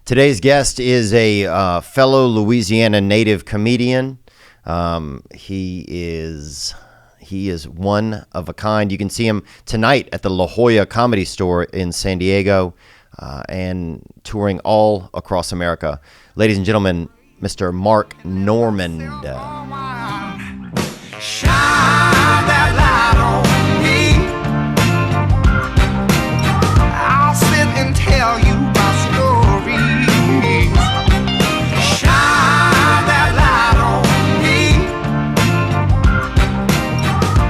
Today's guest is a fellow Louisiana native comedian. He is one of a kind. You can see him tonight at the La Jolla Comedy Store in San Diego and touring all across America. Ladies and gentlemen, Mr. Mark Normand. Shine that light on me. I'll sit and tell you my stories. Shine that light on me.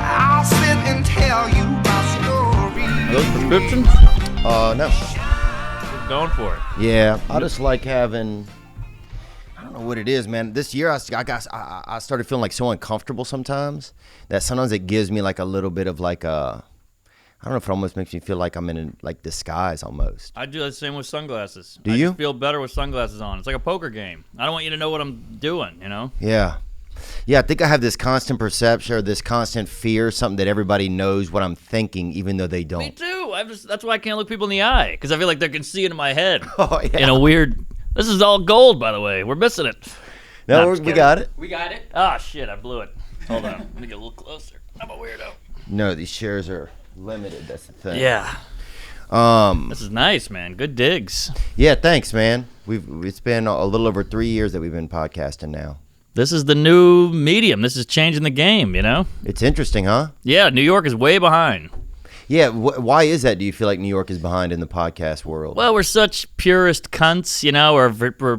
I'll sit and tell you my stories. Are those prescriptions? No. Just going for it. Yeah, I just like having... I don't know what it is, man. This year, I started feeling like so uncomfortable sometimes that sometimes it gives me like a little bit of like a, I don't know if it almost makes me feel like I'm in like disguise almost. I do the same with sunglasses. Do you? I just feel better with sunglasses on. It's like a poker game. I don't want you to know what I'm doing, you know? Yeah. Yeah, I think I have this constant perception or this constant fear, something that everybody knows what I'm thinking, even though they don't. Me too. That's why I can't look people in the eye, because I feel like they can see it in my head. Oh, yeah. In a weird... This is all gold, by the way. We're missing it. No, we got it. We got it. Ah, shit, I blew it. Hold on. Let me get a little closer. I'm a weirdo. No, these shares are limited. That's the thing. Yeah. This is nice, man. Good digs. Yeah, thanks, man. It's been a little over 3 years that we've been podcasting now. This is the new medium. This is changing the game, you know? It's interesting, huh? Yeah, New York is way behind. Yeah, why is that? Do you feel like New York is behind in the podcast world? Well, we're such purist cunts, you know,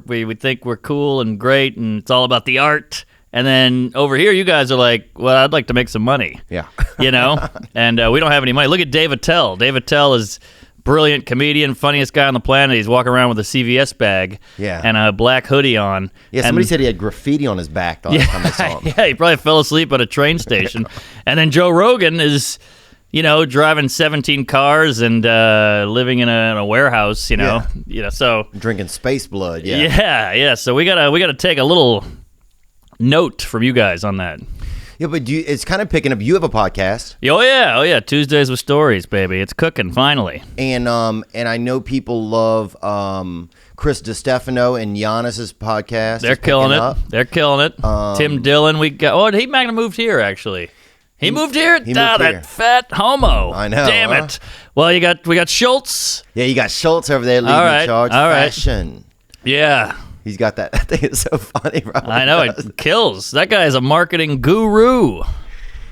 we think we're cool and great and it's all about the art. And then over here, you guys are like, well, I'd like to make some money. Yeah. You know? And we don't have any money. Look at Dave Attell. Dave Attell is brilliant comedian, funniest guy on the planet. He's walking around with a CVS bag and a black hoodie on. Yeah, somebody said he had graffiti on his back the last time I saw him. Yeah, he probably fell asleep at a train station. And then Joe Rogan is... You know, driving 17 cars and living in a warehouse. You know, so drinking space blood. Yeah. So we gotta take a little note from you guys on that. Yeah, but it's kind of picking up. You have a podcast. Oh yeah. Tuesdays with Stories, baby. It's cooking finally. And I know people love Chris DiStefano and Giannis's podcast. They're killing it. Tim Dillon. He might have moved here actually. He moved here? That fat homo. I know. Damn it. Well, we got Schultz. Yeah, you got Schultz over there leading the charge. Fashion. Yeah. He's got that. That thing is so funny, bro. I know. It kills. That guy is a marketing guru.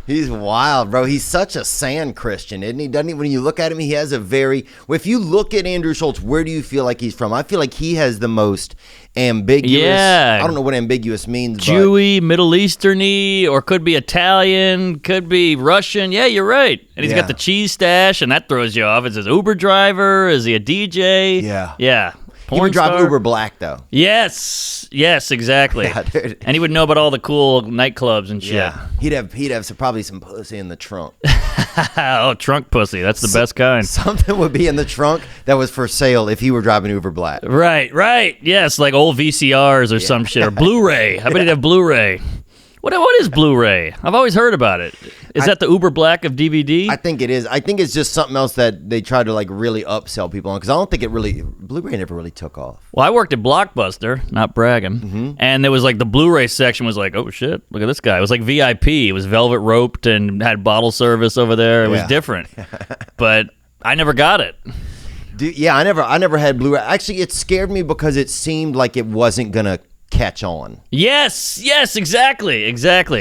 He's wild, bro. He's such a sand Christian, isn't he? Doesn't he? When you look at him, he has a very... Well, if you look at Andrew Schultz, where do you feel like he's from? I feel like he has the most ambiguous... Yeah. I don't know what ambiguous means, Jewy, Middle Eastern-y, or could be Italian, could be Russian. Yeah, you're right. And he's got the cheese stash, and that throws you off. Is he an Uber driver? Is he a DJ? Yeah. Yeah. He would drive Uber Black, though. Yes, exactly. Yeah, dude. And he would know about all the cool nightclubs and shit. Yeah, he'd have probably some pussy in the trunk. Oh, trunk pussy. That's the best kind. Something would be in the trunk that was for sale if he were driving Uber Black. Right. Yes, like old VCRs or some shit, or Blu-ray. I bet he'd have Blu-ray. What is Blu-ray? I've always heard about it. Is that the Uber Black of DVD? I think it is. I think it's just something else that they try to like really upsell people on, because I don't think Blu-ray never really took off. Well, I worked at Blockbuster, not bragging, and there was like the Blu-ray section was like, oh shit, look at this guy. It was like VIP. It was velvet roped and had bottle service over there. It was different, but I never got it. Yeah, I never had Blu-ray. Actually, it scared me because it seemed like it wasn't gonna catch on. Yes, exactly.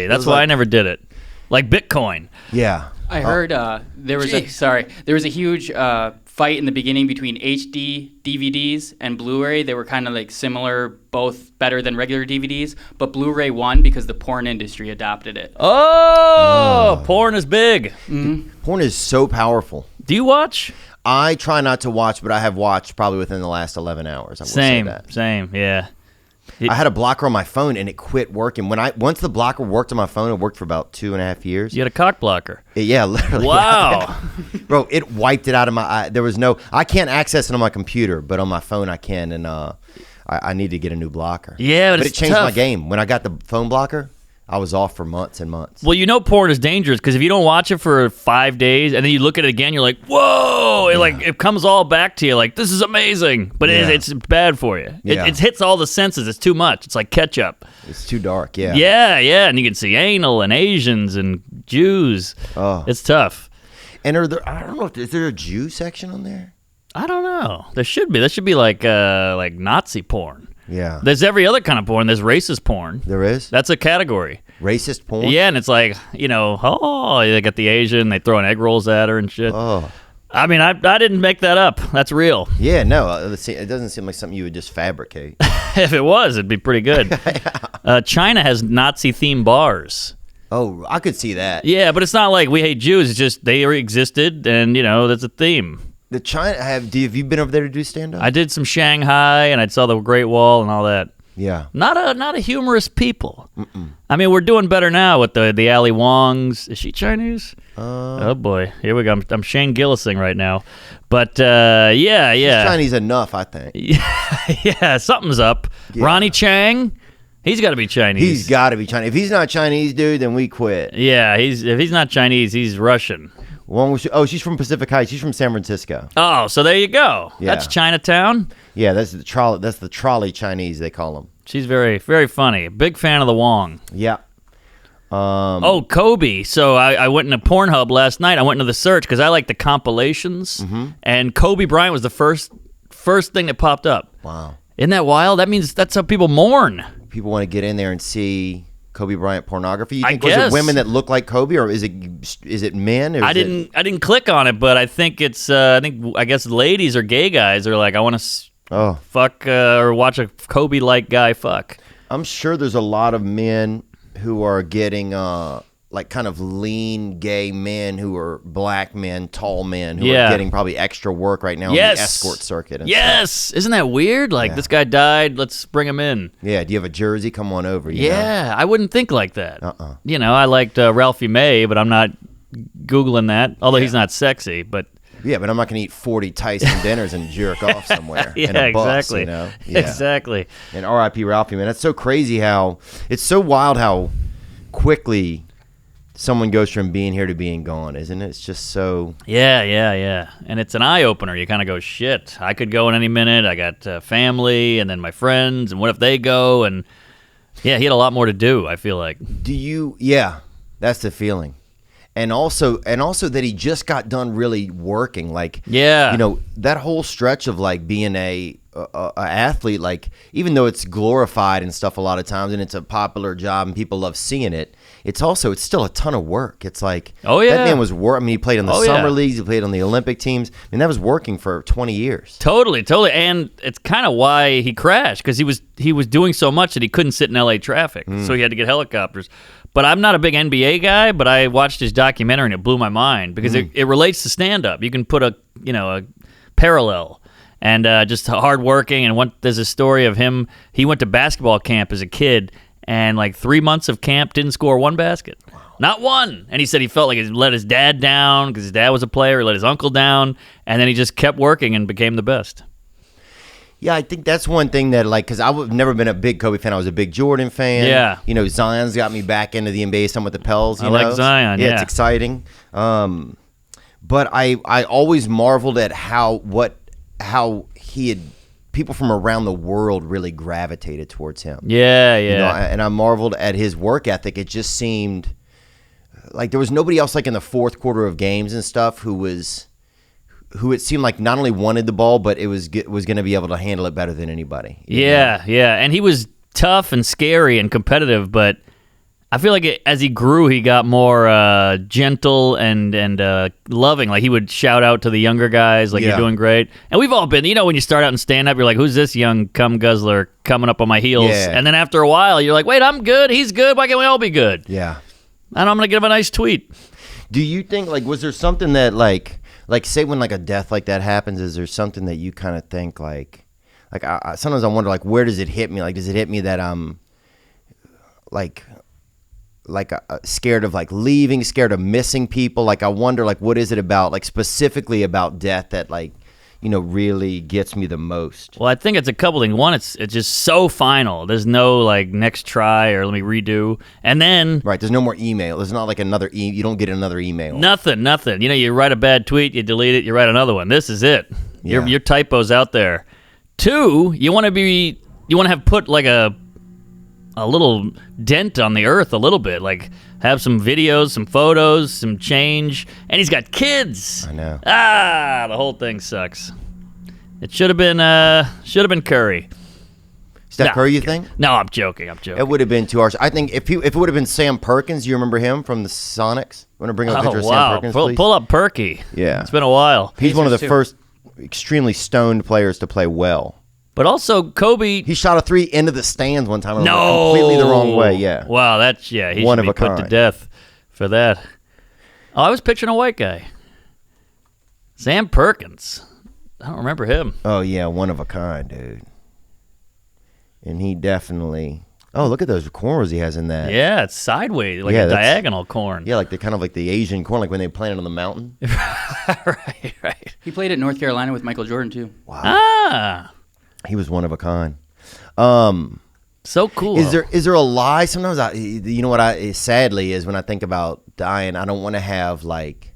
That's why I never did it. Like Bitcoin. Yeah. I heard there was a huge fight in the beginning between HD DVDs and Blu-ray. They were kind of like similar, both better than regular DVDs, but Blu-ray won because the porn industry adopted it. Oh, porn is big. Mm-hmm. Porn is so powerful. Do you watch? I try not to watch, but I have watched probably within the last 11 hours. I will say that. Same, yeah. I had a blocker on my phone and it quit working. Once the blocker worked on my phone, it worked for about 2.5 years. You had a cock blocker. Yeah, literally. Wow. Bro, it wiped it out of my eye. There was I can't access it on my computer, but on my phone I can, and I need to get a new blocker. Yeah, but it changed my game. When I got the phone blocker, I was off for months and months. Well, you know porn is dangerous because if you don't watch it for 5 days and then you look at it again, you're like, whoa, it comes all back to you like, this is amazing, but it's bad for you. It hits all the senses. It's too much. It's like ketchup. It's too dark, yeah. Yeah, and you can see anal and Asians and Jews. Oh. It's tough. And I don't know, is there a Jew section on there? I don't know. There should be. That should be like Nazi porn. Yeah. There's every other kind of porn. There's racist porn. There is? That's a category. Racist porn? Yeah, and it's like, they got the Asian, they throw egg rolls at her and shit. Oh. I mean, I didn't make that up. That's real. Yeah, no, it doesn't seem like something you would just fabricate. If it was, it'd be pretty good. China has Nazi-themed bars. Oh, I could see that. Yeah, but it's not like we hate Jews. It's just they existed, and, that's a theme. Have you been over there to do stand-up? I did some Shanghai, and I saw the Great Wall and all that. Yeah. Not a humorous people. Mm-mm. I mean, we're doing better now with the Ali Wongs. Is she Chinese? Oh boy, here we go. I'm Shane Gillising right now, but yeah. She's Chinese enough, I think. Yeah, something's up. Yeah. Ronnie Chang, he's got to be Chinese. He's got to be Chinese. If he's not Chinese, dude, then we quit. Yeah, if he's not Chinese, he's Russian. She's from Pacific Heights. She's from San Francisco. Oh, so there you go. Yeah. That's Chinatown. Yeah, that's the trolley Chinese, they call them. She's very, very funny. Big fan of the Wong. Yeah. Kobe. So I went into Pornhub last night. I went into the search because I like the compilations, and Kobe Bryant was the first thing that popped up. Wow. Isn't that wild? That means that's how people mourn. People want to get in there and see Kobe Bryant pornography. You think was it women that look like Kobe, or is it men? Or I didn't click on it, but I think it's I guess ladies or gay guys are like, I want to fuck or watch a Kobe-like guy fuck. I'm sure there's a lot of men who are getting like kind of lean gay men who are black men, tall men who are getting probably extra work right now on the escort circuit. And stuff. Isn't that weird? Like, this guy died, let's bring him in. Yeah, do you have a jersey? Come on over. You know? I wouldn't think like that. I liked Ralphie May, but I'm not Googling that, although he's not sexy, but... Yeah, but I'm not going to eat 40 Tyson dinners and jerk off somewhere in a bus, exactly. Exactly. And R.I.P. Ralphie, man. That's so crazy it's so wild how quickly someone goes from being here to being gone, isn't it? It's just so... Yeah. And it's an eye-opener. You kind of go, shit, I could go in any minute. I got family and then my friends, and what if they go? And yeah, he had a lot more to do, I feel like. Yeah, that's the feeling. And also that he just got done really working, like, that whole stretch of like being a athlete, like, even though it's glorified and stuff a lot of times, and it's a popular job and people love seeing it, it's still a ton of work. It's like, that man was he played on the summer leagues, he played on the Olympic teams. I mean, that was working for 20 years. Totally, and it's kind of why he crashed, because he was doing so much that he couldn't sit in LA traffic, so he had to get helicopters. But I'm not a big NBA guy, but I watched his documentary and it blew my mind because it relates to stand-up. You can put a parallel, and just hardworking. And there's a story of him. He went to basketball camp as a kid, and like 3 months of camp didn't score one basket. Wow. Not one. And he said he felt like he let his dad down because his dad was a player. He let his uncle down, and then he just kept working and became the best. Yeah, I think that's one thing that, like, because I've never been a big Kobe fan. I was a big Jordan fan. Yeah. Zion's got me back into the NBA, some with the Pels. I like Zion, yeah. It's exciting. But I always marveled at how he had people from around the world really gravitated towards him. Yeah. And I marveled at his work ethic. It just seemed like there was nobody else, like in the fourth quarter of games and stuff, who it seemed like not only wanted the ball, but it was going to be able to handle it better than anybody. Yeah. And he was tough and scary and competitive, but I feel like as he grew, he got more gentle and loving. Like, he would shout out to the younger guys, like, you're doing great. And we've all been, when you start out in stand-up, you're like, who's this young cum guzzler coming up on my heels? Yeah. And then after a while, you're like, wait, I'm good, he's good, why can't we all be good? Yeah. And I'm going to give him a nice tweet. Do you think, like, was there something that, like say when like a death like that happens, is there something that you kind of think like sometimes I wonder, like, where does it hit me? Like, does it hit me that I'm like scared of like leaving, scared of missing people? Like, I wonder, like, what is it about, like, specifically about death that, like, really gets me the most. Well, I think it's a couple things. One, it's just so final. There's no like next try or let me redo. And then Right, there's no more email. There's not like another you don't get another email. Nothing. You write a bad tweet, you delete it, you write another one. This is it. Yeah. Your typo's out there. Two, you want to have put like a little dent on the earth a little bit, like have some videos, some photos, some change. And he's got kids. I know. The whole thing sucks. It should have been Curry. Is that Curry, you think? No, I'm joking. It would have been too harsh. I think if it would have been Sam Perkins, you remember him from the Sonics? Want to bring up a picture of Sam Perkins, please? Pull up Perky. Yeah. It's been a while. He's one of the first extremely stoned players to play well. But also, Kobe... He shot a 3 into the stands one time. Completely the wrong way, yeah. Wow, he one should of be a put kind. to death for that. Oh, I was picturing a white guy. Sam Perkins. I don't remember him. Oh, yeah, one of a kind, dude. And he definitely... Oh, look at those cornrows he has in that. Yeah, it's sideways, like a diagonal corn. Yeah, like the kind of like the Asian corn, like when they planted on the mountain. Right. He played at North Carolina with Michael Jordan, too. Wow. He was one of a kind. So cool. Is there a lie? Sometimes sadly is when I think about dying, I don't want to have like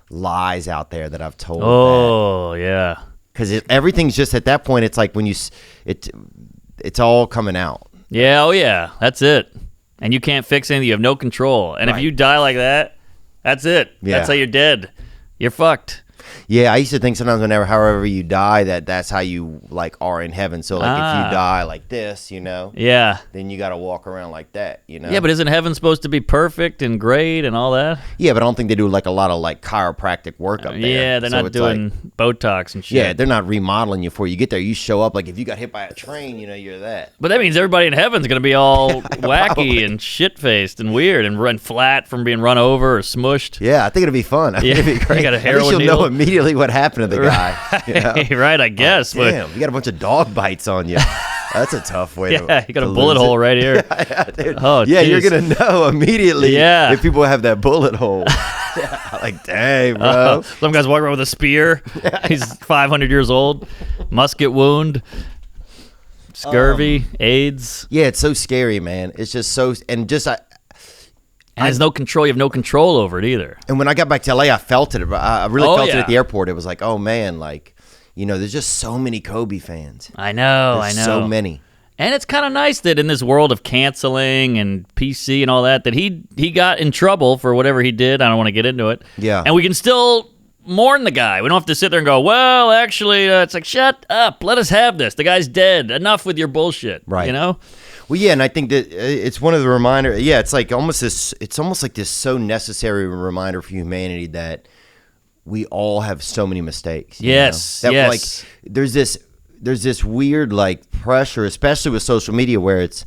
lies out there that I've told. Oh, yeah. Because everything's just at that point. It's like when it's all coming out. Yeah. Oh, yeah. That's it. And you can't fix anything. You have no control. And if you die like that, that's it. Yeah. That's how you're dead. You're fucked. Yeah, I used to think sometimes however you die, that's how you like are in heaven. So like if you die like this, yeah, then you got to walk around like that, Yeah, but isn't heaven supposed to be perfect and great and all that? Yeah, but I don't think they do like a lot of like chiropractic work up there. Yeah, they're not doing Botox and shit. Yeah, they're not remodeling you before you get there. You show up like if you got hit by a train, you're that. But that means everybody in heaven's gonna be all wacky and shit faced and weird and run flat from being run over or smushed. Yeah, I think it'll be fun. I think it'll be great. You got a heroin you'll needle. know immediately what happened to the guy. Right, I guess. Oh, damn, you got a bunch of dog bites on you. That's a tough way to you got a bullet hole right here. You're going to know immediately if people have that bullet hole. Like, dang, bro. Some guy's walking around with a spear. He's 500 years old. Musket wound. Scurvy, AIDS. Yeah, it's so scary, man. It's just so... And just... And there's no control. You have no control over it either. And when I got back to LA, I felt it. I really felt it at the airport. It was like, oh, man, like, there's just so many Kobe fans. I know. So many. And it's kind of nice that in this world of canceling and PC and all that he got in trouble for whatever he did. I don't want to get into it. Yeah. And we can still mourn the guy. We don't have to sit there and go, well, actually, it's like, shut up. Let us have this. The guy's dead. Enough with your bullshit. Right. Well, yeah, and I think that it's one of the reminders. Yeah, it's like almost this. It's almost like this so necessary reminder for humanity that we all have so many mistakes. Yes, That like there's this weird like pressure, especially with social media, where it's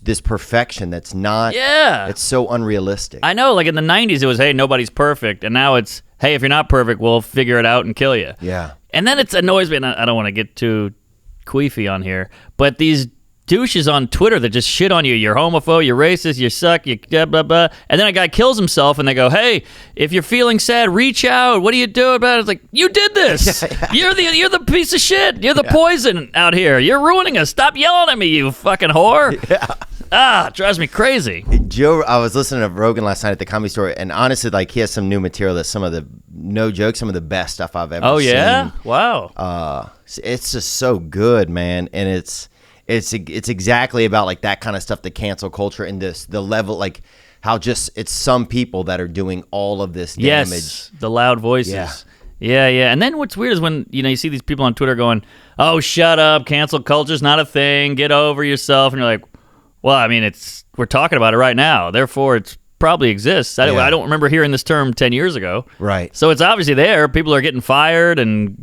this perfection that's not. Yeah, it's so unrealistic. I know. Like in the '90s, it was, hey, nobody's perfect, and now it's, hey, if you're not perfect, we'll figure it out and kill you. Yeah, and then it annoys me, and I don't want to get too queefy on here, but these douches on Twitter that just shit on you. You're homophobe, you're racist, you suck, you blah, blah, blah. And then a guy kills himself and they go, hey, if you're feeling sad, reach out. What are you doing about it? It's like, you did this. You're the piece of shit. You're the poison out here. You're ruining us. Stop yelling at me, you fucking whore. It drives me crazy. I was listening to Rogan last night at the Comedy Store, and honestly, like, he has some new material that's some of the, no joke, some of the best stuff I've ever seen. Oh, yeah? Wow. It's just so good, man. And it's exactly about like that kind of stuff, the cancel culture and the level, like how just it's some people that are doing all of this damage. Yes, the loud voices. Yeah. And then what's weird is when you see these people on Twitter going, "Oh, shut up, cancel culture's not a thing. Get over yourself." And you're like, "Well, I mean, we're talking about it right now. Therefore, it's probably exists." I don't remember hearing this term 10 years ago. Right. So it's obviously there. People are getting fired and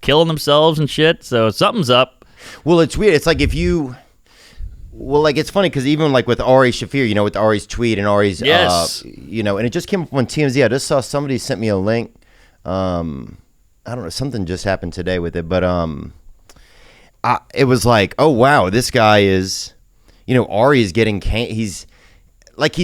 killing themselves and shit. So something's up. Well, it's weird. It's like it's funny because even like with Ari Shaffir, with Ari's tweet and Ari's, and it just came up on TMZ. I just saw somebody sent me a link. I don't know, something just happened today with it, but it was like, oh wow, this guy is, Ari is getting he's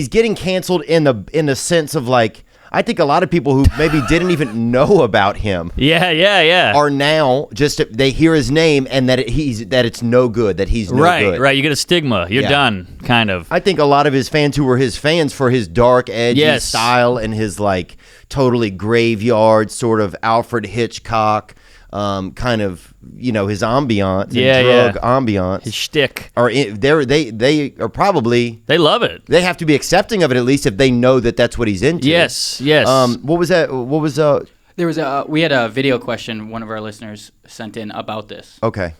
getting canceled in the sense of like, I think a lot of people who maybe didn't even know about him Yeah. are now just they hear his name and that it's no good, that he's no good. Right. You get a stigma. You're done, kind of. I think a lot of his fans who were his fans for his dark, edgy style and his like totally graveyard sort of Alfred Hitchcock kind of, his ambiance and drug ambiance, his shtick. They are probably they love it. They have to be accepting of it, at least if they know that that's what he's into. Yes. What was that? What was There was we had a video question one of our listeners sent in about this. Okay.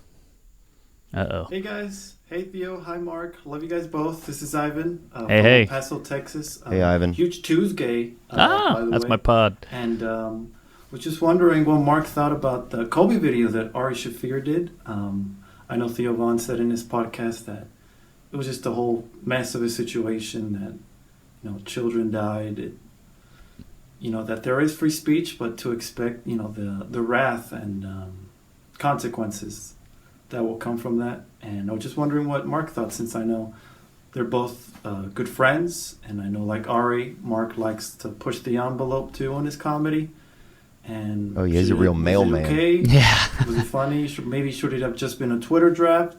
Uh-oh. Hey guys. Hey Theo. Hi Mark. Love you guys both. This is Ivan from Hey. El Paso, Texas. Hey Ivan. Huge Tuesday. By the that's way. my pod. And was just wondering what Mark thought about the Kobe video that Ari Shaffir did. I know Theo Vaughn said in his podcast that it was just a whole mess of a situation that, children died. That there is free speech, but to expect, the wrath and consequences that will come from that. And I was just wondering what Mark thought, since I know they're both good friends, and I know like Ari, Mark likes to push the envelope too on his comedy. And he's a real mailman. Okay? Yeah. Was it funny? Should it have just been a Twitter draft?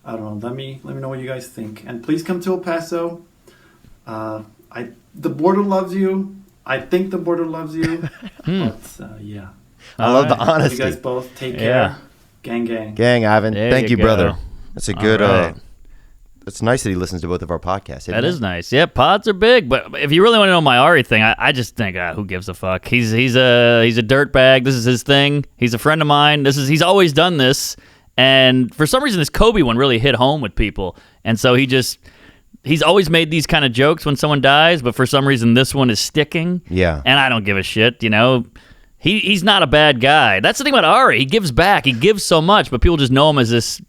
I don't know. Let me know what you guys think. And please come to El Paso. The border loves you. I think the border loves you. But yeah. I love the honesty. You guys both take care. Gang. Gang, Ivan. There Thank you, go. brother. That's a good. right. It's nice that he listens to both of our podcasts. That is nice. Yeah, pods are big, but if you really want to know my Ari thing, I just think, who gives a fuck? He's a dirtbag. This is his thing. He's a friend of mine. He's always done this, and for some reason, this Kobe one really hit home with people, and so he's always made these kind of jokes when someone dies, but for some reason, this one is sticking. Yeah, and I don't give a shit. He's not a bad guy. That's the thing about Ari. He gives back. He gives so much, but people just know him as this,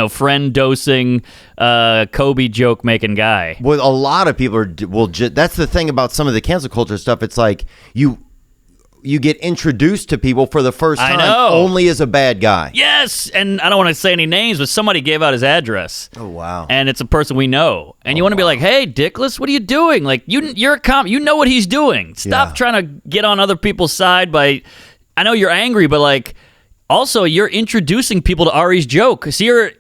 friend dosing, Kobe joke making guy. Well, a lot of people that's the thing about some of the cancel culture stuff. It's like you get introduced to people for the first time only as a bad guy. Yes, and I don't want to say any names, but somebody gave out his address. Oh wow! And it's a person we know, and you want to be like, "Hey, Dickless, what are you doing? Like, you're a you know what he's doing. Stop trying to get on other people's side by. I know you're angry, but like, also you're introducing people to Ari's joke, so you're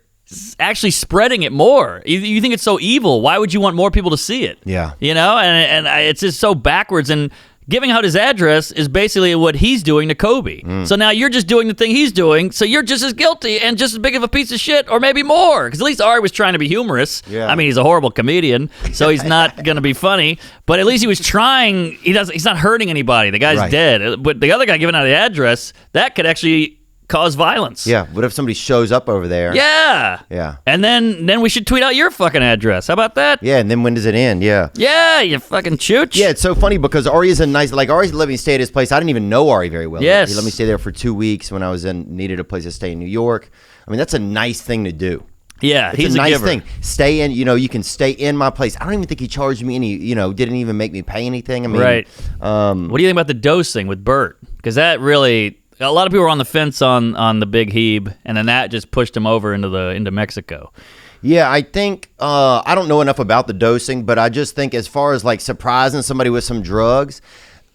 actually spreading it more. You think it's so evil? Why would you want more people to see it? Yeah, and it's just so backwards and. Giving out his address is basically what he's doing to Kobe. So now you're just doing the thing he's doing, so you're just as guilty and just as big of a piece of shit, or maybe more. Because at least Ari was trying to be humorous. Yeah. I mean, he's a horrible comedian, so he's not going to be funny. But at least he was trying. He's not hurting anybody. The guy's dead. But the other guy giving out the address, that could actually cause violence. Yeah. What if somebody shows up over there? Yeah. And then we should tweet out your fucking address. How about that? Yeah. And then when does it end? Yeah. Yeah, you fucking chooch. Yeah, it's so funny because Ari is Ari's let me stay at his place. I didn't even know Ari very well. Yes. He let me stay there for 2 weeks when I needed a place to stay in New York. I mean, that's a nice thing to do. Yeah, It's he's a nice giver. thing. Stay in, you can stay in my place. I don't even think he charged me any, didn't even make me pay anything. I mean, Right. What do you think about the dosing with Bert? Because that really, a lot of people were on the fence on the big Hebe, and then that just pushed him over into Mexico. Yeah, I think I don't know enough about the dosing, but I just think as far as like surprising somebody with some drugs,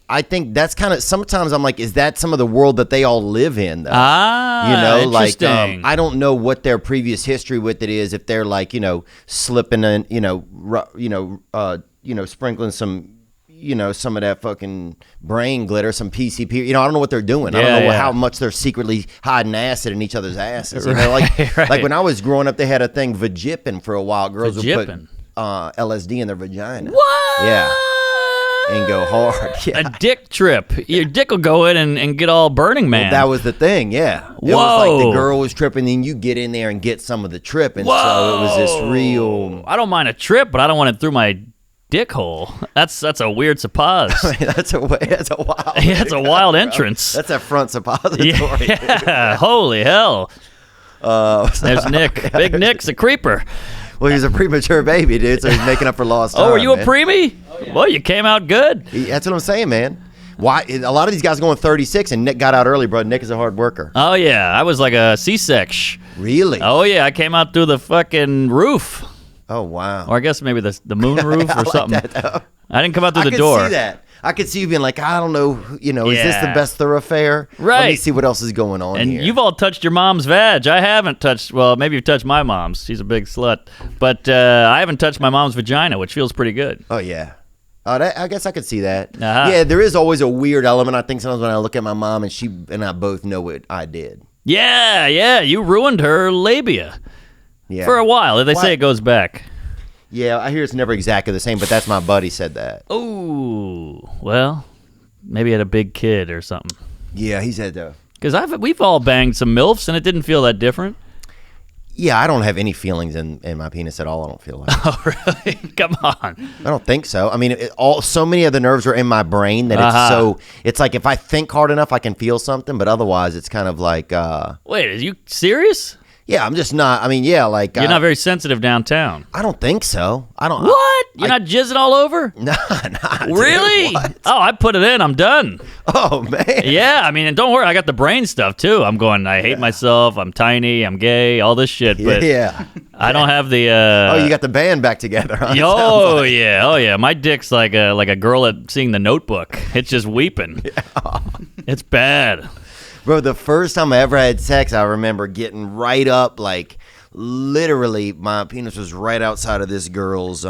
I think that's kind of, sometimes I'm like, is that some of the world that they all live in though? Interesting. I don't know what their previous history with it is, if they're like, slipping in, sprinkling some, some of that fucking brain glitter, some PCP. I don't know what they're doing. I don't know how much they're secretly hiding acid in each other's asses. Like when I was growing up, they had a thing, vajipping for a while. Girls would put LSD in their vagina. What? Yeah. And go hard. Yeah. A dick trip. Your dick will go in and get all Burning Man. Well, that was the thing, yeah. It was like the girl was tripping, then you get in there and get some of the trip. And so it was this real... I don't mind a trip, but I don't want it through my dick hole. That's a weird suppose. That's a wild... Yeah, that's a wild entrance. That's a front suppository. Yeah. Holy hell. There's Nick. Big Nick's a creeper. Well, he's a premature baby, dude, so he's making up for lost time. Oh, are you a man. preemie? Oh, yeah. Well, you came out good. That's what I'm saying, man. Why? A lot of these guys going 36, and Nick got out early, bro. Nick is a hard worker. Oh, yeah. I was like a C-section. Really? Oh, yeah. I came out through the fucking roof. Oh, wow. Or I guess maybe the moon roof or something. That, I didn't come out through the door. I can see that. I could see you being like, I don't know, is this the Yeah. best thoroughfare? Right. Let me see what else is going on And here. you've all touched your mom's vag. I haven't touched. Well, maybe you've touched my mom's. She's a big slut, but I haven't touched my mom's vagina, which feels pretty good. Oh yeah. I guess I could see that. Uh-huh. Yeah, there is always a weird element. I think sometimes when I look at my mom and she and I both know what I did. Yeah. You ruined her labia Yeah. for a while. They Why- say it goes back. Yeah, I hear it's never exactly the same, but that's my buddy said that. Ooh, well, maybe he had a big kid or something. Yeah, he said that. Because we've all banged some MILFs, and it didn't feel that different. Yeah, I don't have any feelings in my penis at all. I don't feel like. Oh, really? Come on. I don't think so. I mean, so many of the nerves are in my brain that it's like if I think hard enough, I can feel something, but otherwise, it's kind of like. Wait, are you serious? Yeah, I'm just not. I mean, yeah, like You're not very sensitive downtown. I don't think so. I don't. What? You're not jizzing all over? Nah. Dude, Really? what? Oh, I put it in. I'm done. Oh man. Yeah, I mean, and don't worry, I got the brain stuff too. I'm going, I hate myself, I'm tiny, I'm gay, all this shit, but Yeah. I don't have the Oh, you got the band back together. Huh? Oh yeah. My dick's like a girl at seeing The Notebook. It's just weeping. It's bad. Bro, the first time I ever had sex, I remember getting right up, like literally my penis was right outside of this girl's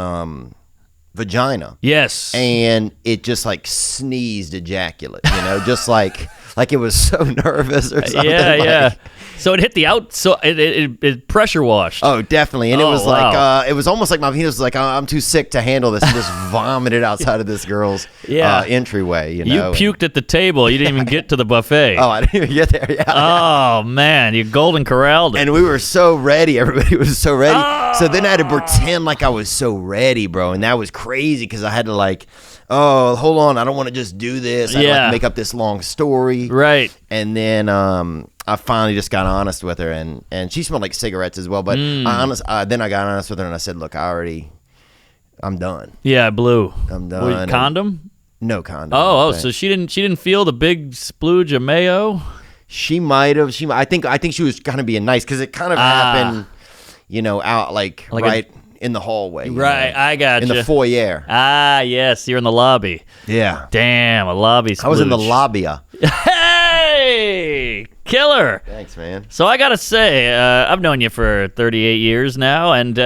vagina. Yes. And it just like sneezed ejaculate, just like it was so nervous or something. Yeah. So it hit the out. So it pressure washed. Oh, definitely. And it Oh, was wow. like, it was almost like my penis was like, I'm too sick to handle this, and just vomited outside of this girl's entryway, You puked at the table. You didn't even get to the buffet. Oh, I didn't even get there. Yeah. Oh, man. You golden corralled it. And we were so ready. Everybody was so ready. So then I had to pretend like I was so ready, bro. And that was crazy because I had to like, oh, hold on. I don't want to just do this. I had to like make up this long story. Right. And then I finally just got honest with her. And she smelled like cigarettes as well. But then I got honest with her and I said, look, I'm done. Yeah, I blew. I'm done. Wait, condom? No condom. Oh, so she didn't feel the big splooge of mayo? She might have. I think she was kind of being nice because it kind of happened, out like right in the hallway. Right, I got in you. the foyer. Ah, yes, you're in the lobby. Yeah. Damn, a lobby splooge. I was in the lobby. Hey, killer. Thanks, man. So I gotta say, I've known you for 38 years now, and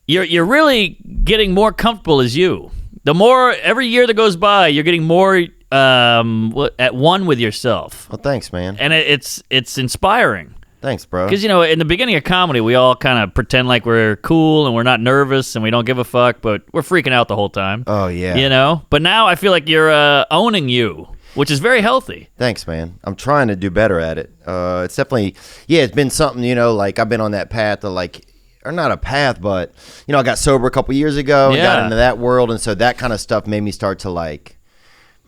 you're really getting more comfortable as you. The more every year that goes by, you're getting more at one with yourself. Well, thanks, man. And it's inspiring. Thanks, bro. Because, in the beginning of comedy, we all kind of pretend like we're cool and we're not nervous and we don't give a fuck, but we're freaking out the whole time. Oh, yeah. But now I feel like you're owning you, which is very healthy. Thanks, man. I'm trying to do better at it. It's definitely, it's been something, like I've been on that path of like, or not a path, but, I got sober a couple years ago and got into that world. And so that kind of stuff made me start to like,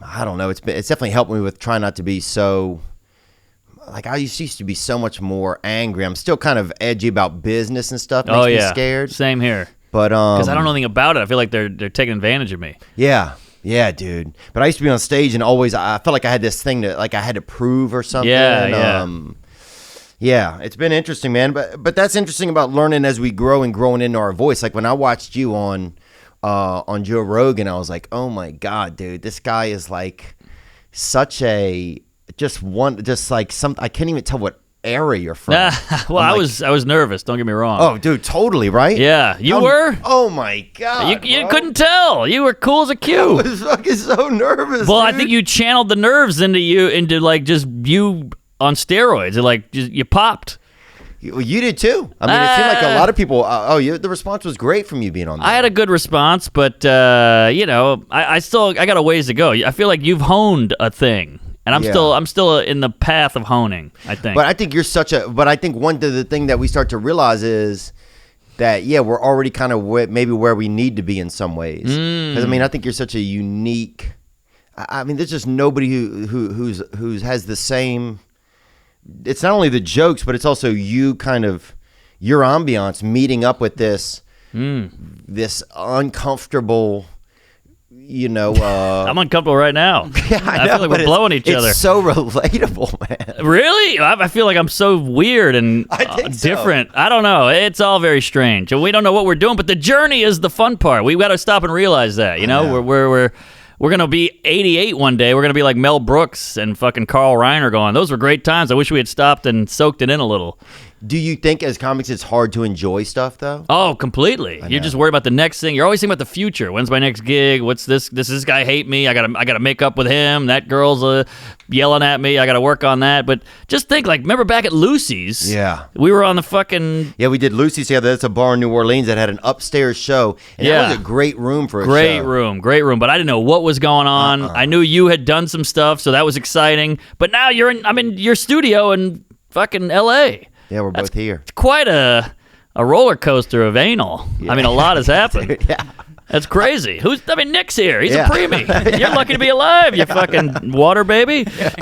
I don't know. It's definitely helped me with trying not to be so, like I used to be so much more angry. I'm still kind of edgy about business and stuff. Makes me scared. Same here. But because I don't know anything about it. I feel like they're taking advantage of me. Yeah, dude. But I used to be on stage and always I felt like I had this thing that like I had to prove or something. Yeah, it's been interesting, man. But that's interesting about learning as we grow and growing into our voice. Like when I watched you on Joe Rogan, I was like, oh my God, dude, this guy is like such a I can't even tell what era you're from. Well, I was nervous. Don't get me wrong. Oh, dude, totally, right? Yeah, you were. Oh my God, you couldn't tell. You were cool as a cue. I was fucking so nervous. Well, dude. I think you channeled the nerves into like just you on steroids. It like you popped. You did too. I mean, it seemed like a lot of people. The response was great from you being on there. I had a good response, but I got a ways to go. I feel like you've honed a thing. And I'm still in the path of honing, I think. But I think you're but I think one of the thing that we start to realize is that, we're already kind of maybe where we need to be in some ways. Because, I think you're such a unique, there's just nobody who has the same, it's not only the jokes, but it's also you kind of, your ambiance meeting up with this uncomfortable, I'm uncomfortable right now. Yeah, I feel like we're blowing each other. It's so relatable, man. Really? I feel like I'm so weird and different. I don't know. It's all very strange, and we don't know what we're doing. But the journey is the fun part. We've got to stop and realize that. we're going to be 88 one day. We're going to be like Mel Brooks and fucking Carl Reiner going, those were great times. I wish we had stopped and soaked it in a little. Do you think as comics it's hard to enjoy stuff though? Oh, completely. You're just worried about the next thing. You're always thinking about the future. When's my next gig? What's this? Does this guy hate me? I gotta make up with him. That girl's yelling at me. I gotta work on that. But just think, like, remember back at Lucy's? Yeah. We were on the fucking... Yeah, we did Lucy's together. That's a bar in New Orleans that had an upstairs show. And that was a great room for a show. Great room. But I didn't know what was going on. I knew you had done some stuff, so that was exciting. But now I'm in your studio in fucking L.A. Yeah, we're both here. It's quite a roller coaster of anal. Yeah. I mean, a lot has happened. Yeah. That's crazy. Nick's here. He's a preemie. You're lucky to be alive, you fucking water baby. Yeah.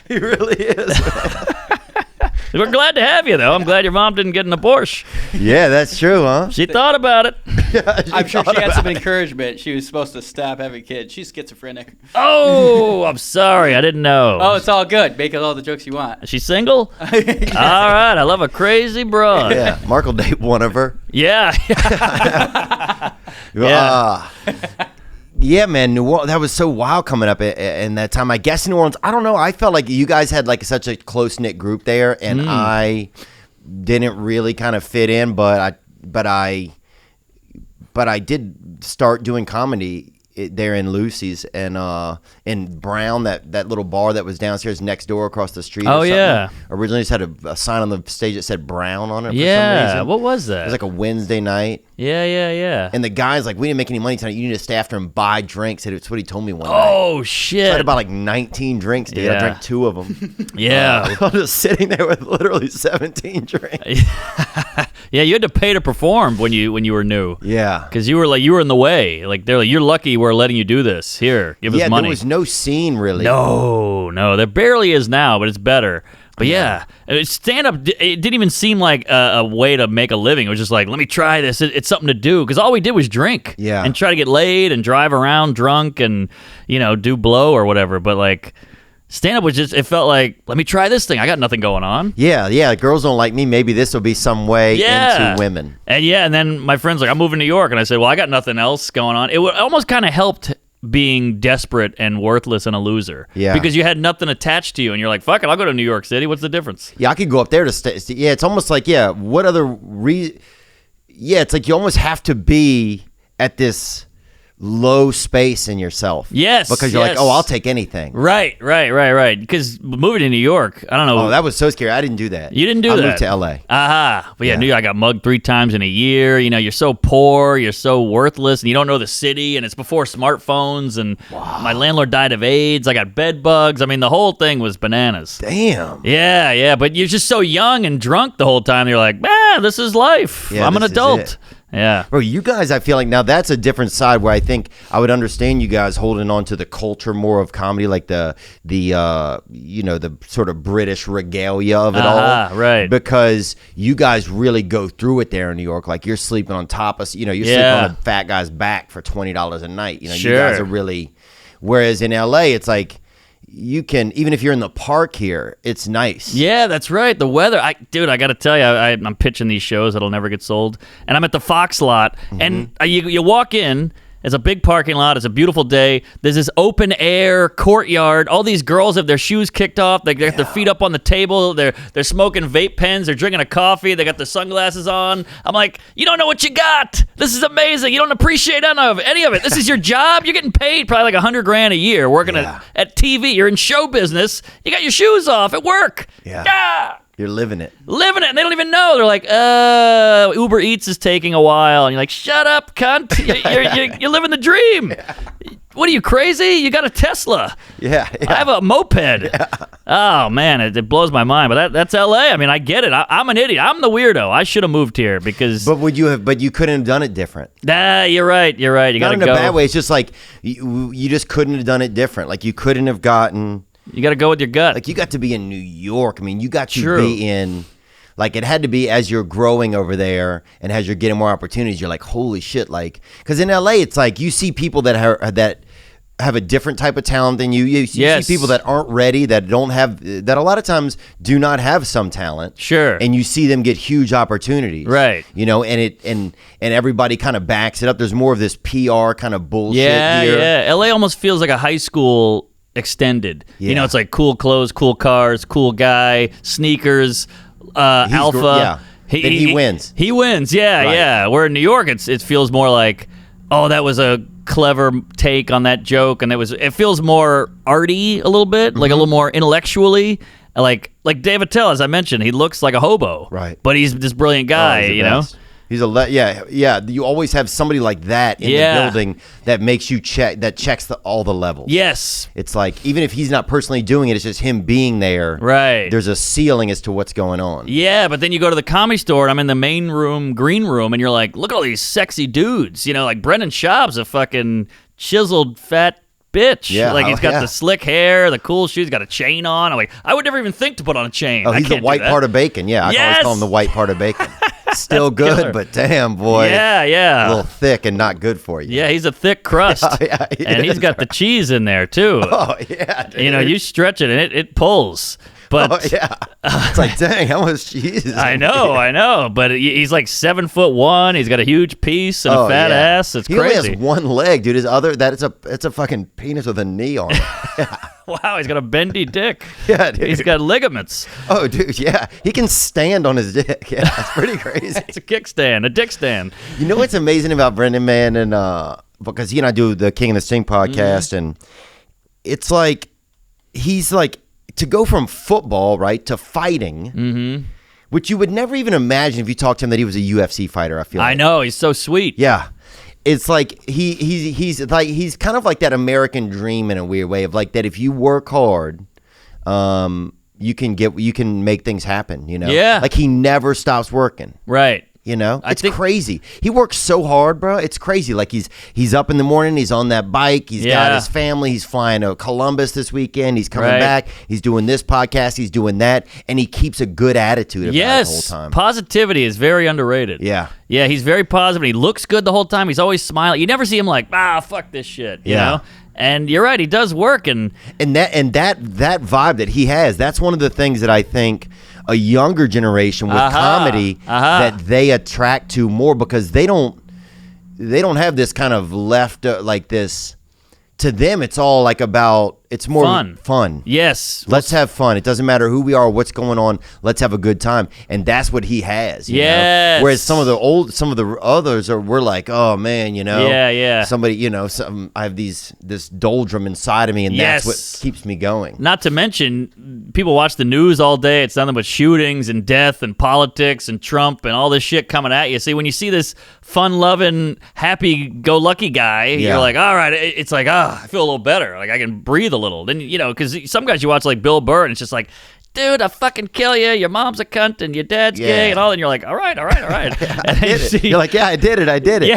He really is. We're glad to have you, though. I'm glad your mom didn't get an abortion. Yeah, that's true, huh? She thought about it. Yeah, I'm sure she had some encouragement. She was supposed to stop having kids. She's schizophrenic. Oh, I'm sorry. I didn't know. Oh, it's all good. Make all the jokes you want. Is she single? All right. I love a crazy broad. Yeah, Mark will date one of her. Yeah. Yeah, man, New Orleans, that was so wild coming up in that time. I guess New Orleans, I don't know, I felt like you guys had like such a close-knit group there, and I didn't really kind of fit in, but I did start doing comedy there in Lucy's and in Brown, that little bar that was downstairs next door across the street. Oh, yeah. Originally just had a sign on the stage that said Brown on it for some reason. What was that? It was like a Wednesday night. Yeah. And the guy's like, we didn't make any money tonight. You need to stay after and buy drinks. It's what he told me one night. Oh, shit. So I had about like 19 drinks, dude. Yeah. I drank 2 of them. Yeah. I was just sitting there with literally 17 drinks. Yeah, you had to pay to perform when you were new. Yeah. Because you were in the way. Like, they're like, you're lucky we're letting you do this. Here, give us money. There was no scene really. No. There barely is now, but it's better. But yeah, stand-up, it didn't even seem like a way to make a living. It was just like, let me try this. It's something to do. Because all we did was drink. Yeah. And try to get laid and drive around drunk and, do blow or whatever. But, like, stand-up was just, it felt like, let me try this thing. I got nothing going on. Yeah. Girls don't like me. Maybe this will be some way into women. And then my friend's like, I'm moving to New York. And I said, well, I got nothing else going on. It almost kind of helped being desperate and worthless and a loser. Yeah. Because you had nothing attached to you, and you're like, fuck it, I'll go to New York City. What's the difference? Yeah, I could go up there to stay. Yeah, it's almost like, what other reason? Yeah, it's like you almost have to be at this low space in yourself. Yes. Because you're like, oh, I'll take anything. Right. Because moving to New York, I don't know. Oh, that was so scary. I didn't do that. You didn't do that? I moved to L.A. Aha. But New York, I got mugged 3 times in a year. You're so poor, you're so worthless, and you don't know the city, and it's before smartphones, and my landlord died of AIDS. I got bed bugs. I mean, the whole thing was bananas. Damn. Yeah. But you're just so young and drunk the whole time. You're like, this is life. Yeah, I'm an adult. Yeah. Bro, you guys, I feel like now that's a different side where I think I would understand you guys holding on to the culture more of comedy, like the sort of British regalia of it all. Right. Because you guys really go through it there in New York. Like you're sleeping on top of, you're sleeping on a fat guy's back for $20 a night. Sure. You guys are really, whereas in LA, it's like, you can, even if you're in the park here, it's nice. Yeah, that's right. The weather. I got to tell you, I'm pitching these shows that'll never get sold. And I'm at the Fox lot. And you walk in. It's a big parking lot. It's a beautiful day. There's this open air courtyard. All these girls have their shoes kicked off. They got their feet up on the table. They're smoking vape pens. They're drinking a coffee. They got their sunglasses on. I'm like, you don't know what you got. This is amazing. You don't appreciate any of it. This is your job. You're getting paid probably like $100,000 a year working at TV. You're in show business. You got your shoes off at work. Yeah. You're living it. And they don't even know. They're like, Uber Eats is taking a while. And you're like, shut up, cunt. You're living the dream. Yeah. What are you, crazy? You got a Tesla. Yeah. I have a moped. Yeah. Oh, man, it blows my mind. But that's L.A. I mean, I get it. I'm an idiot. I'm the weirdo. I should have moved here because... But you couldn't have done it different. You're right. You got to go. Not in a bad way. It's just like you just couldn't have done it different. Like you couldn't have gotten... You got to go with your gut. Like you got to be in New York. I mean, you got to be in, like it had to be as you're growing over there and as you're getting more opportunities. You're like, holy shit! Like, because in LA, it's like you see people that have a different type of talent than you. You see people that aren't ready, that don't have, that a lot of times do not have some talent. Sure. And you see them get huge opportunities. Right. You know, and everybody kind of backs it up. There's more of this PR kind of bullshit here. Yeah. LA almost feels like a high school extended. Yeah. You know, it's like cool clothes, cool cars, cool guy, sneakers, alpha. He wins. He wins. Yeah, Right. yeah. Where in New York, it feels more like, oh, that was a clever take on that joke, and it feels more arty a little bit, like a little more intellectually, like Dave Attell, as I mentioned, he looks like a hobo, right? But he's this brilliant guy, you know. He's yeah. You always have somebody like that in the building that makes you checks all the levels. Yes, it's like even if he's not personally doing it, it's just him being there. Right. There's a ceiling as to what's going on. Yeah, but then you go to the Comedy Store, and I'm in the main room, green room, and you're like, look at all these sexy dudes. You know, like Brendan Schaub's a fucking chiseled fat bitch. Yeah, like he's got the slick hair, the cool shoes, got a chain on. I'm like, I would never even think to put on a chain. Oh, he's the white part of bacon. Yeah, I always call him the white part of bacon. Still good, killer. But damn, boy. Yeah. A little thick and not good for you. Yeah, he's a thick crust. And he's got the cheese in there, too. Oh, yeah, dude. You know, you stretch it, and it pulls. But it's like, dang, how much cheese is I know. But he's like 7'1". He's got a huge piece and a fat ass. It's he crazy. He only has one leg, dude. His other, it's a fucking penis with a knee on it. Wow, he's got a bendy dick. Yeah, dude. He's got ligaments. Oh, dude, yeah. He can stand on his dick. Yeah, that's pretty crazy. It's a kickstand, a dick stand. You know what's amazing about Brendan, man? And because he and I do the King and the Sting podcast, and it's like, he's like, to go from football, right, to fighting, which you would never even imagine if you talked to him that he was a UFC fighter, I feel like. I know, he's so sweet. Yeah. It's like he's kind of like that American dream in a weird way of like that if you work hard, you can make things happen, you know? Yeah. Like he never stops working. Right. You know, it's crazy. He works so hard, bro. It's crazy. Like he's up in the morning. He's on that bike. He's got his family. He's flying to Columbus this weekend. He's coming back. He's doing this podcast. He's doing that, and he keeps a good attitude about it the whole time. Positivity is very underrated. Yeah, he's very positive. He looks good the whole time. He's always smiling. You never see him like, fuck this shit. You know. And you're right. He does work, and that vibe that he has. That's one of the things that I think a younger generation with comedy that they attract to more because they don't have this kind of left like this. To them, it's all like about, it's more fun. Yes. Let's have fun. It doesn't matter who we are, what's going on. Let's have a good time. And that's what he has. You know? Whereas some of the others we're like, oh man, you know. Yeah. Somebody, you know, I have this doldrum inside of me, and that's what keeps me going. Not to mention, people watch the news all day. It's nothing but shootings and death and politics and Trump and all this shit coming at you. See, when you see this fun-loving, happy-go-lucky guy, you're like, all right, it's like, I feel a little better. Like I can breathe a little. Then, you know, because some guys you watch like Bill Burr, and it's just like, dude, I'll fucking kill you. Your mom's a cunt and your dad's gay and all. And you're like, all right. And then you're like, I did it.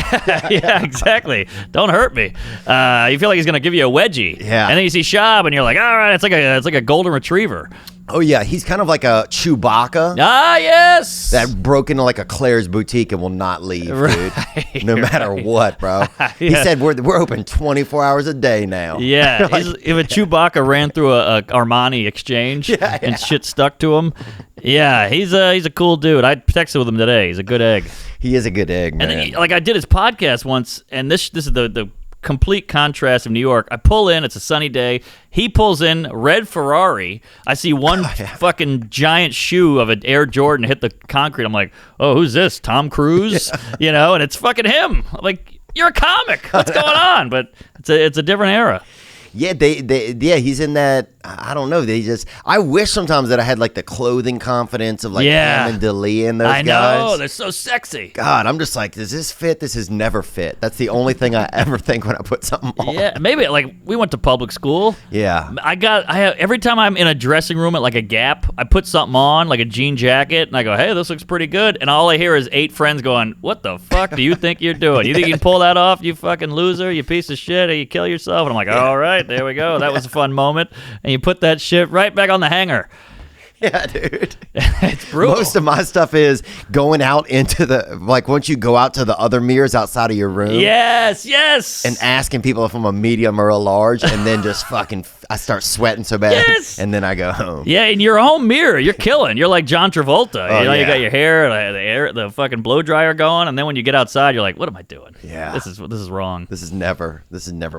Yeah, exactly. Don't hurt me. You feel like he's gonna give you a wedgie. Yeah. And then you see Schaub, and you're like, all right, it's like a golden retriever. Oh yeah, he's kind of like a Chewbacca. Ah, yes. That broke into like a Claire's boutique and will not leave, dude. No matter what, bro. He said we're open 24 hours a day now. Yeah, if a Chewbacca ran through a Armani exchange and shit stuck to him, he's a cool dude. I texted with him today. He's a good egg. He is a good egg, man. And then, I did his podcast once, and this is the complete contrast of New York. I pull in, it's a sunny day. He pulls in, red Ferrari. I see one fucking giant shoe of an Air Jordan hit the concrete. I'm like, oh, who's this? Tom Cruise? You know, and it's fucking him. I'm like, you're a comic. What's going on? But it's a different era. Yeah, he's in that. I don't know. I wish sometimes that I had like the clothing confidence of like Ham and DeLee and those guys. I know, they're so sexy. God, I'm just like, does this fit? This has never fit. That's the only thing I ever think when I put something on. Yeah, maybe like we went to public school. Yeah, every time I'm in a dressing room at like a Gap, I put something on like a jean jacket, and I go, hey, this looks pretty good. And all I hear is 8 friends going, what the fuck do you think you're doing? You think you can pull that off? You fucking loser, you piece of shit, or you kill yourself? And I'm like, all right. There we go. That was a fun moment. And you put that shit right back on the hanger. Yeah, dude. It's brutal. Most of my stuff is going out into the, like, once you go out to the other mirrors outside of your room. Yes. And asking people if I'm a medium or a large, and then just fucking, I start sweating so bad. Yes. And then I go home. Yeah, in your home mirror, you're killing. You're like John Travolta. Oh, You got your hair, the fucking blow dryer going, and then when you get outside, you're like, what am I doing? Yeah. This is wrong. This has never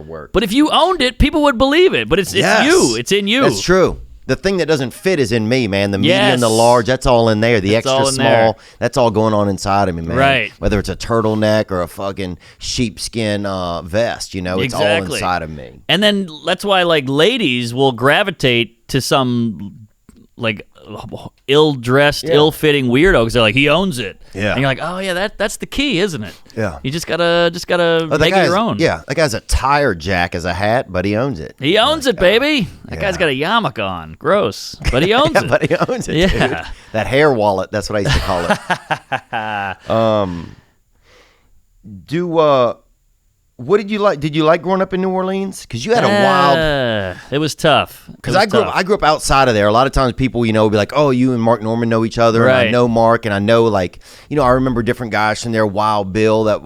worked. But if you owned it, people would believe it. But it's you. It's in you. That's true. The thing that doesn't fit is in me, man. The medium, Yes. the large, that's all in there. The That's all extra in small, there. that's all going on inside of me, man. Right. Whether it's a turtleneck or a fucking sheepskin vest, it's all Exactly. inside of me. And then that's why like ladies will gravitate to some like ill-dressed, ill-fitting weirdo because they're like, he owns it. Yeah. And you're like, oh yeah, that's the key, isn't it? Yeah. You just gotta make it your own. Yeah, that guy's a tire jack as a hat, but he owns it. He owns it, baby. That guy's got a yarmulke on. Gross. But he owns it. But he owns it, Yeah. dude. That hair wallet, that's what I used to call it. What did you like? Did you like growing up in New Orleans? Because you had a wild. It was tough. Because I grew up outside of there. A lot of times people, will be like, "Oh, you and Mark Norman know each other." Right. And I know Mark, and I know I remember different guys from there. Wild Bill, that.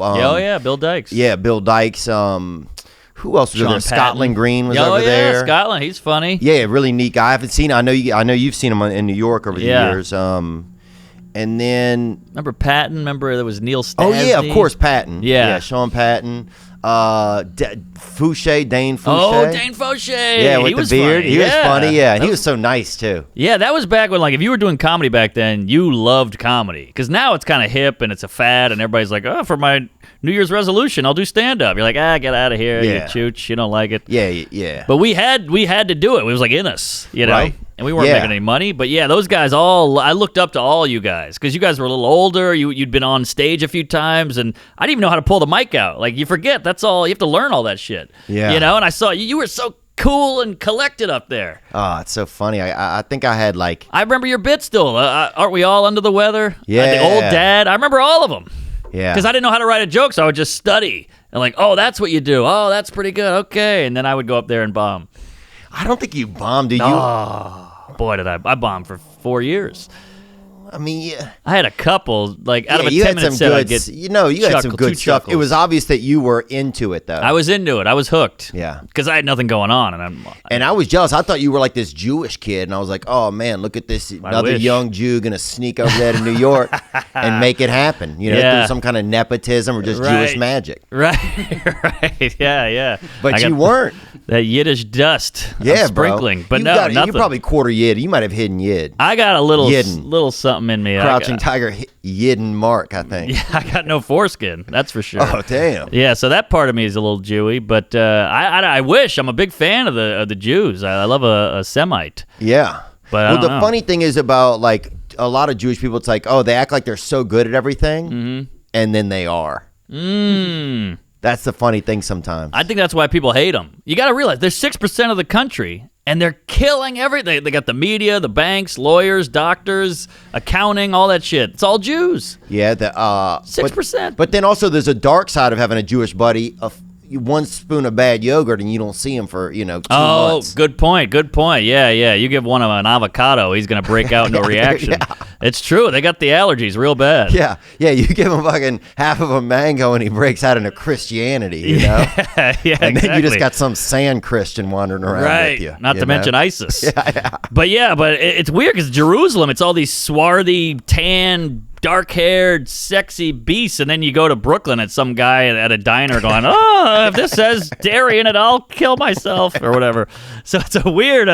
Bill Dykes. Yeah, Bill Dykes. Who else was Sean there? Patton. Scotland Green was over there. Scotland. He's funny. Yeah, really neat guy. I haven't seen. I know you've seen him in New York over the years. And then remember Patton? Remember there was Neil Stasny? Oh yeah, of course, Patton. Yeah, Sean Patton. Fouché, Dane Fouché. Oh, Dane Fouché. Yeah, with he the was beard. Funny. He was funny. Yeah, and he was so nice too. Yeah, that was back when if you were doing comedy back then, you loved comedy. Because now it's kind of hip and it's a fad, and everybody's like, oh, for my New Year's resolution, I'll do stand up. You're like, get out of here, you chooch. You don't like it. Yeah. But we had to do it. It was like in us, Right. And we weren't making any money. But yeah, those guys I looked up to all you guys because you guys were a little older. You'd been on stage a few times, and I didn't even know how to pull the mic out. Like, you forget, that's all. You have to learn all that shit. Yeah. And I saw you were so cool and collected up there. Oh, it's so funny. I think I had I remember your bit still. Aren't we all under the weather? Yeah. The old dad. I remember all of them. Yeah. Because I didn't know how to write a joke, so I would just study. And oh, that's what you do. Oh, that's pretty good. Okay. And then I would go up there and bomb. I don't think you bombed, do you? Oh, boy, did I bombed for 4 years. I mean, yeah. I had a couple, out of a you 10-minute set, I'd get you had some good stuff. chuckles. It was obvious that you were into it, though. I was into it. I was hooked. Yeah. Because I had nothing going on. And I was jealous. I thought you were like this Jewish kid, and I was like, oh, man, look at this. Another young Jew going to sneak over there to New York and make it happen. Through some kind of nepotism or just Jewish magic. Right. Yeah. But you weren't. That Yiddish dust. Yeah, sprinkling. Bro. But nothing. You're probably quarter Yid. You might have hidden Yid. I got a little something in me. Crouching Tiger, Yidden Mark, I think. Yeah, I got no foreskin. That's for sure. Oh, damn. Yeah, so that part of me is a little Jewy, but I wish. I'm a big fan of the Jews. I love a Semite. Yeah. But the funny thing is about a lot of Jewish people, it's like, oh, they act like they're so good at everything, and then they are. That's the funny thing sometimes. I think that's why people hate them. You got to realize there's 6% of the country, and they're killing everything. They got the media, the banks, lawyers, doctors, accounting, all that shit. It's all Jews. Yeah, 6%. But then also there's a dark side of having a Jewish buddy. One spoon of bad yogurt and you don't see him for 2 months. Oh, good point. Yeah. You give one of an avocado, he's gonna break out into a reaction. Yeah. It's true. They got the allergies real bad. Yeah. You give him fucking half of a mango and he breaks out into Christianity. Yeah, and then you just got some sand Christian wandering around with you. Not to mention ISIS. Yeah. But it's weird because Jerusalem, it's all these swarthy, tan, dark-haired, sexy beasts, and then you go to Brooklyn at some guy at a diner going, oh, if this says dairy in it, I'll kill myself, or whatever. So it's a weird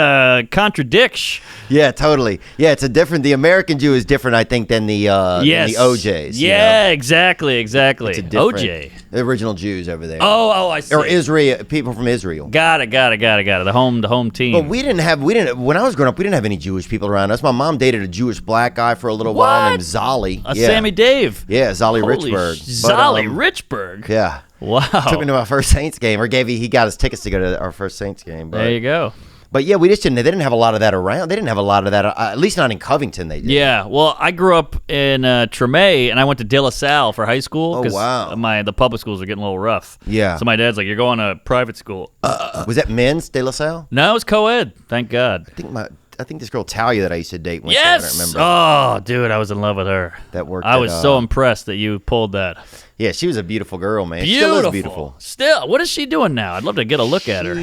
contradiction. Yeah, totally. Yeah, the American Jew is different, I think, than the OJs. Yeah, exactly. It's OJ. The original Jews over there. Oh, I see. Or Israel, people from Israel. Got it. The home team. But when I was growing up, we didn't have any Jewish people around us. My mom dated a Jewish black guy for a little while named Zolly. Sammy Dave. Yeah, Zolly Holy Richburg. Zolly Richburg. Yeah. Wow. Took me to my first Saints game, or he got his tickets to go to our first Saints game. But, there you go. But yeah, they didn't have a lot of that around. They didn't have a lot of that, at least not in Covington they did. Yeah, well, I grew up in Tremay, and I went to De La Salle for high school. Oh, wow. The public schools were getting a little rough. Yeah. So my dad's like, you're going to private school. Was that men's De La Salle? No, it was co-ed, thank God. I think I think this girl Talia that I used to date went Yes. there. I don't remember. Oh, dude, I was in love with her. That worked. I was so impressed that you pulled that. Yeah, she was a beautiful girl, man. Beautiful. She still is beautiful. Still, what is she doing now? I'd love to get a look at her.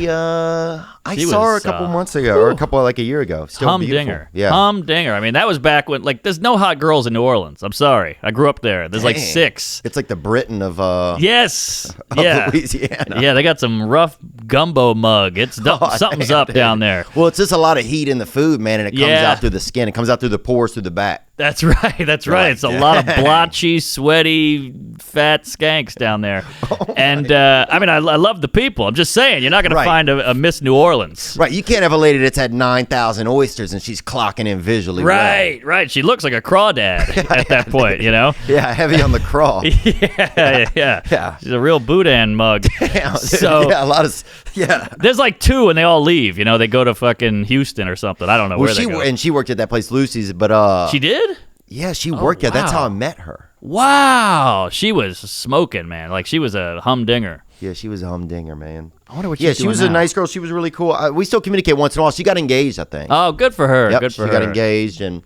I She saw her a was, couple months ago, or a year ago. Still Humdinger. beautiful. Yeah. Humdinger. I mean, that was back when, like, there's no hot girls in New Orleans. I'm sorry. I grew up there. There's like Dang. 6. It's like the Britain of Yes. of Yeah. Louisiana. Yeah, they got some rough gumbo mug. It's something's damn, up dude. down there. Well, it's just a lot of heat in the food, man, and it comes Yeah. out through the skin. It comes out through the pores, through the back. That's right. That's right. It's a lot of blotchy, sweaty, fat skanks down there. And I mean, I love the people. I'm just saying, you're not going to Right. find a Miss New Orleans. Right, you can't have a lady that's had 9,000 oysters and she's clocking in visually. Right, right. She looks like a crawdad at that point, you know? Well. Yeah, heavy on the craw. Yeah. Yeah. She's a real boudin mug. Yeah, So yeah, a lot of yeah. there's like 2 and they all leave. You know, they go to fucking Houston or something. I don't know where they go. And she worked at that place, Lucy's, but She did? yeah, she worked. Yeah, that's wow. how I met her. Wow. She was smoking, man. Like she was a humdinger. Yeah, she was a humdinger, man. I wonder what Yeah, she's she doing was now. a nice girl. She was really cool. We still communicate once in a while. She got engaged, I think. Oh, good for her. Yep, Good for she her. got engaged and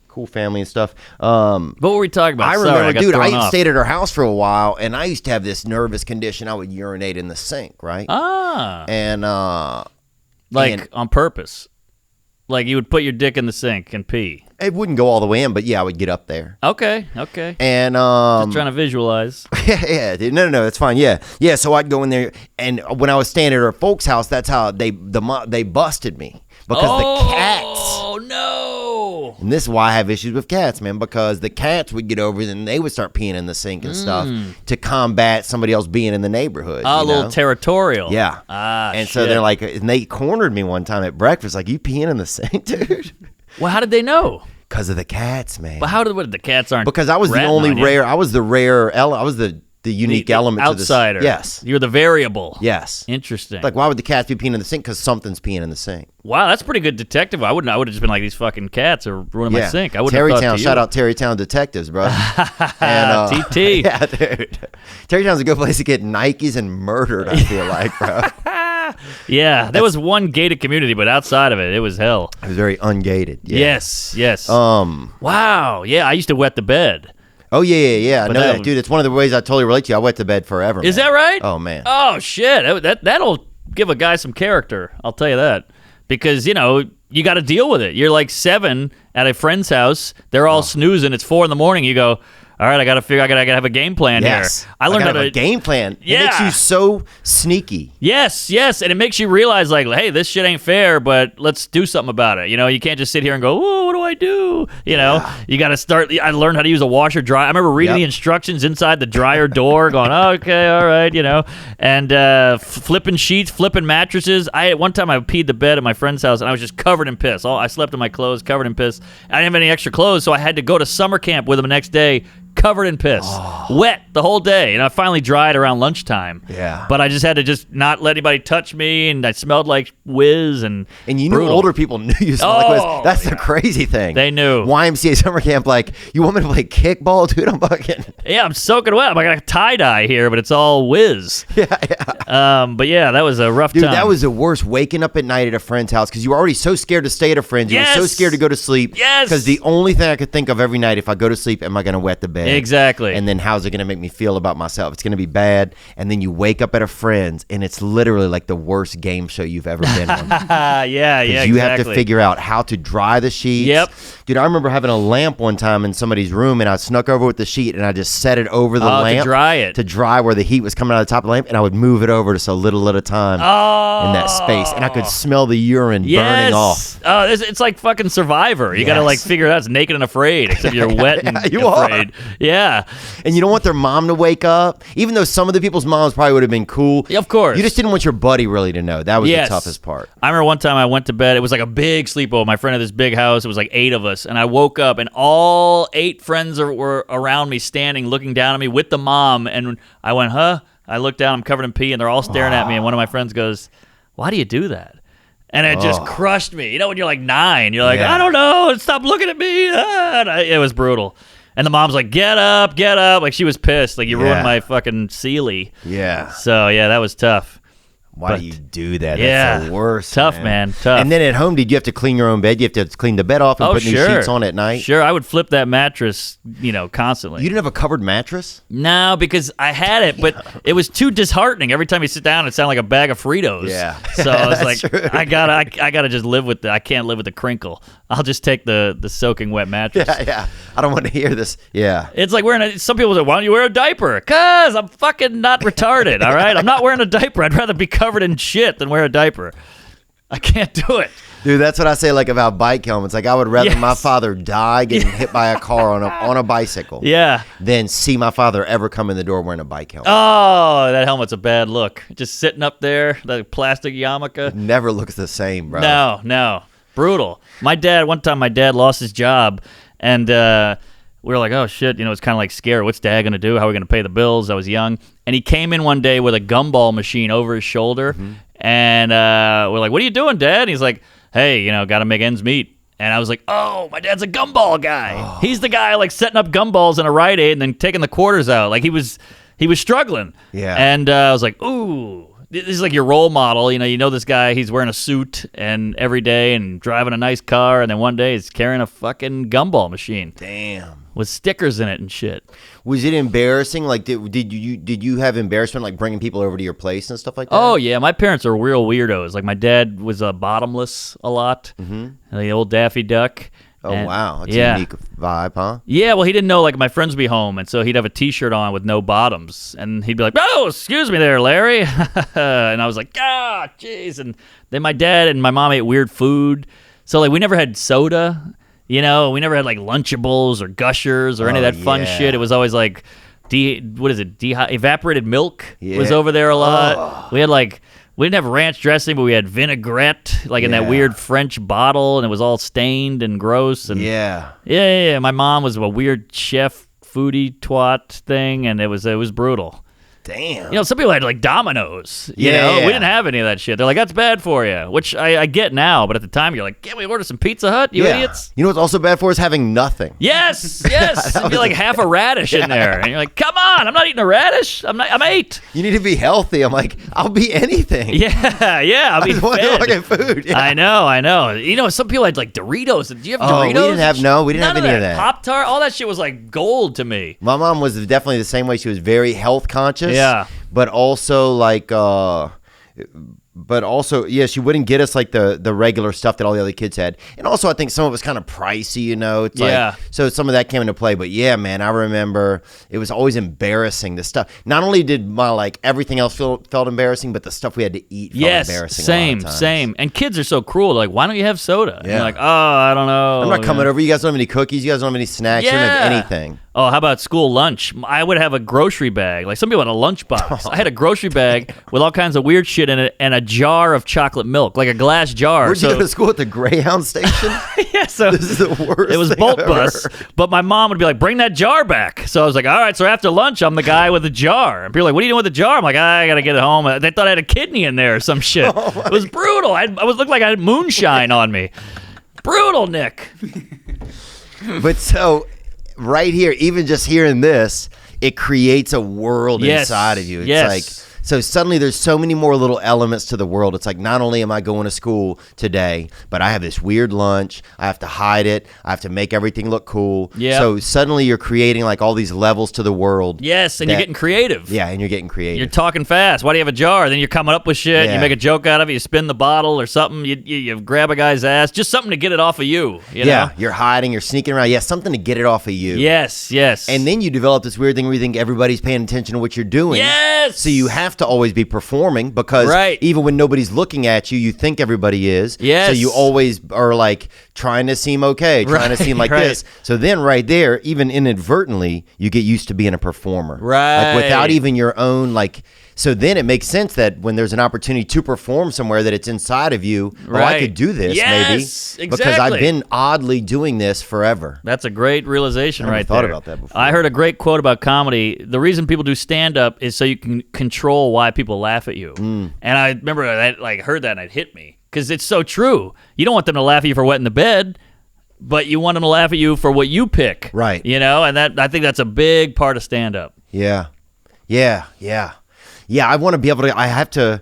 cool family and stuff. What were we talking about? I Sorry, remember, got dude, thrown I off. stayed at her house for a while, and I used to have this nervous condition. I would urinate in the sink, right? Ah. And Like and on purpose. Like you would put your dick in the sink and pee. it wouldn't go all the way in, but yeah, I would get up there. Okay. And Just trying to visualize. yeah, dude. No, that's fine. Yeah. So I'd go in there, and when I was staying at her folks' house, that's how they busted me because the cats. Oh no! And this is why I have issues with cats, man, because the cats would get over and they would start peeing in the sink and stuff to combat somebody else being in the neighborhood. A you little know? territorial. Yeah. And so shit. they're like, and they cornered me one time at breakfast, like, you peeing in the sink, dude? Well, how did they know? Because of the cats, man. But how did the cats aren't? Because I was the ratting only on you? rare. I was the rare. I was the unique element to this. outsider. Yes. You're the variable. Yes. Interesting. Like, why would the cats be peeing in the sink? Because something's peeing in the sink. Wow, that's pretty good detective. I would have just been like, these fucking cats are ruining my sink. I wouldn't have thought Terrytown. to Shout you. out Terrytown detectives, bro. And, TT. Yeah, dude. Terrytown's a good place to get Nikes and murdered, I feel like, bro. Yeah, there was one gated community, but outside of it, it was hell. It was very ungated. Yeah. Yes. Um. Wow. Yeah, I used to wet the bed. Oh yeah. But No, that- dude, it's one of the ways I totally relate to you. I wet the bed forever. Is man. that right? Oh man. Oh shit. That'll give a guy some character. I'll tell you that. Because you you got to deal with it. You're like 7 at a friend's house. They're all snoozing. It's 4 a.m. You go, all right, I got to have a game plan Yes. here. I learned how gotta to have a game plan. Yeah. It makes you so sneaky. Yes, and it makes you realize, like, hey, this shit ain't fair, but let's do something about it. You can't just sit here and go, whoa, what do I do? You got to start. I learned how to use a washer dryer. I remember reading the instructions inside the dryer door, going, okay, all right, and flipping sheets, flipping mattresses. One time I peed the bed at my friend's house, and I was just covered in piss. I slept in my clothes, covered in piss. I didn't have any extra clothes, so I had to go to summer camp with him the next day, covered in piss, wet the whole day. And I finally dried around lunchtime. Yeah. But I just had to just not let anybody touch me, and I smelled like whiz and you knew brutal. older people knew you smelled like Oh, whiz. That's the crazy thing. They knew. YMCA summer camp, like, you want me to play kickball, dude? I'm fucking. Yeah, I'm soaking wet. I'm like a tie-dye here, but it's all whiz. But yeah, that was a rough Dude, time. that was the worst. Waking up at night at a friend's house because you were already so scared to stay at a friend's. You were so Yes. scared to go to sleep. Yes. Because the only thing I could think of every night, if I go to sleep, am I going to wet the bed? Exactly. And then how's it going to make me feel about myself? It's going to be bad. And then you wake up at a friend's, and it's literally like the worst game show you've ever been on. yeah, You have to figure out how to dry the sheets. Yep. Dude, I remember having a lamp one time in somebody's room, and I snuck over with the sheet, and I just set it over the lamp. To dry it. To dry where the heat was coming out of the top of the lamp, and I would move it over just a little at a time in that space. And I could smell the urine burning off. Oh, it's like fucking Survivor. You got to like figure it out. It's Naked and Afraid, except you're wet and you afraid. Yeah. And you don't want their mom to wake up, even though some of the people's moms probably would have been cool. Of course. You just didn't want your buddy really to know. That was the toughest part. I remember one time I went to bed. It was like a big sleepover. My friend had this big house. It was like 8 of us. And I woke up, and all 8 friends were around me, standing, looking down at me with the mom. And I went, huh? I looked down. I'm covered in pee, and they're all staring at me. And one of my friends goes, why do you do that? And it just crushed me. When you're like 9, you're like, I don't know. Stop looking at me. It was brutal. And the mom's like, get up. Like, she was pissed. Like, you ruined my fucking Sealy. Yeah. So, yeah, that was tough. Why do you do that? Yeah, that's the worst. Tough, man. Tough. And then at home, did you have to clean your own bed? You have to clean the bed off and put new sheets on at night? Sure, I would flip that mattress, constantly. You didn't have a covered mattress? No, because I had it, but it was too disheartening. Every time you sit down, it sounded like a bag of Fritos. Yeah. So I was like, true. I gotta just live with I can't live with the crinkle. I'll just take the soaking wet mattress. Yeah. I don't want to hear this. Yeah. It's like some people say, why don't you wear a diaper? Because I'm fucking not retarded, all right? I'm not wearing a diaper. I'd rather be covered in shit than wear a diaper. I can't do it. Dude, that's what I say about bike helmets. Like, I would rather my father die getting hit by a car on a bicycle than see my father ever come in the door wearing a bike helmet. Oh, that helmet's a bad look. Just sitting up there, that plastic yarmulke. It never looks the same, bro. No. Brutal. One time my dad lost his job, and we were like, oh, shit, it's kind of like scary. What's Dad going to do? How are we going to pay the bills? I was young. And he came in one day with a gumball machine over his shoulder, and we're like, what are you doing, Dad? And he's like, hey, got to make ends meet. And I was like, oh, my dad's a gumball guy. Oh. He's the guy, like, setting up gumballs in a Rite Aid and then taking the quarters out. Like, he was struggling. Yeah. And I was like, ooh. This is like your role model. You know this guy, he's wearing a suit and every day and driving a nice car, and then one day he's carrying a fucking gumball machine. Damn. With stickers in it and shit. Was it embarrassing? Like, did you have embarrassment, like bringing people over to your place and stuff like that? Oh yeah, my parents are real weirdos. Like, my dad was bottomless a lot, the old Daffy Duck. Oh, wow. That's a unique vibe, huh? Yeah, well, he didn't know, like, my friends would be home, and so he'd have a T-shirt on with no bottoms, and he'd be like, oh, excuse me there, Larry. And I was like, jeez. And then my dad and my mom ate weird food. So, like, we never had soda, we never had, like, Lunchables or Gushers or any of that fun shit. It was always, like, evaporated milk was over there a lot. We had, like... We didn't have ranch dressing, but we had vinaigrette, like in that weird French bottle, and it was all stained and gross. And yeah. My mom was a weird chef foodie twat thing, and it was brutal. Damn. Some people had like Domino's. We didn't have any of that shit. They're like, that's bad for you, which I get now, but at the time you're like, can't we order some Pizza Hut, you idiots? You know what's also bad for is having nothing. Yes. It'd be like half a radish in there, and you're like, come on, I'm not eating a radish. I'm 8. You need to be healthy. I'm like, I'll be anything. Yeah. I'll be fed. Fucking food. Yeah. I know. Some people had like Doritos. Did you have Doritos? We didn't have any of that. Pop-Tart, all that shit was like gold to me. My mom was definitely the same way. She was very health conscious. Yeah. But also she wouldn't get us like the regular stuff that all the other kids had. And also I think some of it was kind of pricey, It's like, so some of that came into play. But yeah, man, I remember it was always embarrassing, the stuff. Not only did my like everything else felt embarrassing, but the stuff we had to eat felt embarrassing. Same. And kids are so cruel. They're like, why don't you have soda? And you're like, oh, I don't know. I'm not coming over. You guys don't have any cookies. You guys don't have any snacks. You don't have anything. Oh, how about school lunch? I would have a grocery bag. Like some people had a lunch box. I had a grocery bag with all kinds of weird shit in it and a jar of chocolate milk, like a glass jar. Where'd you go to school? At the Greyhound station? Yeah, so this is the worst. It was Bolt Bus, but my mom would be like, bring that jar back. So I was like, all right, so after lunch, I'm the guy with the jar. And people are like, what are you doing with the jar? I'm like, I got to get it home. They thought I had a kidney in there or some shit. It was brutal. I looked like I had moonshine on me. Brutal, Nick. But so... right here, even just hearing this, it creates a world inside of you. It's like, so suddenly there's so many more little elements to the world. It's like, not only am I going to school today, but I have this weird lunch. I have to hide it. I have to make everything look cool. Yeah. So suddenly you're creating like all these levels to the world. Yes, and you're getting creative. Yeah, and you're getting creative. You're talking fast. Why do you have a jar? Then you're coming up with shit. Yeah. You make a joke out of it. You spin the bottle or something. You grab a guy's ass. Just something to get it off of you. You know? You're hiding. You're sneaking around. Yeah, something to get it off of you. Yes. And then you develop this weird thing where you think everybody's paying attention to what you're doing. Yes. So you have to always be performing because even when nobody's looking at you, you think everybody is. Yes. So you always are like trying to seem okay, trying to seem like this. So then right there, even inadvertently, you get used to being a performer. Right. Like without even your own like. So then it makes sense that when there's an opportunity to perform somewhere that it's inside of you, I could do this maybe. Exactly. Because I've been oddly doing this forever. That's a great realization right there. I never thought about that before. I heard a great quote about comedy. The reason people do stand-up is so you can control why people laugh at you. And I remember I heard that and it hit me because it's so true. You don't want them to laugh at you for wetting the bed, but you want them to laugh at you for what you pick. Right. You know, and I think that's a big part of stand-up. Yeah, I want to be able to.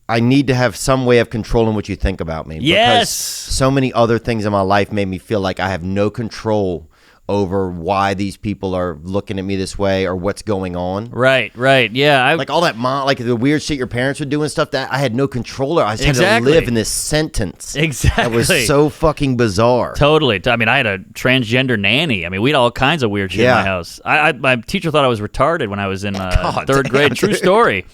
I need to have some way of controlling what you think about me. Yes. Because so many other things in my life made me feel like I have no control over why these people are looking at me this way or what's going on. Right. Yeah. Like all that like the weird shit your parents would do and stuff that I had no control over. I just had to live in this sentence. Exactly. That was so fucking bizarre. Totally. I mean, I had a transgender nanny. I mean, we had all kinds of weird shit in my house. My teacher thought I was retarded when I was in third grade. True story.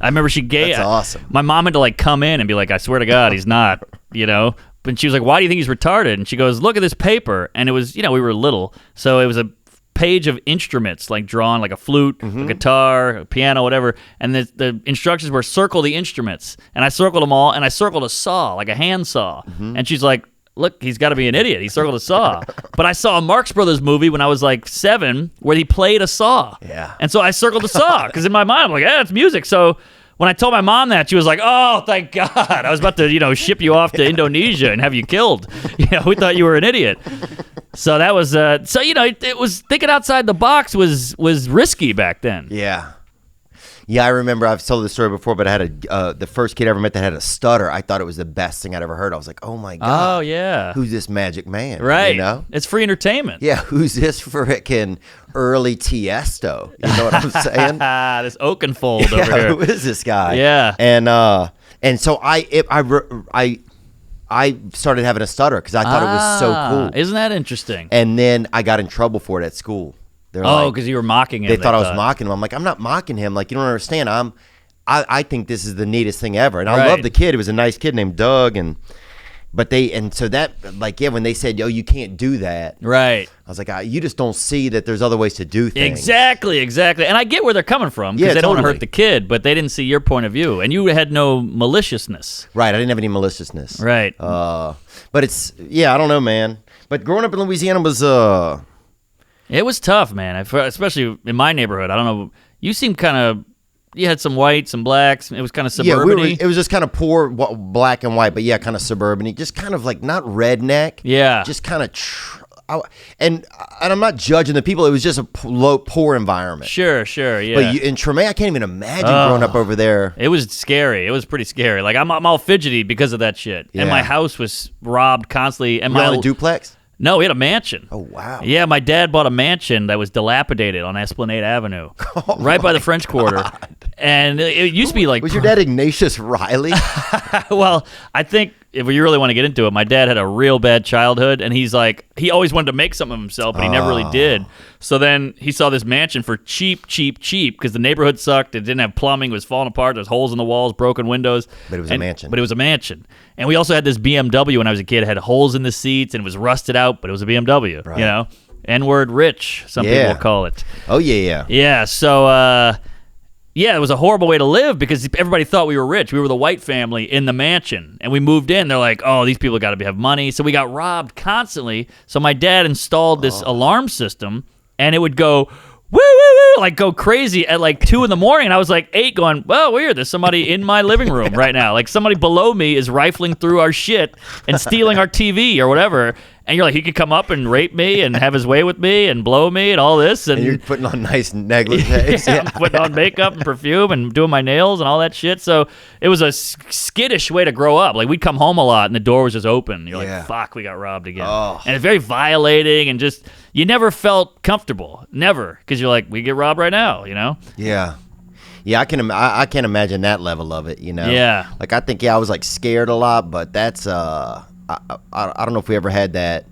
I remember she gave. That's awesome. My mom had to like come in and be like, I swear to God, he's not, you know? But she was like, why do you think he's retarded? And she goes, look at this paper. And it was, you know, we were little. So it was a page of instruments, like drawn, like a flute, a guitar, a piano, whatever. And the instructions were circle the instruments. And I circled them all. And I circled a saw, like a hand saw. And she's like, look, he's got to be an idiot. He circled a saw. But I saw a Marx Brothers movie when I was like 7 where he played a saw. Yeah. And so I circled a saw because in my mind, I'm like, it's music. So when I told my mom that, she was like, oh, thank God. I was about to, you know, ship you off to Indonesia and have you killed. You know, we thought you were an idiot. So that was, so, you know, it was thinking outside the box was risky back then. Yeah. Yeah, I remember I've told this story before, but I had the first kid I ever met that had a stutter. I thought it was the best thing I'd ever heard. I was like, oh my God. Oh, yeah. Who's this magic man? Right. You know? It's free entertainment. Yeah, who's this frickin' early Tiesto? You know what I'm saying? This Oakenfold over here. Who is this guy? Yeah. And so I started having a stutter because I thought it was so cool. Isn't that interesting? And then I got in trouble for it at school. Because you were mocking him. They thought I was mocking him. I'm like, I'm not mocking him. Like, you don't understand. I think this is the neatest thing ever. And I love the kid. He was a nice kid named Doug. And so that, like, yeah, when they said, yo, you can't do that. Right. I was like, you just don't see that there's other ways to do things. Exactly. And I get where they're coming from because they don't want to hurt the kid, but they didn't see your point of view. And you had no maliciousness. Right. I didn't have any maliciousness. Right. But it's, I don't know, man. But growing up in Louisiana was, it was tough, man. Especially in my neighborhood. I don't know. You seemed kind of, you had some whites, some blacks. It was kind of suburban-y. Yeah, it was just kind of poor black and white, but kind of suburban-y. Just kind of like not redneck. Yeah. Just kind of, and I'm not judging the people. It was just a poor environment. Sure, yeah. But in Treme, I can't even imagine growing up over there. It was scary. It was pretty scary. Like I'm all fidgety because of that shit. Yeah. And my house was robbed constantly. And you had a duplex? No, we had a mansion. Oh, wow. Yeah, my dad bought a mansion that was dilapidated on Esplanade Avenue, right by the French Quarter. And it used to be like... Was your dad Ignatius Riley? Well, I think if you really want to get into it, my dad had a real bad childhood, and he's like, he always wanted to make something of himself, but he never really did. So then he saw this mansion for cheap, because the neighborhood sucked. It didn't have plumbing. It was falling apart. There's holes in the walls, broken windows. But it was a mansion. But it was a mansion. And we also had this BMW when I was a kid. It had holes in the seats, and it was rusted out, but it was a BMW, you know? N-word rich, some people call it. Oh, yeah. Yeah, so... yeah, it was a horrible way to live because everybody thought we were rich. We were the white family in the mansion. And we moved in. They're like, oh, these people got to have money. So we got robbed constantly. So my dad installed this alarm system, and it would go, woo, woo, woo, like go crazy at like 2 in the morning. And I was like 8 going, well, weird. There's somebody in my living room right now. Like somebody below me is rifling through our shit and stealing our TV or whatever. And you're like, he could come up and rape me and have his way with me and blow me and all this. And you're putting on nice negligee. I'm putting on makeup and perfume and doing my nails and all that shit. So it was a skittish way to grow up. Like we'd come home a lot and the door was just open. You're like, fuck, we got robbed again. And it's very violating and just, you never felt comfortable. Never. Because you're like, we get robbed right now, you know? Yeah. Yeah, I can't imagine that level of it, you know? Yeah. Like I think, I was like scared a lot, but that's, I don't know if we ever had that,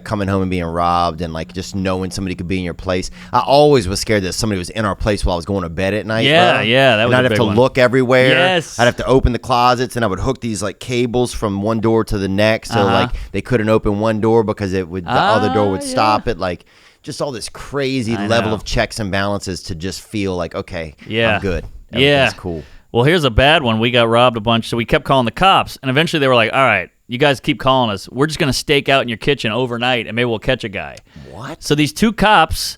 coming home and being robbed and like just knowing somebody could be in your place. I always was scared that somebody was in our place while I was going to bed at night. Yeah, that was and I'd have to look everywhere. Yes. I'd have to open the closets and I would hook these like cables from one door to the next, so like they couldn't open one door because the other door would stop it. Like just all this crazy level of checks and balances to just feel like, okay, I'm good. Everything's cool. Well, here's a bad one. We got robbed a bunch, so we kept calling the cops, and eventually they were like, all right, you guys keep calling us. We're just going to stake out in your kitchen overnight, and maybe we'll catch a guy. What? So these 2 cops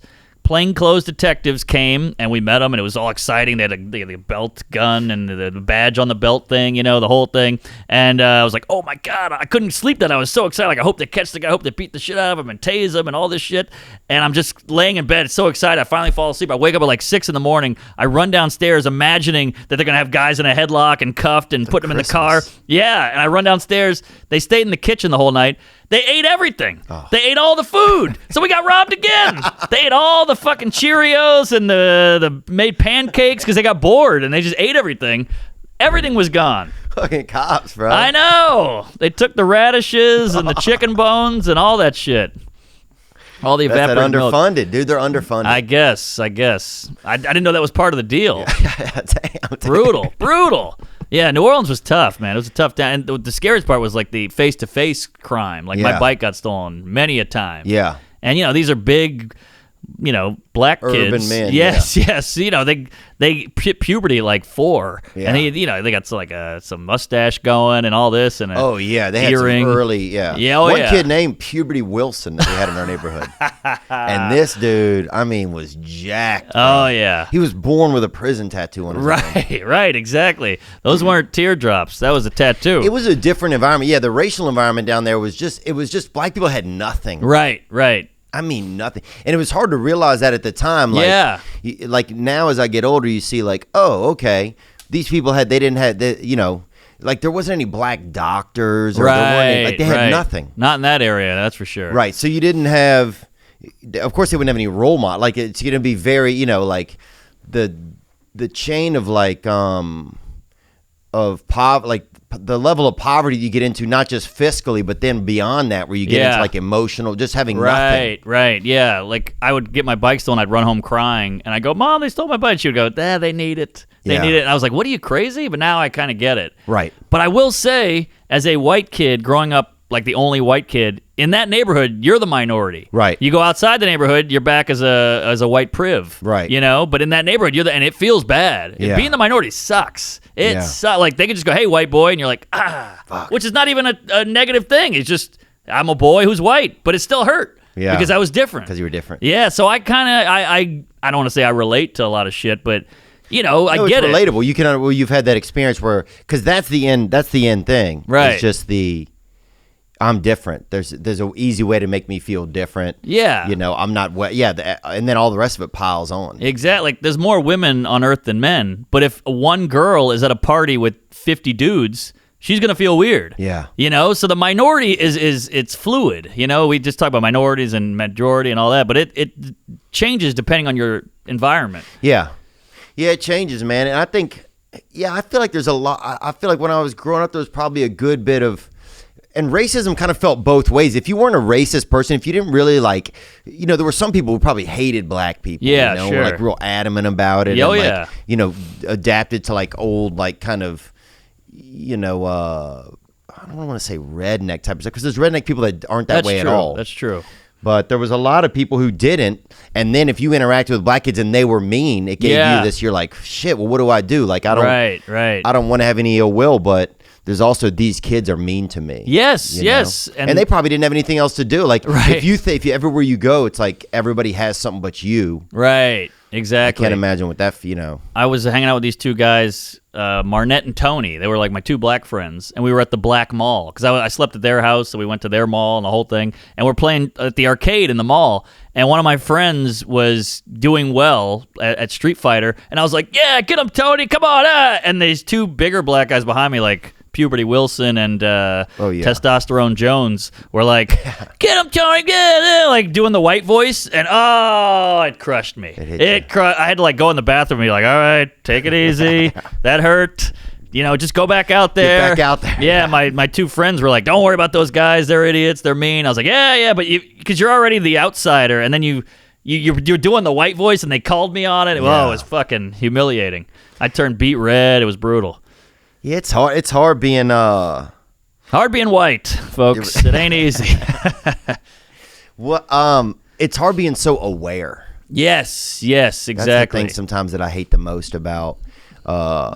plainclothes detectives came, and we met them, and it was all exciting. They had a belt gun and the badge on the belt thing, the whole thing. And I was like, oh, my God, I couldn't sleep that. I was so excited. Like, I hope they catch the guy. I hope they beat the shit out of him and tase him and all this shit. And I'm just laying in bed, so excited. I finally fall asleep. I wake up at like 6 in the morning. I run downstairs imagining that they're going to have guys in a headlock and cuffed and put them in the car. Yeah, and I run downstairs. They stayed in the kitchen the whole night. They ate everything. Oh. They ate all the food. So we got robbed again. They ate all the fucking Cheerios and the made pancakes because they got bored and they just ate everything. Everything was gone. Fucking cops, bro. I know. They took the radishes and the chicken bones and all that shit. All the evaporated milk. Underfunded, dude. They're underfunded. I guess. I didn't know that was part of the deal. Damn. Brutal. Yeah, New Orleans was tough, man. It was a tough town. And the scariest part was like the face-to-face crime. Like my bike got stolen many a time. Yeah. And, these are big, black urban kids. Men. Yes. They hit puberty at like 4. Yeah. And they got some mustache going and all this and they had earring. Some early, One kid named Puberty Wilson that we had in our neighborhood. And this dude, was jacked. Bro. Oh, yeah. He was born with a prison tattoo on his arm. Right, exactly. Those weren't teardrops. That was a tattoo. It was a different environment. Yeah, the racial environment down there was just black people had nothing. Right. Nothing. And it was hard to realize that at the time. Like now as I get older, you see like, oh, okay, these people they didn't have, like there wasn't any black doctors. Or right. There weren't any, they had nothing. Not in that area, that's for sure. Right. So you didn't have, of course they wouldn't have any role model. Like it's going to be very, like the chain of like, of like the level of poverty you get into, not just fiscally, but then beyond that, where you get into like emotional, just having nothing. Right. Yeah. Like I would get my bike stolen, I'd run home crying, and I go, "Mom, they stole my bike." She would go, they need it. They need it. And I was like, "What are you, crazy?" But now I kind of get it. Right. But I will say, as a white kid growing up, like the only white kid in that neighborhood, you're the minority. Right. You go outside the neighborhood, you're back as a white priv. Right. But in that neighborhood, and it feels bad. Yeah. Being the minority sucks. It sucks. Like they could just go, "Hey, white boy," and you're like, fuck. Which is not even a negative thing. It's just I'm a boy who's white, but it still hurt. Yeah. Because I was different. Because you were different. Yeah. So I kind of I don't want to say I relate to a lot of shit, but. I get it's relatable. You've had that experience where, because that's the end thing. Right. It's just I'm different. There's an easy way to make me feel different. Yeah. I'm not wet. Yeah. And then all the rest of it piles on. Exactly. Like, there's more women on Earth than men. But if one girl is at a party with 50 dudes, she's going to feel weird. Yeah. So the minority it's fluid. We just talk about minorities and majority and all that, but it changes depending on your environment. Yeah. Yeah, it changes, man. And I think, I feel like there's a lot. I feel like when I was growing up, there was probably a good bit of, and racism kind of felt both ways. If you weren't a racist person, if you didn't really like, there were some people who probably hated black people. Yeah, sure. Were like real adamant about it. Oh, and adapted to like old, like kind of, I don't want to say redneck type of stuff, because there's redneck people that aren't that way at all. That's true. But there was a lot of people who didn't. And then if you interacted with black kids and they were mean, it gave you this, you're like, shit, well, what do I do? Like, I don't, right. I don't want to have any ill will, but there's also these kids are mean to me. Yes. And they probably didn't have anything else to do. Like, if you everywhere you go, it's like everybody has something but you. Right. Exactly. I can't imagine what that, I was hanging out with these two guys, Marnette and Tony. They were like my two black friends, and we were at the Black Mall because I slept at their house, so we went to their mall and the whole thing. And we're playing at the arcade in the mall, and one of my friends was doing well at Street Fighter, and I was like, "Yeah, get him, Tony! Come on!" And these two bigger black guys behind me, like Puberty Wilson and Testosterone Jones, were like, "Get him, Tony! Get him!" Like doing the white voice, and it crushed me. I had to like go in the bathroom and be like, "All right, take it easy. That hurt. Just go back out there." Get back out there. Yeah, my two friends were like, "Don't worry about those guys. They're idiots. They're mean." I was like, "Yeah, but because you're already the outsider, and then you're doing the white voice, and they called me on it. Yeah. Whoa, it was fucking humiliating. I turned beet red. It was brutal." Yeah, it's hard. It's hard being white, folks. It ain't easy. Well, it's hard being so aware. Yes, exactly. That's the thing sometimes that I hate the most about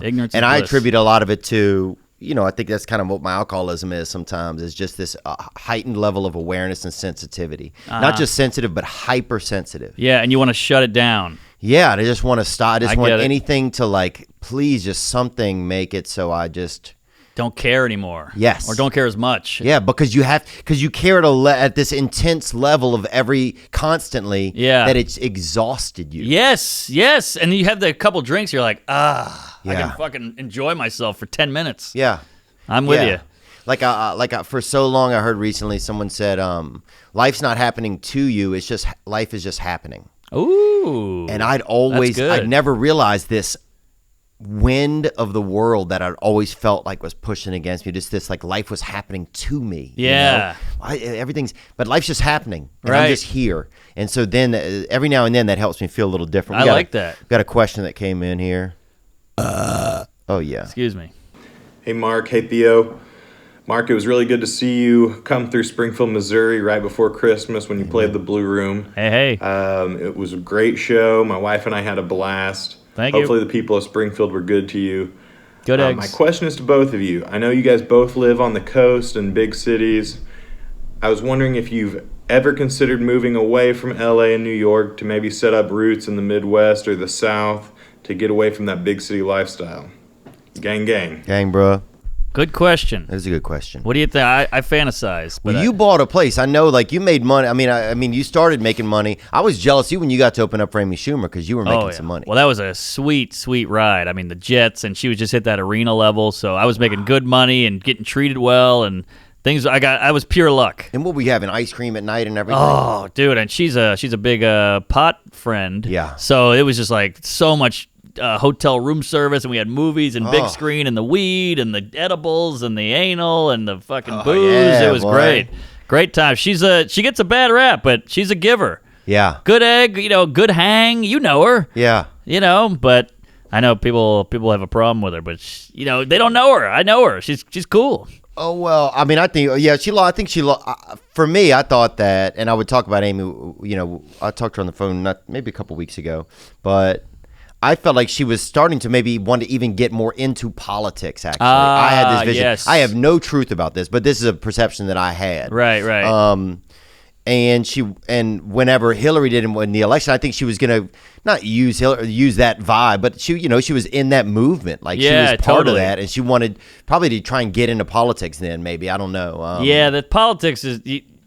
ignorance. And I attribute a lot of it to, I think that's kind of what my alcoholism is sometimes, is just this heightened level of awareness and sensitivity. Not just sensitive, but hypersensitive. Yeah, and you want to shut it down. Yeah, I just want to stop. I just want get it. anything to, like, please just something make it so I just... Don't care anymore. Yes. Or don't care as much. Yeah, because you care at this intense level of constantly that it's exhausted you. Yes. And you have the couple drinks, you're like, I Yeah. can fucking enjoy myself for 10 minutes. Yeah. I'm with you. Like for so long I heard recently someone said, life's not happening to you, it's just life is just happening. Ooh. And I'd never realized this wind of the world that I'd always felt like was pushing against me. Just this, like, life was happening to me. Yeah. But life's just happening. And Right. I'm just here. And so then every now and then that helps me feel a little different. I like that. Got a question that came in here. Oh, yeah. Excuse me. Hey, Mark. Hey, Theo. Mark, it was really good to see you come through Springfield, Missouri right before Christmas when you played the Blue Room. Hey. It was a great show. My wife and I had a blast. Thank you. Hopefully the people of Springfield were good to you. Good eggs. My question is to both of you. I know you guys both live on the coast in big cities. I was wondering if you've ever considered moving away from LA and New York to maybe set up roots in the Midwest or the South to get away from that big city lifestyle. Gang, gang. Gang, bro. Good question. That is a good question. What do you think? I fantasize. Well, you bought a place. I know, like, you made money. I mean, you started making money. I was jealous of you when you got to open up for Amy Schumer because you were making some money. Well, that was a sweet, sweet ride. I mean, the Jets, and she was just hit that arena level, so I was making good money and getting treated well, and things. I was pure luck. And what were you having? Ice cream at night and everything? Oh, dude, and she's a big pot friend. Yeah. So it was just like so much hotel room service, and we had movies and big screen and the weed and the edibles and the anal and the fucking booze. Yeah, it was boy. great time. She gets a bad rap, but she's a giver. Yeah. Good egg, good hang. You know her. Yeah. But I know people have a problem with her, but they don't know her. I know her. She's cool. Oh, well, I mean, I think, for me, I thought that, and I would talk about Amy, I talked to her on the phone maybe a couple weeks ago, but I felt like she was starting to maybe want to even get more into politics, actually. I had this vision. Yes. I have no truth about this, but this is a perception that I had. Right. And whenever Hillary didn't win the election, I think she was going to not use that vibe, but she was in that movement. Like, she was part of that, and she wanted probably to try and get into politics then, maybe. I don't know. The politics is...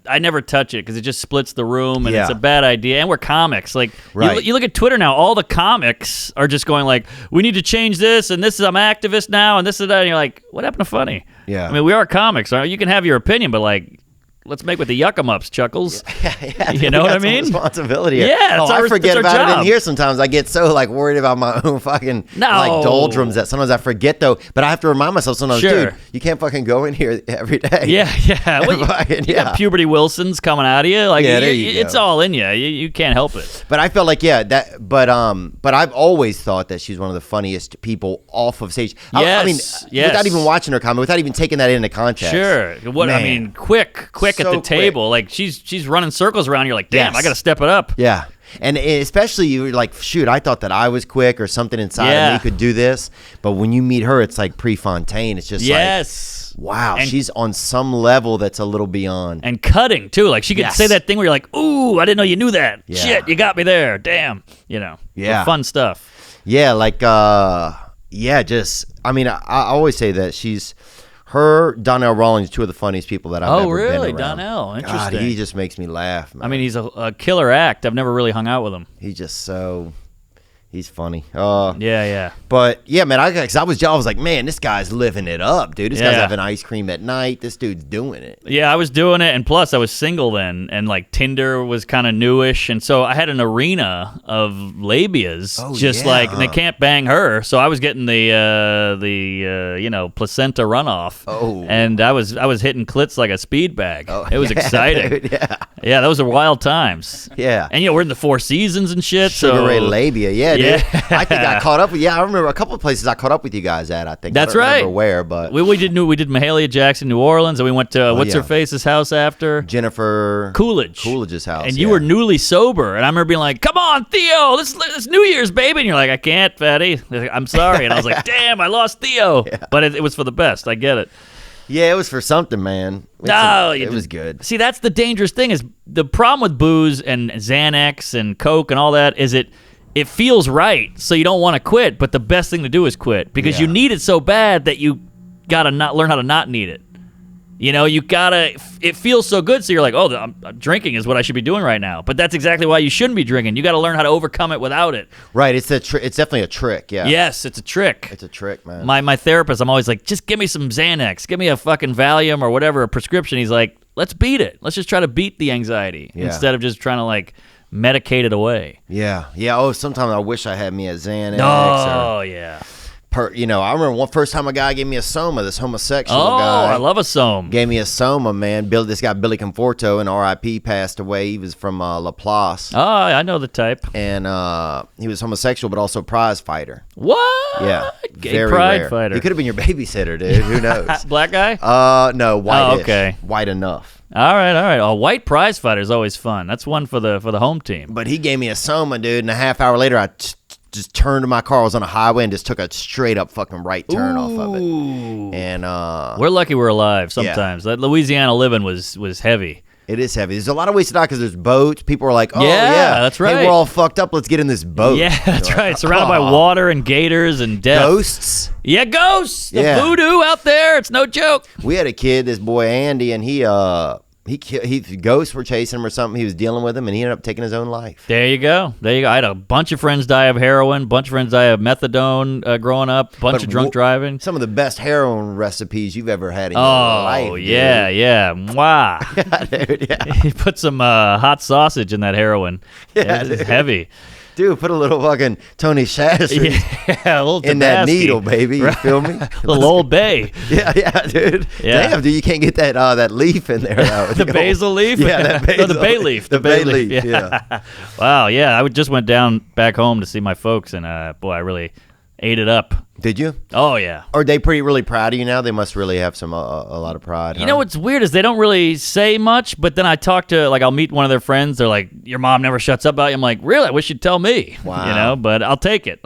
I never touch it because it just splits the room, and it's a bad idea. And we're comics. Like, you look at Twitter now, all the comics are just going like, we need to change this, and this is, I'm activist now, and this is that. And you're like, what happened to funny? Yeah. I mean, we are comics. You can have your opinion, but like, let's make with the yuck-em-ups, Chuckles. Yeah, you know what I mean? Responsibility. Yeah, I forget about job. it in here sometimes. I get so like worried about my own fucking like doldrums that sometimes I forget though. But I have to remind myself sometimes, dude, you can't fucking go in here every day. Yeah. Well, you got puberty Wilsons coming out of you. Like, there you go. It's all in you. You can't help it. But I felt like but I've always thought that she's one of the funniest people off of stage. Yes. Without even watching her comedy, without even taking that into context. Sure. I mean, quick So at the table. Like, she's running circles around. You're like, damn, I got to step it up. Yeah. And especially you're like, shoot, I thought that I was quick or something inside of me could do this. But when you meet her, it's like Prefontaine. It's just like, wow, and she's on some level that's a little beyond. And cutting, too. Like, she could say that thing where you're like, ooh, I didn't know you knew that. Yeah. Shit, you got me there. Damn. Fun stuff. Yeah, like, I always say that her, Donnell Rawlings, two of the funniest people that I've ever been around. Oh, really? Donnell, interesting. God, he just makes me laugh, man. I mean, he's a killer act. I've never really hung out with him. He's just he's funny. Yeah. But yeah, man, I was like, man, this guy's living it up, dude. This guy's having ice cream at night. This dude's doing it. Yeah, I was doing it, and plus I was single then, and like Tinder was kind of newish, and so I had an arena of labias, and they can't bang her, so I was getting the placenta runoff. Oh, and I was hitting clits like a speed bag. Oh, it was exciting. Dude, yeah, those are wild times. Yeah, and we're in the Four Seasons and shit. Sugar Ray labia. Yeah, dude. I think I caught up with. Yeah, I remember a couple of places I caught up with you guys at. I think That's I don't right. remember where, but we did Mahalia Jackson, New Orleans, and we went to what's her face's house after Jennifer Coolidge's house, and you were newly sober, and I remember being like, "Come on, Theo, this New Year's, baby," and you're like, "I can't, Fatty. I'm sorry," and I was like, "Damn, I lost Theo," but it was for the best. I get it. Yeah, it was for something, man. It was good. See, that's the dangerous thing is the problem with booze and Xanax and Coke and all that is it feels right, so you don't want to quit, but the best thing to do is quit because you need it so bad that you got to not learn how to not need it. You know, you gotta. It feels so good, so you're like, "Oh, I'm drinking is what I should be doing right now." But that's exactly why you shouldn't be drinking. You got to learn how to overcome it without it. Right. It's definitely a trick. Yeah. Yes, it's a trick. It's a trick, man. My therapist, I'm always like, "Just give me some Xanax, give me a fucking Valium or whatever, a prescription." He's like, "Let's beat it. Let's just try to beat the anxiety instead of just trying to like medicate it away." Yeah. Yeah. Oh, sometimes I wish I had me a Xanax. Oh yeah. I remember first time a guy gave me a Soma, this homosexual guy. Oh, I love a Soma. Gave me a Soma, man. This guy, Billy Conforto, and R.I.P. passed away. He was from Laplace. Oh, I know the type. And he was homosexual, but also prize fighter. What? Yeah. Gay very pride rare. fighter. He could have been your babysitter, dude. Who knows? Black guy? No, white. Oh, okay. White enough. All right. A white prize fighter is always fun. That's one for the home team. But he gave me a Soma, dude, and a half hour later, I just turned to my car. I was on a highway and just took a straight up fucking right turn off of it. And we're lucky we're alive sometimes. That Louisiana living was heavy. It is heavy. There's a lot of ways to die because there's boats. People are like, "Oh yeah, that's right. Hey, we're all fucked up. Let's get in this boat." Yeah, that's right. Surrounded by water and gators and death. Ghosts. Yeah, ghosts. The voodoo out there. It's no joke. We had a kid, this boy Andy, and he ghosts were chasing him or something. He was dealing with him, and he ended up taking his own life. There you go. I had a bunch of friends die of heroin, bunch of friends die of methadone growing up, bunch of drunk driving. Some of the best heroin recipes you've ever had in your life. Oh, yeah, yeah. Mwah. Yeah, dude, yeah. He put some hot sausage in that heroin. Yeah, it's heavy. Dude, put a little fucking Tony Shastry a little in that needle, baby. You feel me? Little Old Bay. Yeah, dude. Yeah. Damn, dude, you can't get that leaf in there. Though. The basil leaf? Yeah, that basil. No, the bay leaf. The bay leaf, yeah. Wow, yeah. I just went down back home to see my folks, and boy, I really ate it up. Did you? Oh, yeah. Are they really proud of you now? They must really have some a lot of pride. You know what's weird is they don't really say much, but then I talk to, I'll meet one of their friends. They're like, "Your mom never shuts up about you." I'm like, "Really? I wish you'd tell me." Wow. You know, but I'll take it.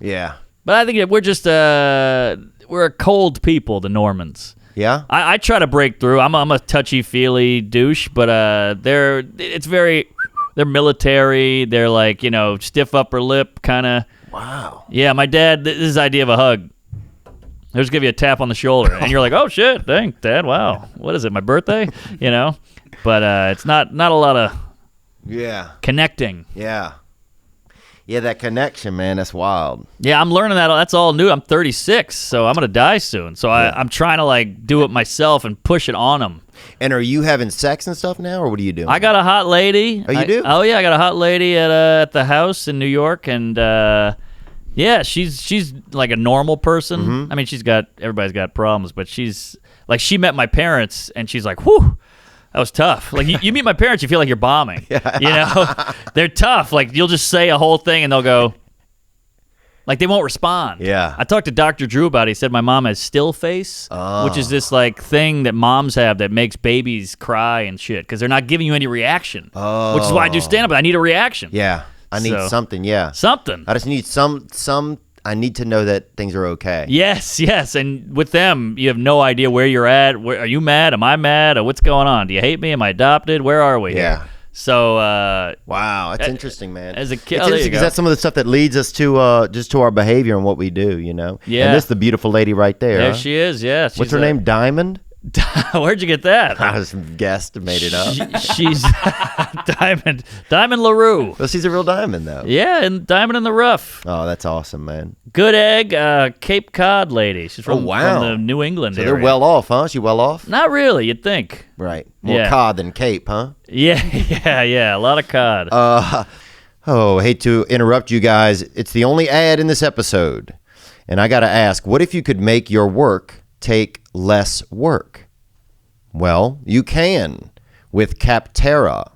Yeah. But I think we're just, we're a cold people, the Normans. Yeah? I try to break through. I'm a touchy-feely douche, but they're military. They're like, stiff upper lip kind of. Wow. Yeah, my dad, this is his idea of a hug. He'll just give you a tap on the shoulder, and you're like, "Oh, shit, dang, Dad, wow. What is it, my birthday?" But it's not a lot of connecting. Yeah. Yeah, that connection, man, that's wild. Yeah, I'm learning that. That's all new. I'm 36, so I'm going to die soon. So I'm trying to, do it myself and push it on them. And are you having sex and stuff now, or what are you doing? I got a hot lady. Oh, you do? Oh, yeah, I got a hot lady at the house in New York, and yeah, she's like a normal person. Mm-hmm. I mean, everybody's got problems, but she's like, she met my parents, and she's like, "Whew, that was tough." Like, you meet my parents, you feel like you're bombing. They're tough. Like, you'll just say a whole thing, and they'll go, like, they won't respond. Yeah. I talked to Dr. Drew about it. He said my mom has still face, which is this thing that moms have that makes babies cry and shit because they're not giving you any reaction. Which is why I do stand up. I need a reaction. Yeah. I need something. Yeah. Something. I just need some. I need to know that things are okay. Yes. And with them, you have no idea where you're at. Are you mad? Am I mad? Or what's going on? Do you hate me? Am I adopted? Where are we? Yeah. Here? So, wow, that's interesting, man. As a kid, it's interesting because that's some of the stuff that leads us to just to our behavior and what we do, Yeah. And this is the beautiful lady right there. There she is. Yeah. What's her name? Diamond. Where'd you get that? I just guessed and made it up. She's Diamond LaRue. Well, she's a real diamond, though. Yeah, and Diamond in the rough. Oh, that's awesome, man. Good egg, Cape Cod lady. She's from the New England area. So they're well off, huh? She well off? Not really, you'd think. Right. More cod than Cape, huh? Yeah. A lot of cod. Hate to interrupt you guys. It's the only ad in this episode. And I got to ask, what if you could make your work take less work? Well, you can with Capterra.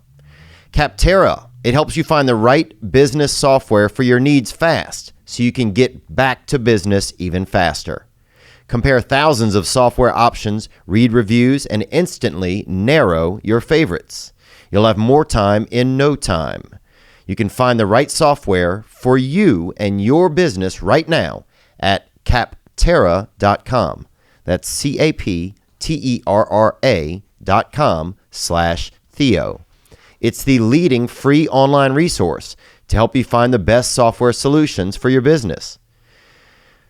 Capterra It helps you find the right business software for your needs fast, so you can get back to business even faster. Compare thousands of software options, read reviews, and instantly narrow your favorites. You'll have more time in no time. You can find the right software for you and your business right now at Capterra.com. That's CAPTERRA.com/Theo. It's the leading free online resource to help you find the best software solutions for your business.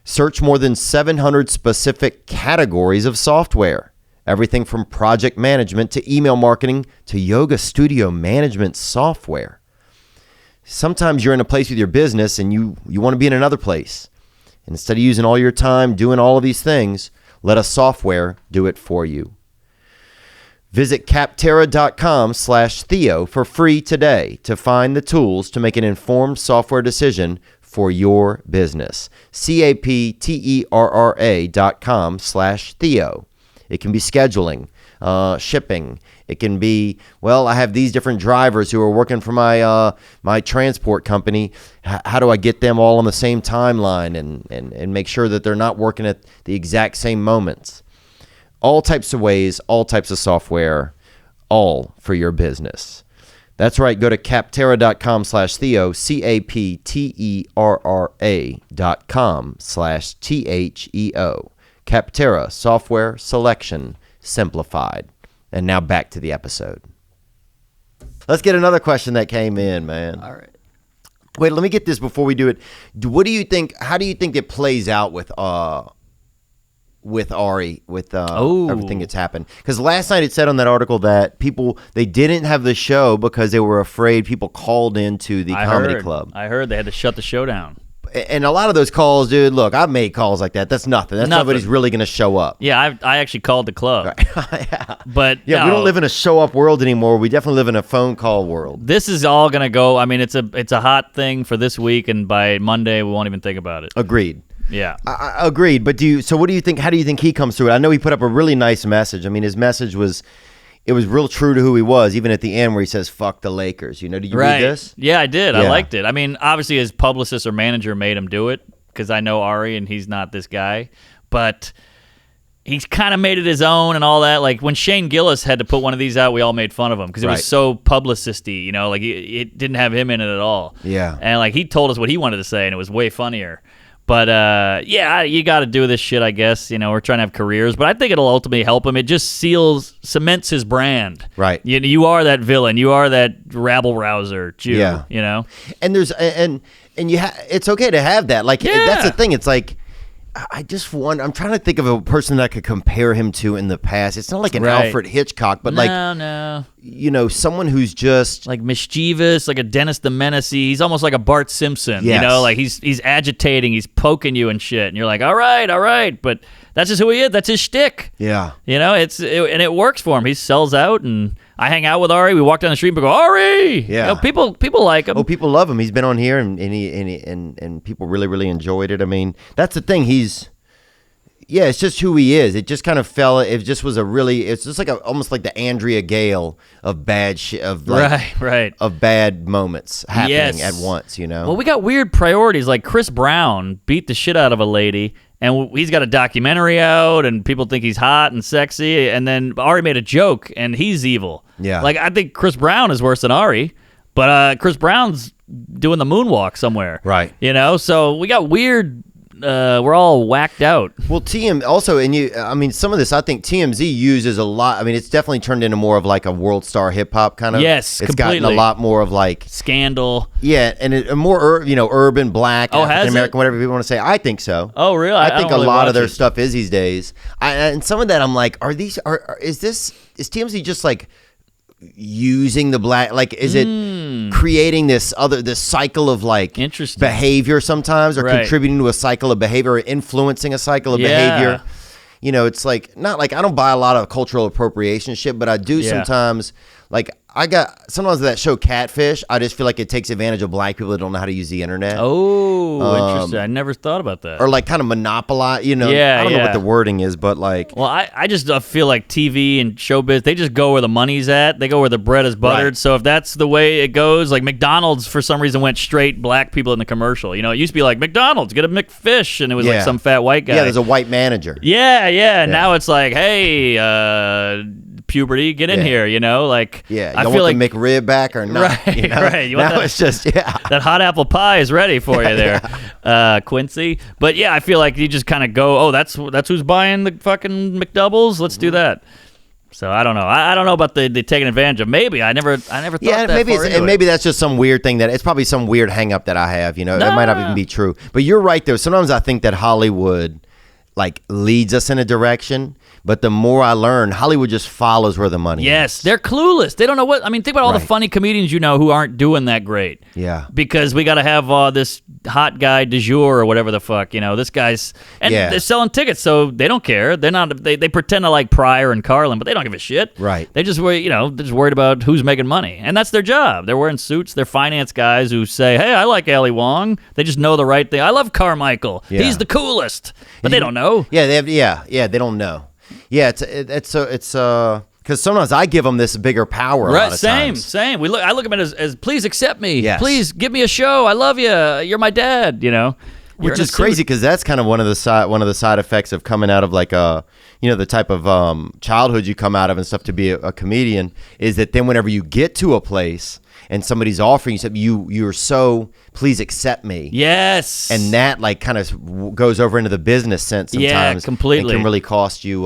Search more than 700 specific categories of software. Everything from project management to email marketing to yoga studio management software. Sometimes you're in a place with your business and you want to be in another place. And instead of using all your time doing all of these things, let a software do it for you. Visit Capterra.com/Theo for free today to find the tools to make an informed software decision for your business. Capterra.com/Theo. It can be scheduling, shipping. It can be, well, I have these different drivers who are working for my transport company. How do I get them all on the same timeline and make sure that they're not working at the exact same moments? All types of ways, all types of software, all for your business. That's right. Go to Capterra.com/Theo, Capterra.com/THEO. Capterra, software selection simplified. And now back to the episode. Let's get another question that came in, man. All right. Wait, let me get this before we do it. What do you think? How do you think it plays out with Ari, with everything that's happened? Because last night it said on that article that they didn't have the show because they were afraid people called into the comedy club. I heard they had to shut the show down. And a lot of those calls, dude, look, I've made calls like that. That's nothing. Nobody's really going to show up. Yeah, I actually called the club. Right. Yeah. But yeah, we don't live in a show-up world anymore. We definitely live in a phone call world. This is all going to go. I mean, it's a hot thing for this week, and by Monday, we won't even think about it. Agreed. Yeah. I agreed. But what do you think? How do you think he comes through it? I know he put up a really nice message. I mean, his message was real true to who he was, even at the end where he says, fuck the Lakers. Did you read this? Yeah, I did. Yeah. I liked it. I mean, obviously his publicist or manager made him do it because I know Ari and he's not this guy. But he's kind of made it his own and all that. Like when Shane Gillis had to put one of these out, we all made fun of him because it was so publicist-y, like it didn't have him in it at all. Yeah. And like he told us what he wanted to say and it was way funnier. But, you got to do this shit, I guess. We're trying to have careers. But I think it'll ultimately help him. It just cements his brand. Right. You are that villain. You are that rabble-rouser Jew, Yeah. And there's it's okay to have that. Like, that's the thing. It's like, I just wonder, I'm trying to think of a person that I could compare him to in the past. It's not like an Alfred Hitchcock, but someone who's just like mischievous, like a Dennis the Menace. He's almost like a Bart Simpson, yes. Like he's agitating, he's poking you and shit. And you're like, all right. But that's just who he is. That's his shtick. Yeah. And it works for him. He sells out and I hang out with Ari. We walk down the street and go, Ari! Yeah. People like him. Oh, people love him. He's been on here and people really, really enjoyed it. I mean, that's the thing. It's just who he is. It just kind of fell. It just was it's just like almost like the Andrea Gale of bad shit, of bad moments happening at once, Well, we got weird priorities. Like Chris Brown beat the shit out of a lady, and he's got a documentary out, and people think he's hot and sexy, and then Ari made a joke, and he's evil. Yeah. Like, I think Chris Brown is worse than Ari, but Chris Brown's doing the moonwalk somewhere. Right. So we got weird... we're all whacked out. Well, also, some of this I think TMZ uses a lot. I mean, it's definitely turned into more of like a world star hip hop kind of. Yes, it's completely. gotten a lot more of like Scandal. Yeah, and more urban, black, African American, whatever people want to say. I think so. Oh, really? I think a lot of their stuff is these days. And some of that, I'm like, is TMZ just like using the black, like, is it creating this cycle of like behavior sometimes, or contributing to a cycle of behavior, or influencing a cycle of behavior? It's like, not like I don't buy a lot of cultural appropriation shit, but I do sometimes like sometimes that show Catfish, I just feel like it takes advantage of black people that don't know how to use the internet. Oh, interesting. I never thought about that. Or like kind of monopolize, I don't know what the wording is, but like. Well, I just feel like TV and showbiz, they just go where the money's at. They go where the bread is buttered. Right. So if that's the way it goes, like McDonald's for some reason went straight black people in the commercial. It used to be like McDonald's, get a McFish, and it was like some fat white guy. Yeah, there's a white manager. Yeah. Now it's like, hey, puberty, get in here, like. Yeah, I feel feel like like the McRib back or not. Right. You want now it's just that hot apple pie is ready for you there, Quincy. But yeah, I feel like you just kind of go, oh, that's who's buying the fucking McDoubles. Let's do that. So I don't know. I don't know about the taking advantage of. Maybe I never thought that. Maybe that's just some weird thing it's probably some weird hang up that I have. It might not even be true. But you're right though. Sometimes I think that Hollywood like leads us in a direction. But the more I learn, Hollywood just follows where the money is. Yes, they're clueless. They don't know what. I mean, think about all the funny comedians who aren't doing that great. Yeah. Because we got to have this hot guy du jour or whatever the fuck. This guy's and they're selling tickets, so they don't care. They're not. They pretend to like Pryor and Carlin, but they don't give a shit. Right. They just they're just worried about who's making money, and that's their job. They're wearing suits. They're finance guys who say, "Hey, I like Ali Wong." They just know the right thing. I love Carmichael. Yeah. He's the coolest, but they don't know. Yeah, they don't know. Yeah, it's because sometimes I give them this bigger power. Right, a lot of times. same. I look at it as please accept me. Yes. Please give me a show. I love you. You're my dad. Which is crazy because that's kind of one of the side effects of coming out of like the type of childhood you come out of and stuff to be a comedian is that then whenever you get to a place and somebody's offering you something, you're so please accept me. Yes. And that like kind of goes over into the business sense sometimes. Yeah, completely. It can really cost you.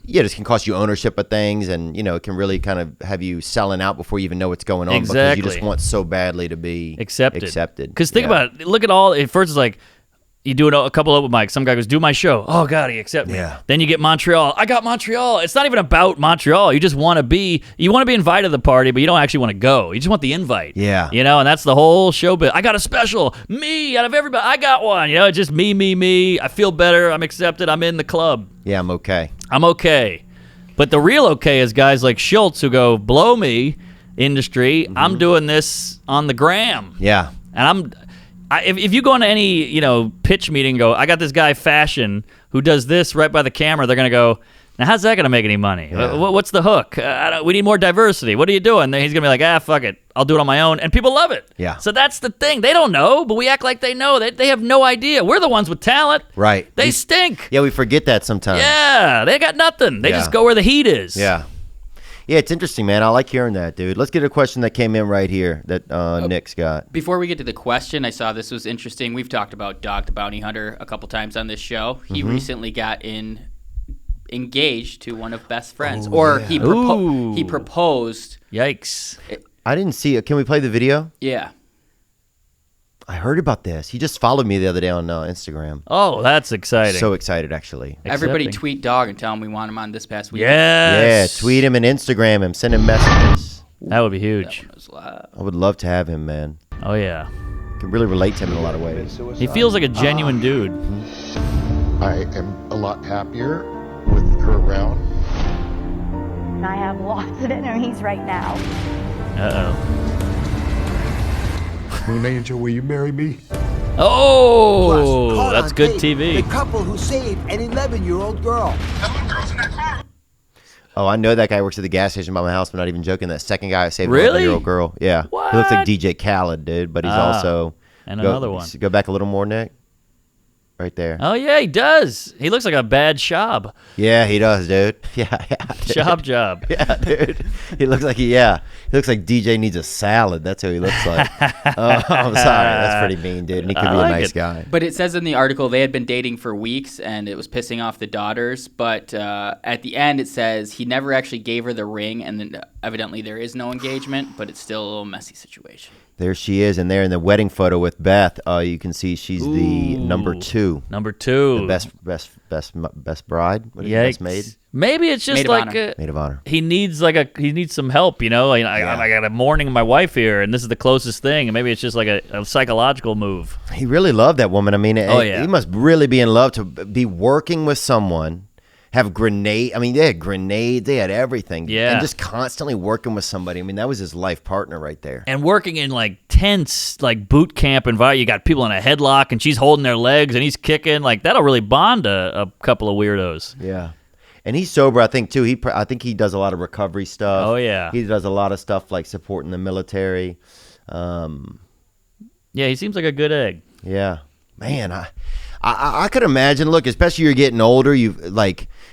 This can cost you ownership of things, and it can really kind of have you selling out before you even know what's going on. Exactly. Because you just want so badly to be accepted. Because think about it. Look at all. At first, it's like. You do a couple open mics. Some guy goes, do my show. Oh, God, he accept me. Yeah. Then you get Montreal. I got Montreal. It's not even about Montreal. You just want to be invited to the party, but you don't actually want to go. You just want the invite. Yeah. And that's the whole show bit. I got a special. Me, out of everybody, I got one. It's just me. I feel better. I'm accepted. I'm in the club. Yeah, I'm okay. But the real okay is guys like Schultz who go, blow me, industry. Mm-hmm. I'm doing this on the gram. Yeah. And if you go into any, pitch meeting and go, I got this guy Fashion who does this right by the camera, they're going to go, now how's that going to make any money? Yeah. What's the hook? We need more diversity. What are you doing? Then he's going to be like, fuck it. I'll do it on my own. And people love it. Yeah. So that's the thing. They don't know, but we act like they know. They have no idea. We're the ones with talent. Right. They stink. Yeah, we forget that sometimes. Yeah. They got nothing. They just go where the heat is. Yeah. Yeah, it's interesting, man. I like hearing that, dude. Let's get a question that came in right here that Nick's got. Before we get to the question, I saw this was interesting. We've talked about Dog the Bounty Hunter a couple times on this show. He recently got engaged to one of Best Friends. He proposed. Yikes. I didn't see it. Can we play the video? Yeah. I heard about this. He just followed me the other day on Instagram. Oh, that's exciting. So excited, actually. Everybody tweet Dog and tell him we want him on this past week. Yes. Yeah, tweet him and Instagram him. Send him messages. That would be huge. I would love to have him, man. Oh, yeah. Can really relate to him in a lot of ways. He feels like a genuine dude. I am a lot happier with her around. I have lots of enemies right now. Uh-oh. Moon Angel, will you marry me? Oh, Plus, that's good TV. The couple who saved an 11-year-old girl. Oh, I know that guy works at the gas station by my house. I'm not even joking. That second guy saved a Really? 11-year-old girl. Yeah. What? He looks like DJ Khaled, dude, but he's also... And another one. Go back a little more, Nick. Right there. Oh, yeah, he does. He looks like a bad Shab. Yeah, he does, dude. Yeah. Shab job. Yeah, dude. He looks like he looks like DJ needs a salad. That's who he looks like. Oh, I'm sorry. That's pretty mean, dude. And he could be a nice guy. But it says in the article they had been dating for weeks and it was pissing off the daughters. But at the end it says he never actually gave her the ring, and then evidently there is no engagement, but it's still a little messy situation. There she is, and there in the wedding photo with Beth, you can see she's the number 2. Number 2. The best bride. What is it, best maid? Maybe it's just maid of honor. He needs some help, I got a mourning my wife here, and this is the closest thing, and maybe it's just like a psychological move. He really loved that woman. I mean, he must really be in love to be working with someone have grenade. I mean, they had grenades. They had everything. Yeah. And just constantly working with somebody. I mean, that was his life partner right there. And working in like tense, like boot camp environment. You got people in a headlock and she's holding their legs and he's kicking. Like that'll really bond a couple of weirdos. Yeah. And he's sober, I think, too. I think he does a lot of recovery stuff. Oh, yeah. He does a lot of stuff like supporting the military. Yeah, he seems like a good egg. Yeah. Man, I could imagine, look, especially you're getting older,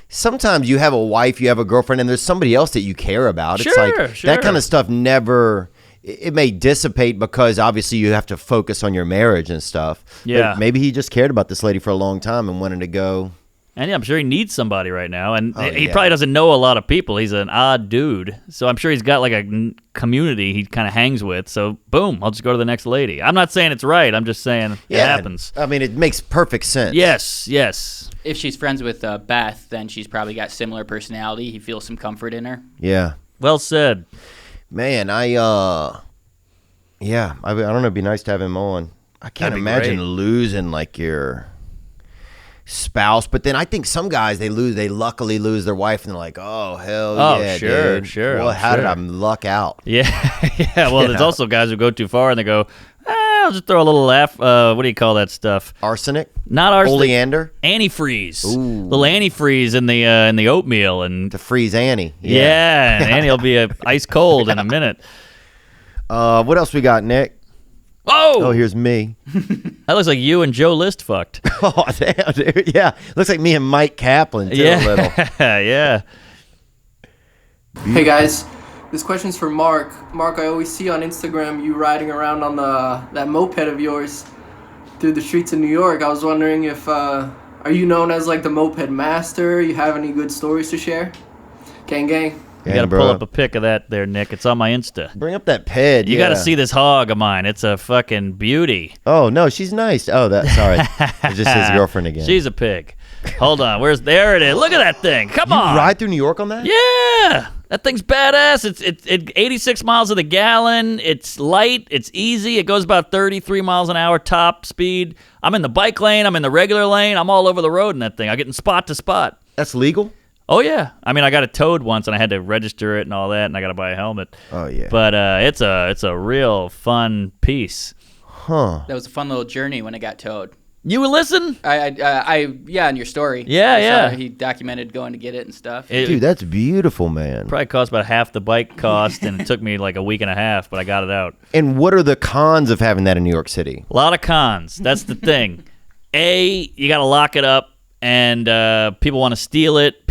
sometimes you have a wife, you have a girlfriend, and there's somebody else that you care about. It's like that kind of stuff never, it may dissipate because obviously you have to focus on your marriage and stuff. Yeah. But maybe he just cared about this lady for a long time and wanted to go. And yeah, I'm sure he needs somebody right now. And he probably doesn't know a lot of people. He's an odd dude. So I'm sure he's got like a community he kind of hangs with. So boom, I'll just go to the next lady. I'm not saying it's right. I'm just saying it happens. I mean, it makes perfect sense. Yes. If she's friends with Beth, then she's probably got similar personality. He feels some comfort in her. Yeah. Well said. Man, I don't know. It'd be nice to have him on. I can't imagine losing like your spouse, but then I think some guys they luckily lose their wife and they're like, oh hell yeah, dude. Sure. Well, how did I luck out? Yeah. Well, there's also guys who go too far and they go, I'll just throw a little laugh. What do you call that stuff? Arsenic? Not arsenic. Oleander? Antifreeze. Ooh. Little antifreeze in the oatmeal and to freeze Annie. Yeah, and Annie'll be ice cold in a minute. What else we got, Nick? Whoa! Oh, here's me. That looks like you and Joe List fucked. Oh, damn, dude. Yeah. Looks like me and Mike Kaplan, too, a little. Yeah. Hey, guys. This question's for Mark. Mark, I always see on Instagram you riding around on that moped of yours through the streets of New York. I was wondering if, are you known as, like, the moped master? You have any good stories to share? Gang, gang. You got to pull up a pic of that there, Nick. It's on my Insta. Bring up that ped. You got to see this hog of mine. It's a fucking beauty. Oh, no, she's nice. Oh, sorry. It's just his girlfriend again. She's a pig. Hold on. There it is. Look at that thing. Come on. You ride through New York on that? Yeah. That thing's badass. It's 86 miles to the gallon. It's light. It's easy. It goes about 33 miles an hour top speed. I'm in the bike lane. I'm in the regular lane. I'm all over the road in that thing. I get in spot to spot. That's legal? Oh, yeah. I mean, I got it towed once, and I had to register it and all that, and I got to buy a helmet. Oh, yeah. But it's a real fun piece. Huh. That was a fun little journey when it got towed. You would listen? In your story. Yeah. He documented going to get it and stuff. Dude, that's beautiful, man. Probably cost about half the bike cost, and it took me like a week and a half, but I got it out. And what are the cons of having that in New York City? A lot of cons. That's the thing. You got to lock it up. And people want to steal it.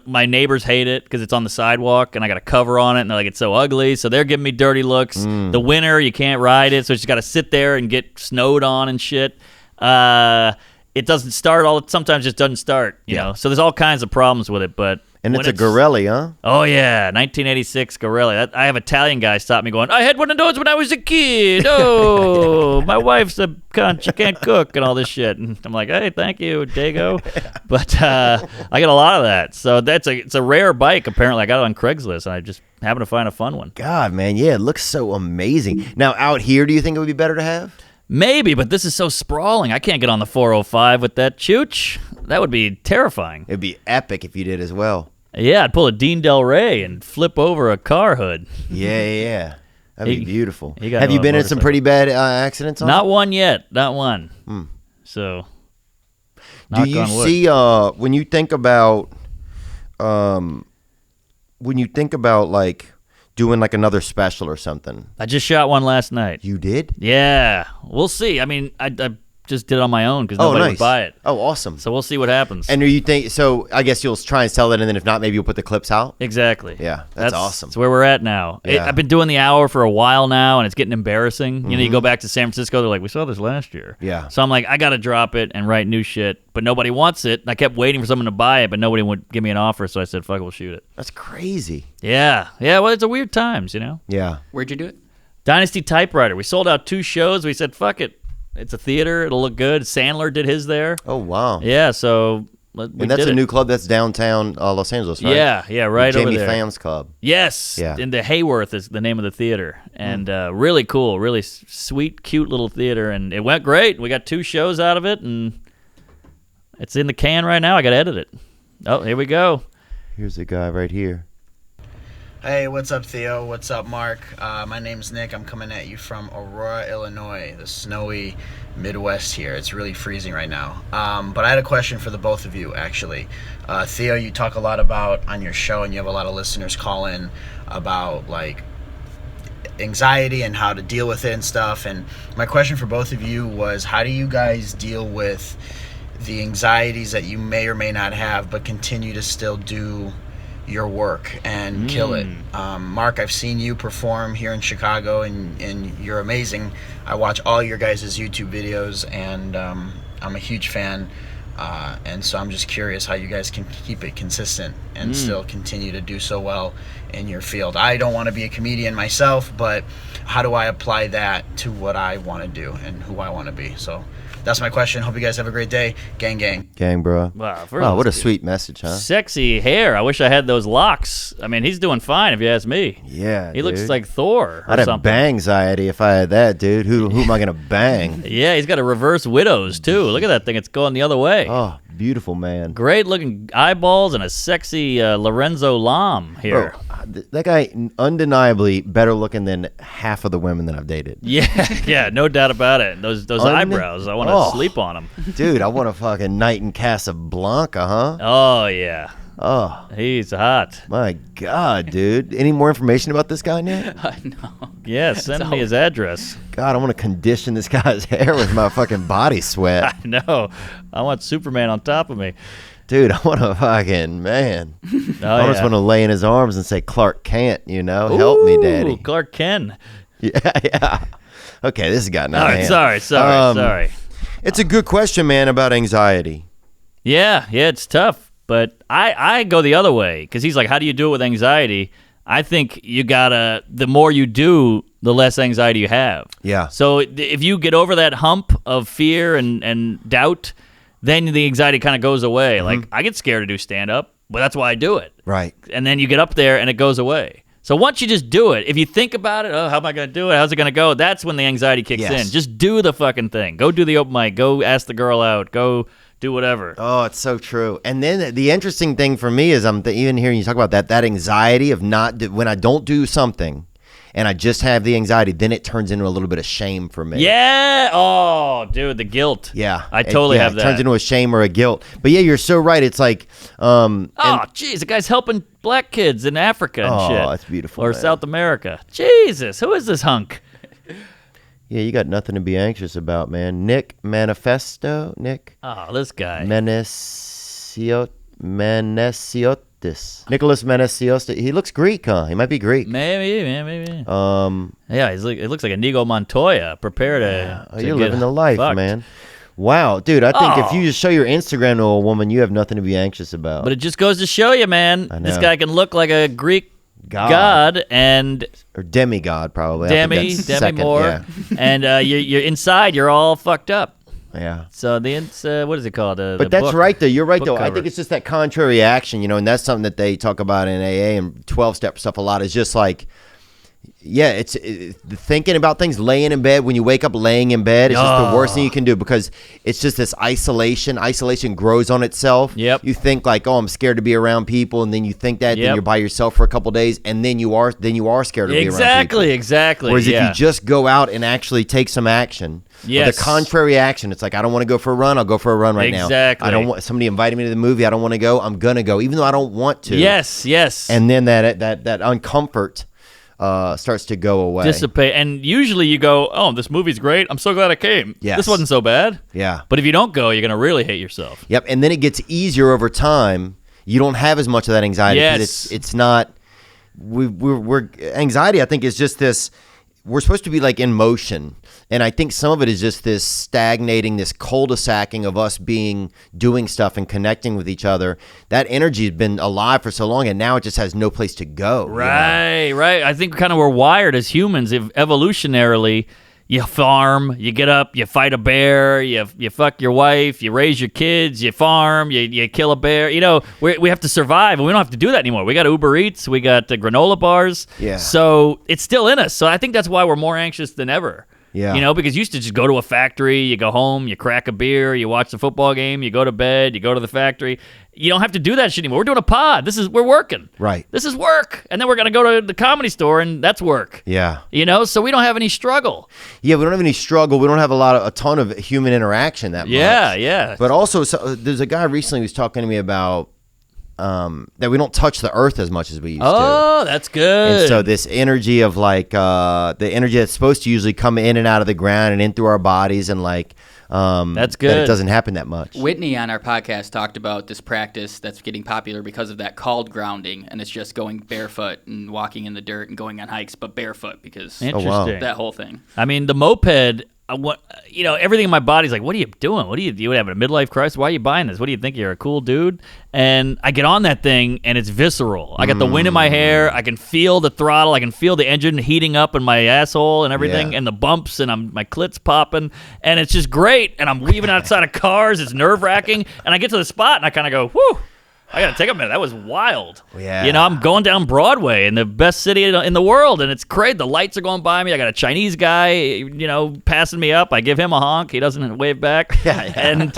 My neighbors hate it because it's on the sidewalk and I got a cover on it and they're like, it's so ugly. So they're giving me dirty looks. The winter, you can't ride it. So you just got to sit there and get snowed on and shit. It doesn't start sometimes it just doesn't start, you know? So there's all kinds of problems with it, but. And it's a Gorelli, huh? Oh, yeah. 1986 Gorelli. I have Italian guy stop me going, I had one of those when I was a kid. Oh, my wife's a cunt. She can't cook and all this shit. And I'm like, hey, thank you, Dago. But I get a lot of that. So it's a rare bike, apparently. I got it on Craigslist, and I just happen to find a fun one. God, man. Yeah, it looks so amazing. Now, out here, do you think it would be better to have? Maybe, but this is so sprawling. I can't get on the 405 with that chooch. That would be terrifying. It'd be epic if you did as well. Yeah, I'd pull a Dean Del Rey and flip over a car hood. Yeah. That'd be beautiful. Have you been in some pretty bad accidents on Not one yet. Not one. So, do you see, when you think about like doing like another special or something? I just shot one last night. You did? Yeah. We'll see. I mean, I just did it on my own because nobody would buy it. Oh, awesome. So we'll see what happens. And so I guess you'll try and sell it, and then if not, maybe you'll put the clips out? Exactly. Yeah, that's awesome. That's where we're at now. Yeah. I've been doing the hour for a while now, and it's getting embarrassing. You know, you go back to San Francisco, they're like, we saw this last year. Yeah. So I'm like, I got to drop it and write new shit, but nobody wants it. And I kept waiting for someone to buy it, but nobody would give me an offer, so I said, fuck it, we'll shoot it. That's crazy. Yeah. Well, it's a weird times, you know? Yeah. Where'd you do it? Dynasty Typewriter. We sold out 2 shows. We said, fuck it. It's a theater. It'll look good. Sandler did his there. Oh, wow. Yeah, so and that's a new club that's downtown Los Angeles, right? Yeah, right over there. Jamie Pham's club. Yes. Yeah. And the Hayworth is the name of the theater. And really cool, really sweet, cute little theater. And it went great. We got 2 shows out of it, and it's in the can right now. I got to edit it. Oh, here we go. Here's a guy right here. Hey, what's up, Theo? What's up, Mark? My name's Nick. I'm coming at you from Aurora, Illinois, the snowy Midwest here. It's really freezing right now. But I had a question for the both of you, actually. Theo, you talk a lot about on your show, and you have a lot of listeners call in about, like, anxiety and how to deal with it and stuff. And my question for both of you was, how do you guys deal with the anxieties that you may or may not have, but continue to still do your work and kill it? Mark, I've seen you perform here in Chicago, and you're amazing. I watch all your guys' YouTube videos, and I'm a huge fan. And so I'm just curious how you guys can keep it consistent and still continue to do so well in your field. I don't want to be a comedian myself, but how do I apply that to what I want to do and who I want to be? So that's my question. Hope you guys have a great day. Gang, gang. Gang, bro. Wow, what a sweet message, huh? Sexy hair. I wish I had those locks. I mean, he's doing fine if you ask me. Yeah, he looks like Thor or I'd have something. bang anxiety if I had that, dude. Who am I gonna bang? Yeah, he's got a reverse widows too. Look at that thing; it's going the other way. Oh, beautiful, man. Great looking eyeballs and a sexy Lorenzo Lam here. Bro, that guy undeniably better looking than half of the women that I've dated. Yeah, no doubt about it. Those eyebrows, I want to sleep on them. Dude, I want a fucking night in Casablanca, huh? Oh yeah. Oh, he's hot. My God, dude. Any more information about this guy, Nick? No. Yeah, send me his address. God, I want to condition this guy's hair with my fucking body sweat. I know. I want Superman on top of me. Dude, I want to fucking, man. I just want to lay in his arms and say, Clark Kent, you know? Help me, Daddy. Clark Kent. Yeah. Okay, this has gotten out of hand. Sorry. It's a good question, man, about anxiety. Yeah, it's tough. But I go the other way because he's like, how do you do it with anxiety? I think you gotta, the more you do, the less anxiety you have. Yeah. So if you get over that hump of fear and doubt, then the anxiety kind of goes away. Mm-hmm. Like, I get scared to do stand-up, but that's why I do it. Right. And then you get up there and it goes away. So once you just do it, if you think about it, how am I going to do it? How's it going to go? That's when the anxiety kicks in. Just do the fucking thing. Go do the open mic. Go ask the girl out. Go do whatever. Oh, it's so true. And then the interesting thing for me is I'm even hearing you talk about that anxiety of when I don't do something and I just have the anxiety, then it turns into a little bit of shame for me. Yeah. Oh, dude, the guilt. Yeah. I totally have that. It turns into a shame or a guilt. But yeah, you're so right. It's like, jeez, the guy's helping black kids in Africa and shit. Oh, that's beautiful. Or man. South America. Jesus, who is this hunk? Yeah, you got nothing to be anxious about, man. Nick Manifesto, Nick. Oh, this guy. Menesiotis. Nicholas Menesiotis. He looks Greek, huh? He might be Greek. Maybe. Yeah, it looks like Inigo Montoya. Prepare to you're living the life, fucked. man. Wow, dude, I think if you just show your Instagram to a woman, you have nothing to be anxious about. But it just goes to show you, man. This guy can look like a Greek god and or demigod, probably. Demi more, yeah. And you're inside. You're all fucked up. Yeah. So what is it called? But that's book, right, though. You're right, though. cover. I think it's just that contrary action, and that's something that they talk about in AA and 12-step stuff a lot. Is just like, yeah, it's thinking about things, laying in bed. When you wake up laying in bed, it's just the worst thing you can do because it's just this isolation. Isolation grows on itself. Yep. You think like, I'm scared to be around people, and then you think that, then you're by yourself for a couple days, and then you are scared to be around people. Exactly. Whereas if you just go out and actually take some action, the contrary action, it's like, I don't want to go for a run. I'll go for a run right now. Exactly. I don't want somebody invited me to the movie. I don't want to go. I'm gonna go, even though I don't want to. Yes. And then that uncomfort starts to go away. Dissipate. And usually you go, oh, this movie's great. I'm so glad I came. Yes. This wasn't so bad. Yeah. But if you don't go, you're going to really hate yourself. Yep. And then it gets easier over time. You don't have as much of that anxiety. Yes. It's not, we're anxiety, I think, is just this, we're supposed to be like in motion. And I think some of it is just this stagnating, this cul-de-sacing of us doing stuff and connecting with each other. That energy has been alive for so long, and now it just has no place to go. Right. I think kind of we're wired as humans, evolutionarily. You farm, you get up, you fight a bear, you fuck your wife, you raise your kids, you farm, you kill a bear. We have to survive, and we don't have to do that anymore. We got Uber Eats, we got granola bars. Yeah. So it's still in us. So I think that's why we're more anxious than ever. Yeah. You know, because you used to just go to a factory, you go home, you crack a beer, you watch the football game, you go to bed, you go to the factory. You don't have to do that shit anymore. We're doing a pod. We're working. Right. This is work. And then we're going to go to the Comedy Store, and that's work. Yeah. You know, so we don't have any struggle. Yeah, we don't have any struggle. We don't have a ton of human interaction that much. Yeah. But also, there's a guy recently who was talking to me about that we don't touch the earth as much as we used to. Oh, that's good. And so this energy of like the energy that's supposed to usually come in and out of the ground and in through our bodies and like that's good. that it doesn't happen that much. Whitney on our podcast talked about this practice that's getting popular because of that called grounding, and it's just going barefoot and walking in the dirt and going on hikes, but barefoot because Interesting. that whole thing. I mean, the moped. Everything in my body's like, what are you doing? What are you having a midlife crisis? Why are you buying this? What do you think? You're a cool dude? And I get on that thing, and it's visceral. I got the wind in my hair. I can feel the throttle. I can feel the engine heating up in my asshole and everything, and the bumps, and my clit's popping, and it's just great. And I'm weaving outside of cars. It's nerve-wracking. And I get to the spot, and I kind of go, whew. I got to take a minute. That was wild. Yeah. You know, I'm going down Broadway in the best city in the world, and it's great. The lights are going by me. I got a Chinese guy, passing me up. I give him a honk. He doesn't wave back. Yeah. And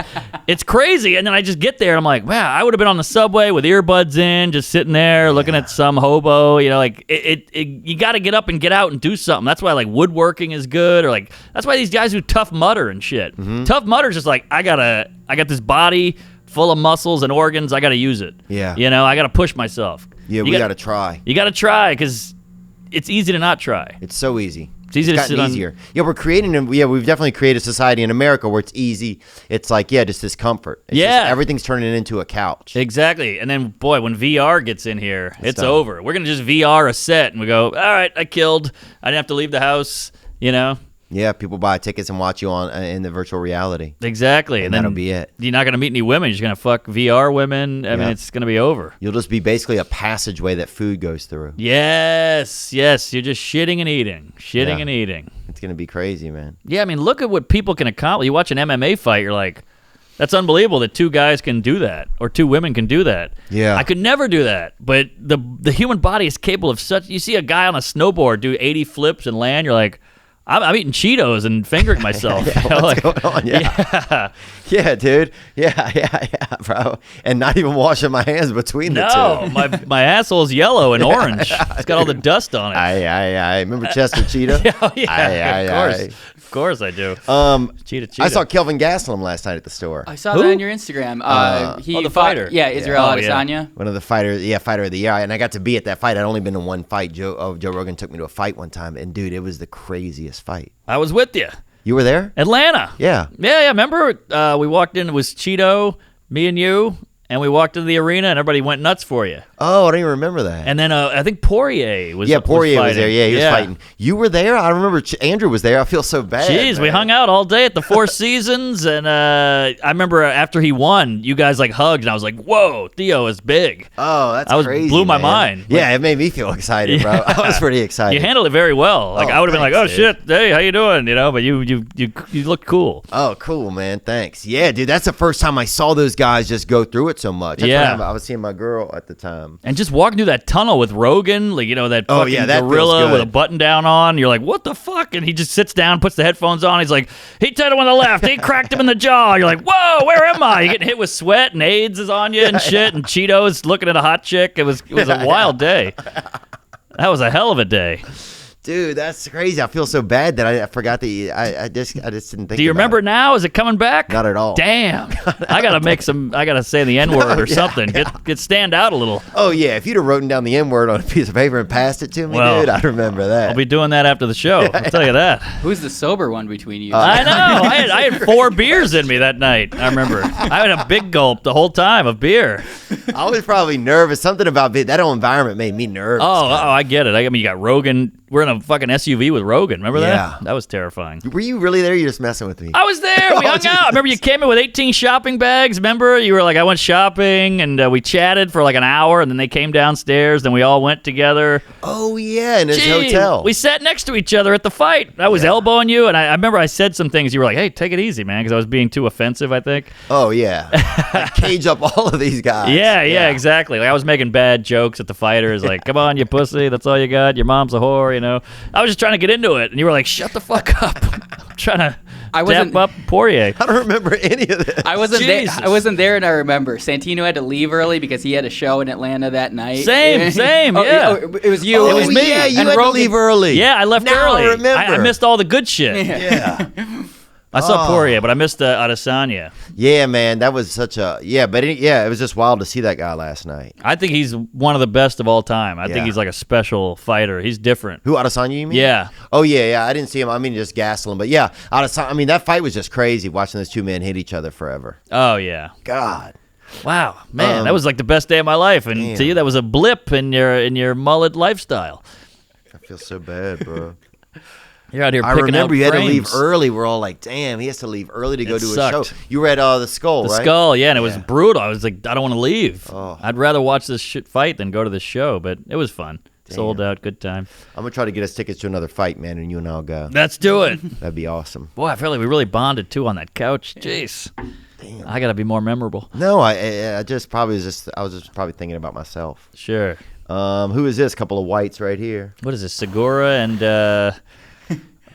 it's crazy. And then I just get there, and I'm like, wow, I would have been on the subway with earbuds in, just sitting there looking at some hobo. You know, like, you got to get up and get out and do something. That's why, like, woodworking is good, or, like, that's why these guys do Tough Mudder and shit. Mm-hmm. Tough Mudder's just like, I got this body full of muscles and organs, I got to use it. Yeah. You know, I got to push myself. Yeah, we got to try. You got to try because it's easy to not try. It's so easy. It's easy to sit on. Easier. Yeah, we've definitely created a society in America where it's easy. It's like, just this comfort. It's just, everything's turning into a couch. Exactly. And then, boy, when VR gets in here, it's over. We're going to just VR a set and we go, all right, I killed. I didn't have to leave the house, you know. Yeah, people buy tickets and watch you in the virtual reality. Exactly. And that'll be it. You're not going to meet any women. You're just going to fuck VR women. I mean, it's going to be over. You'll just be basically a passageway that food goes through. Yes. You're just shitting and eating. And eating. It's going to be crazy, man. Yeah, I mean, look at what people can accomplish. You watch an MMA fight, you're like, that's unbelievable that two guys can do that or two women can do that. Yeah. I could never do that. But the human body is capable of such. You see a guy on a snowboard do 80 flips and land, you're like, I'm eating Cheetos and fingering myself. What's going on? Yeah, dude. Yeah, bro. And not even washing my hands between the two. No, my asshole's yellow and orange. It's got all the dust on it. I remember Chester Cheetah. Of course I do. Cheetah. I saw Kelvin Gastelum last night at the store. I saw that on your Instagram. The fighter. Yeah, Israel Adesanya. One of the fighters, fighter of the year. And I got to be at that fight. I'd only been in one fight. Joe Rogan took me to a fight one time. And, dude, it was the craziest fight. I was with you. You were there? Atlanta. Yeah. Remember, we walked in, it was Cheeto, me and you, and we walked into the arena, and everybody went nuts for you. Oh, I don't even remember that. And then I think Poirier was Poirier was there. Yeah, he was Yeah. fighting. You were there? I remember Andrew was there. I feel so bad. Jeez, we hung out all day at the Four Seasons, and I remember after he won, you guys like hugged, and I was like, "Whoa, Theo is big." Oh, that's crazy. Blew my man. mind. Yeah, it made me feel excited, bro. I was pretty excited. You handled it very well. Like I would have been like, "Oh shit, hey, how you doing?" You know, but you looked cool. Oh, cool, man. Thanks. Yeah, dude, that's the first time I saw those guys just go through it so much. That's when I was seeing my girl at the time. And just walking through that tunnel with Rogan, like, you know, that fucking gorilla with a button down on. You're like, what the fuck? And he just sits down, puts the headphones on. He's like, he tied him on the left. He cracked him in the jaw. You're like, whoa, where am I? You're getting hit with sweat and AIDS is on you and shit. And Cheetos looking at a hot chick. It was a wild day. That was a hell of a day. Dude, that's crazy. I feel so bad that I forgot that I just didn't think. Do you remember now? Is it coming back? Not at all. Damn. I gotta say the N-word or something. Get stand out a little. Oh yeah, if you'd have written down the N-word on a piece of paper and passed it to me, dude, I remember that. I'll be doing that after the show. I'll tell you that. Who's the sober one between you? I know. I had 4 beers in me that night. I remember. I had a big gulp the whole time of beer. I was probably nervous. Something about that whole environment made me nervous. Oh, I get it. I mean, you got Rogan. We're in a fucking SUV with Rogan. Remember that? Yeah. That was terrifying. Were you really there? You're just messing with me. I was there. We hung out. Remember you came in with 18 shopping bags? Remember? You were like, I went shopping, and we chatted for like an hour, and then they came downstairs, then we all went together. Oh, yeah, in his hotel. We sat next to each other at the fight. I was elbowing you, and I remember I said some things. You were like, hey, take it easy, man, because I was being too offensive, I think. Oh, yeah. I cage up all of these guys. Yeah, exactly. Like I was making bad jokes at the fighters, like, come on, you pussy, that's all you got. Your mom's a whore, know. I was just trying to get into it, and you were like, shut the fuck up. I'm trying to dap up Poirier. I don't remember any of this. I wasn't there, and I remember Santino had to leave early because he had a show in Atlanta that night. Same, yeah. It was you. It was me. Yeah, you and had Rogan. to leave early. Yeah, I left Now early. I remember. I missed all the good shit. Yeah. I saw Poirier, but I missed Adesanya. Yeah, man, that was such a it was just wild to see that guy last night. I think he's one of the best of all time. I think he's like a special fighter. He's different. Who, Adesanya, you mean? Yeah. Oh, yeah, I didn't see him. I mean, just gasoline. But yeah, Adesanya, I mean, that fight was just crazy watching those two men hit each other forever. Oh, yeah. God. Wow, man, that was like the best day of my life. And damn. to you, that was a blip in your mullet lifestyle. I feel so bad, bro. You're out here I picking remember up you had to frames. leave early. We're all like, damn, he has to leave early to go to sucked. a show. You were at the Skull, right? The Skull, yeah, and it was brutal. I was like, I don't want to leave. Oh. I'd rather watch this shit fight than go to this show, but it was fun. Damn. Sold out, good time. I'm going to try to get us tickets to another fight, man, and you and I'll go. Let's do it. That'd be awesome. Boy, I feel like we really bonded, too, on that couch. Jeez. Damn. I got to be more memorable. No, I was just probably thinking about myself. Sure. Who is this? Couple of whites right here. What is this, Segura and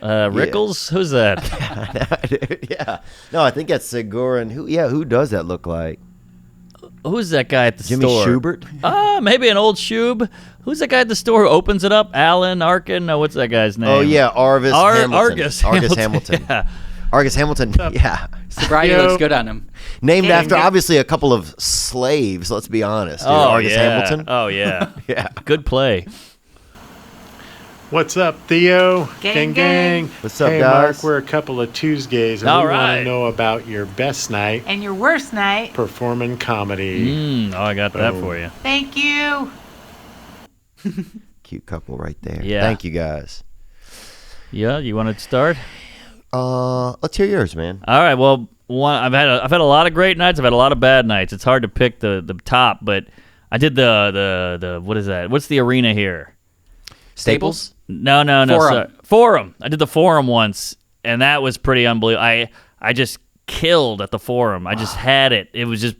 Rickles? Who's that? Yeah. No, I think that's Segura. And who does that look like? Who's that guy at the Jimmy store? Schubert? Maybe an old Shub. Who's that guy at the store who opens it up? Alan Arkin? No, what's that guy's name? Oh, yeah, Hamilton. Argus Hamilton. Yeah. Argus Hamilton, yeah. Sobriety looks good on him. Named after, obviously, a couple of slaves, let's be honest. Oh, Argus yeah. Hamilton. Oh, yeah. Yeah. Good play. What's up, Theo? Gang. What's up, hey, guys? Mark, we're a couple of Tuesdays, and All we want right. to know about your best night And your worst night. performing comedy. I got that for you. Thank you. Cute couple right there. Yeah. Thank you, guys. Yeah, you want to start? Let's hear yours, man. All right. Well, I've had a lot of great nights. I've had a lot of bad nights. It's hard to pick the top, but I did the what is that? What's the arena here? Staples? No. Forum. Sorry. Forum. I did the Forum once, and that was pretty unbelievable. I just killed at the Forum. I just had it. It was just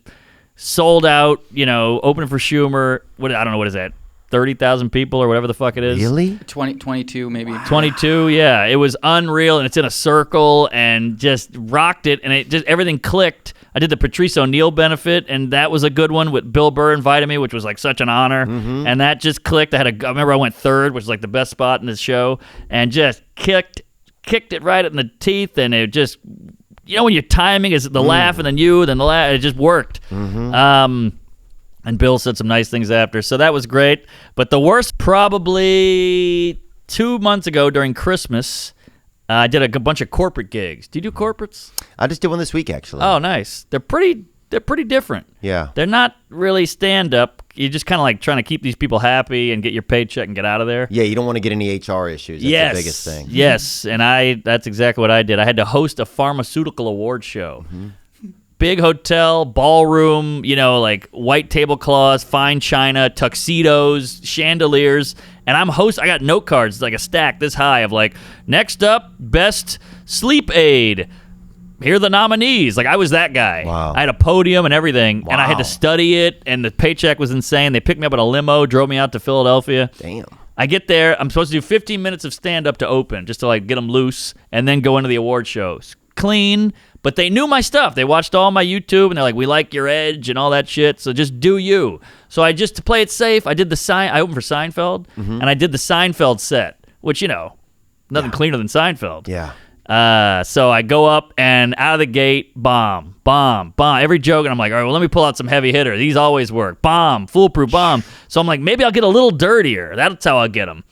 sold out. Opening for Schumer. I don't know what is that. 30,000 people or whatever the fuck it is. Really? 22 maybe. 22, yeah. It was unreal, and it's in a circle, and just rocked it, and it just everything clicked. I did the Patrice O'Neal benefit, and that was a good one with Bill Burr invited me, which was like such an honor, and that just clicked. I remember I went third, which was like the best spot in the show, and just kicked it right in the teeth, and it just, when your timing is the laugh, and then the laugh, it just worked. And Bill said some nice things after, so that was great. But the worst, probably 2 months ago during Christmas, I did a bunch of corporate gigs. Do you do corporates? I just did one this week, actually. Oh, nice. They're pretty different. Yeah. They're not really stand-up. You're just kind of like trying to keep these people happy and get your paycheck and get out of there. Yeah, you don't want to get any HR issues. That's the biggest thing. Yes, and that's exactly what I did. I had to host a pharmaceutical award show. Big hotel, ballroom, like white tablecloths, fine china, tuxedos, chandeliers. And I got note cards, like a stack this high of like, next up, best sleep aid. Here are the nominees. Like, I was that guy. Wow. I had a podium and everything, and I had to study it, and the paycheck was insane. They picked me up in a limo, drove me out to Philadelphia. Damn. I get there. I'm supposed to do 15 minutes of stand-up to open, just to like get them loose, and then go into the award shows. Clean, but they knew my stuff. They watched all my YouTube, and they're like, we like your edge and all that shit, so just do you. So to play it safe, I opened for Seinfeld, and I did the Seinfeld set, which, nothing cleaner than Seinfeld. Yeah. So I go up, and out of the gate, bomb. Every joke, and I'm like, all right, well, let me pull out some heavy hitter. These always work. Bomb, foolproof bomb. So I'm like, maybe I'll get a little dirtier. That's how I'll get them.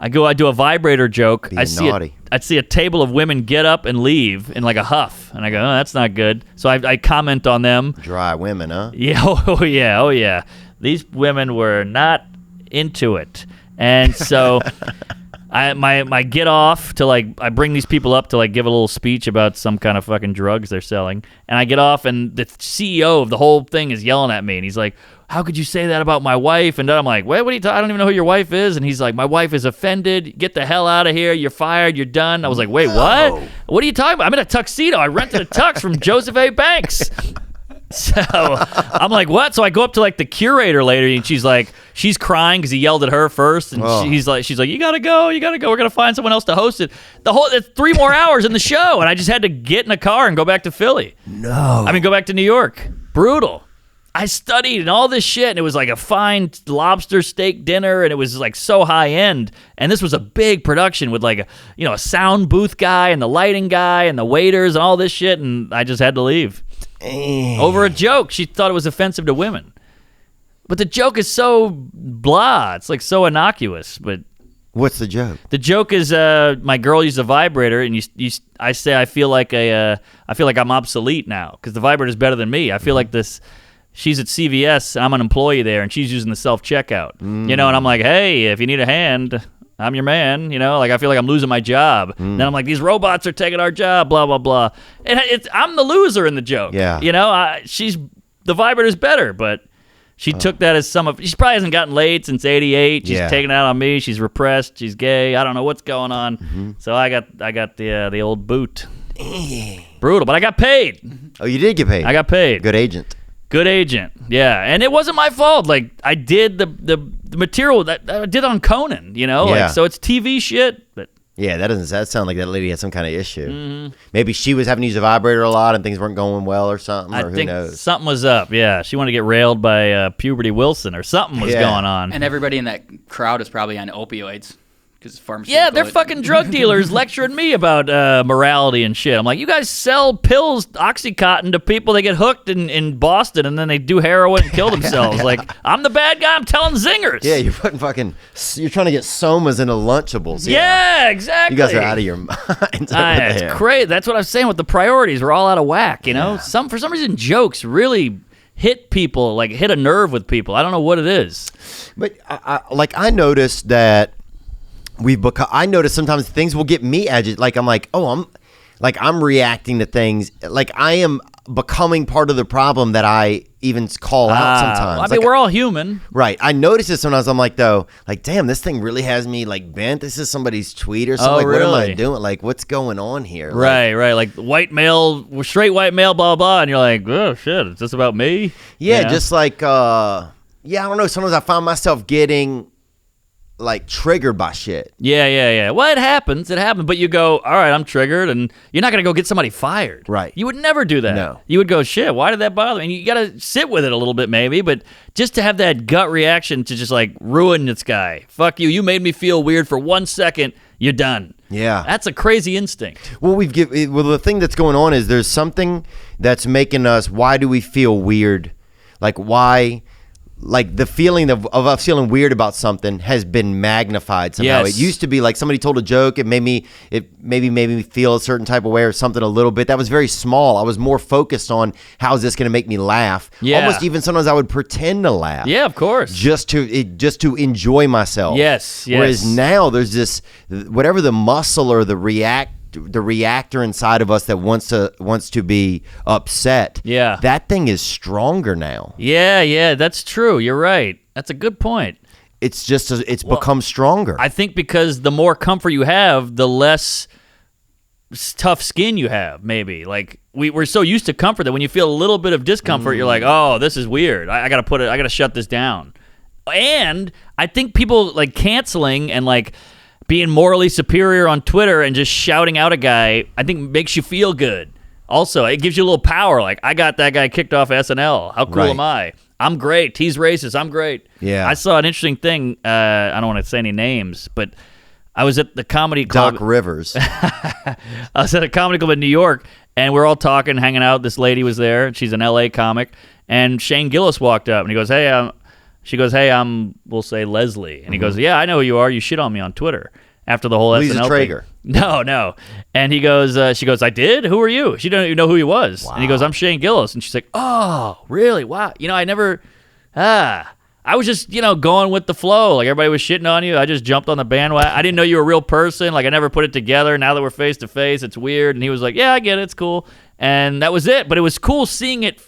I do a vibrator joke. Being naughty. I'd see a table of women get up and leave in like a huff, and I go, oh, that's not good. So I comment on them. Dry women, huh? Yeah, oh yeah. These women were not into it, and so my get off to I bring these people up to give a little speech about some kind of fucking drugs they're selling, and I get off, and the CEO of the whole thing is yelling at me, and he's like, how could you say that about my wife? And I'm like, wait, what are you talking? I don't even know who your wife is. And he's like, my wife is offended. Get the hell out of here. You're fired. You're done. I was like, wait, what? What are you talking about? I'm in a tuxedo. I rented a tux from Joseph A. Banks. So I'm like, what? So I go up to like the curator later, and she's crying because he yelled at her first, and she's like, you gotta go. We're gonna find someone else to host it. It's 3 more hours in the show, and I just had to get in a car and go back to Philly. Go back to New York. Brutal. I studied and all this shit, and it was like a fine lobster steak dinner, and it was like so high end. And this was a big production with like a sound booth guy and the lighting guy and the waiters and all this shit, and I just had to leave. Over a joke. She thought it was offensive to women. But the joke is so blah. It's like so innocuous. But what's the joke? The joke is my girl used a vibrator, and I say I feel like I'm obsolete now because the vibrator is better than me. I feel like this. She's at CVS, and I'm an employee there, and she's using the self-checkout. And I'm like, hey, if you need a hand, I'm your man. Like I feel like I'm losing my job. Then I'm like, these robots are taking our job, blah, blah, blah. And I'm the loser in the joke. Yeah. The vibrator's better, but she took that as she probably hasn't gotten laid since 88. She's taking it out on me. She's repressed. She's gay. I don't know what's going on. So I got the old boot. Brutal, but I got paid. Oh, you did get paid? I got paid. Good agent, yeah, and it wasn't my fault. Like I did the material that I did on Conan, like so it's TV shit. But yeah, that sound like that lady had some kind of issue. Maybe she was having to use a vibrator a lot and things weren't going well or something. Or who knows? Something was up. Yeah, she wanted to get railed by Puberty Wilson or something was going on. And everybody in that crowd is probably on opioids. Yeah, they're fucking drug dealers lecturing me about morality and shit. I'm like, you guys sell pills, Oxycontin, to people. They get hooked in Boston, and then they do heroin and kill themselves. Like, I'm the bad guy. I'm telling zingers. Yeah, you're you're trying to get somas into Lunchables. Yeah, exactly. You guys are out of your minds. It's crazy. That's what I'm saying with the priorities. We're all out of whack, For some reason, jokes really hit people, like hit a nerve with people. I don't know what it is. But I noticed that I notice sometimes things will get me agitated. Like I'm reacting to things. Like I am becoming part of the problem that I even call out sometimes. I mean, we're all human. Right. I notice it sometimes. I'm like, damn, this thing really has me like bent. This is somebody's tweet or something. Really? What am I doing? Like, what's going on here? Right. Like white male, straight white male, blah, blah. And you're like, oh, shit, is this about me? Yeah, just like, I don't know. Sometimes I find myself getting like triggered by shit. Yeah. Well, it happens, but you go, all right, I'm triggered, and you're not going to go get somebody fired. Right. You would never do that. No. You would go, shit, why did that bother me? And you got to sit with it a little bit maybe, but just to have that gut reaction to just like ruin this guy. Fuck you. You made me feel weird for 1 second. You're done. Yeah. That's a crazy instinct. Well, the thing that's going on is there's something that's making us, why do we feel weird? Like why... Like the feeling of us feeling weird about something has been magnified somehow. Yes. It used to be like somebody told a joke, it maybe made me feel a certain type of way or something a little bit. That was very small. I was more focused on how is this going to make me laugh. Yeah. Almost even sometimes I would pretend to laugh. Yeah, of course. Just to enjoy myself. Yes. Whereas now there's this whatever the muscle or the reactor inside of us that wants to be upset. Yeah. That thing is stronger now. Yeah, that's true. You're right. That's a good point. It's just become stronger. I think because the more comfort you have, the less tough skin you have, maybe. Like we're so used to comfort that when you feel a little bit of discomfort, you're like, oh, this is weird. I gotta shut this down. And I think people like canceling and like being morally superior on Twitter and just shouting out a guy, I think makes you feel good. Also, it gives you a little power. Like, I got that guy kicked off SNL. How cool am I? I'm great. He's racist. I'm great. Yeah. I saw an interesting thing. I don't want to say any names, but I was at the comedy club. Doc Rivers. I was at a comedy club in New York, and we're all talking, hanging out. This lady was there. And she's an LA comic. And Shane Gillis walked up, and he goes, she goes, hey, we'll say Leslie. And he goes, yeah, I know who you are. You shit on me on Twitter after the whole Lisa SNL Traeger. thing. No. And he goes, she goes, I did? Who are you? She didn't even know who he was. Wow. And he goes, I'm Shane Gillis. And she's like, oh, really? Wow. I never, I was just, going with the flow. Like, everybody was shitting on you. I just jumped on the bandwagon. I didn't know you were a real person. Like, I never put it together. Now that we're face to face, it's weird. And he was like, yeah, I get it. It's cool. And that was it. But it was cool seeing it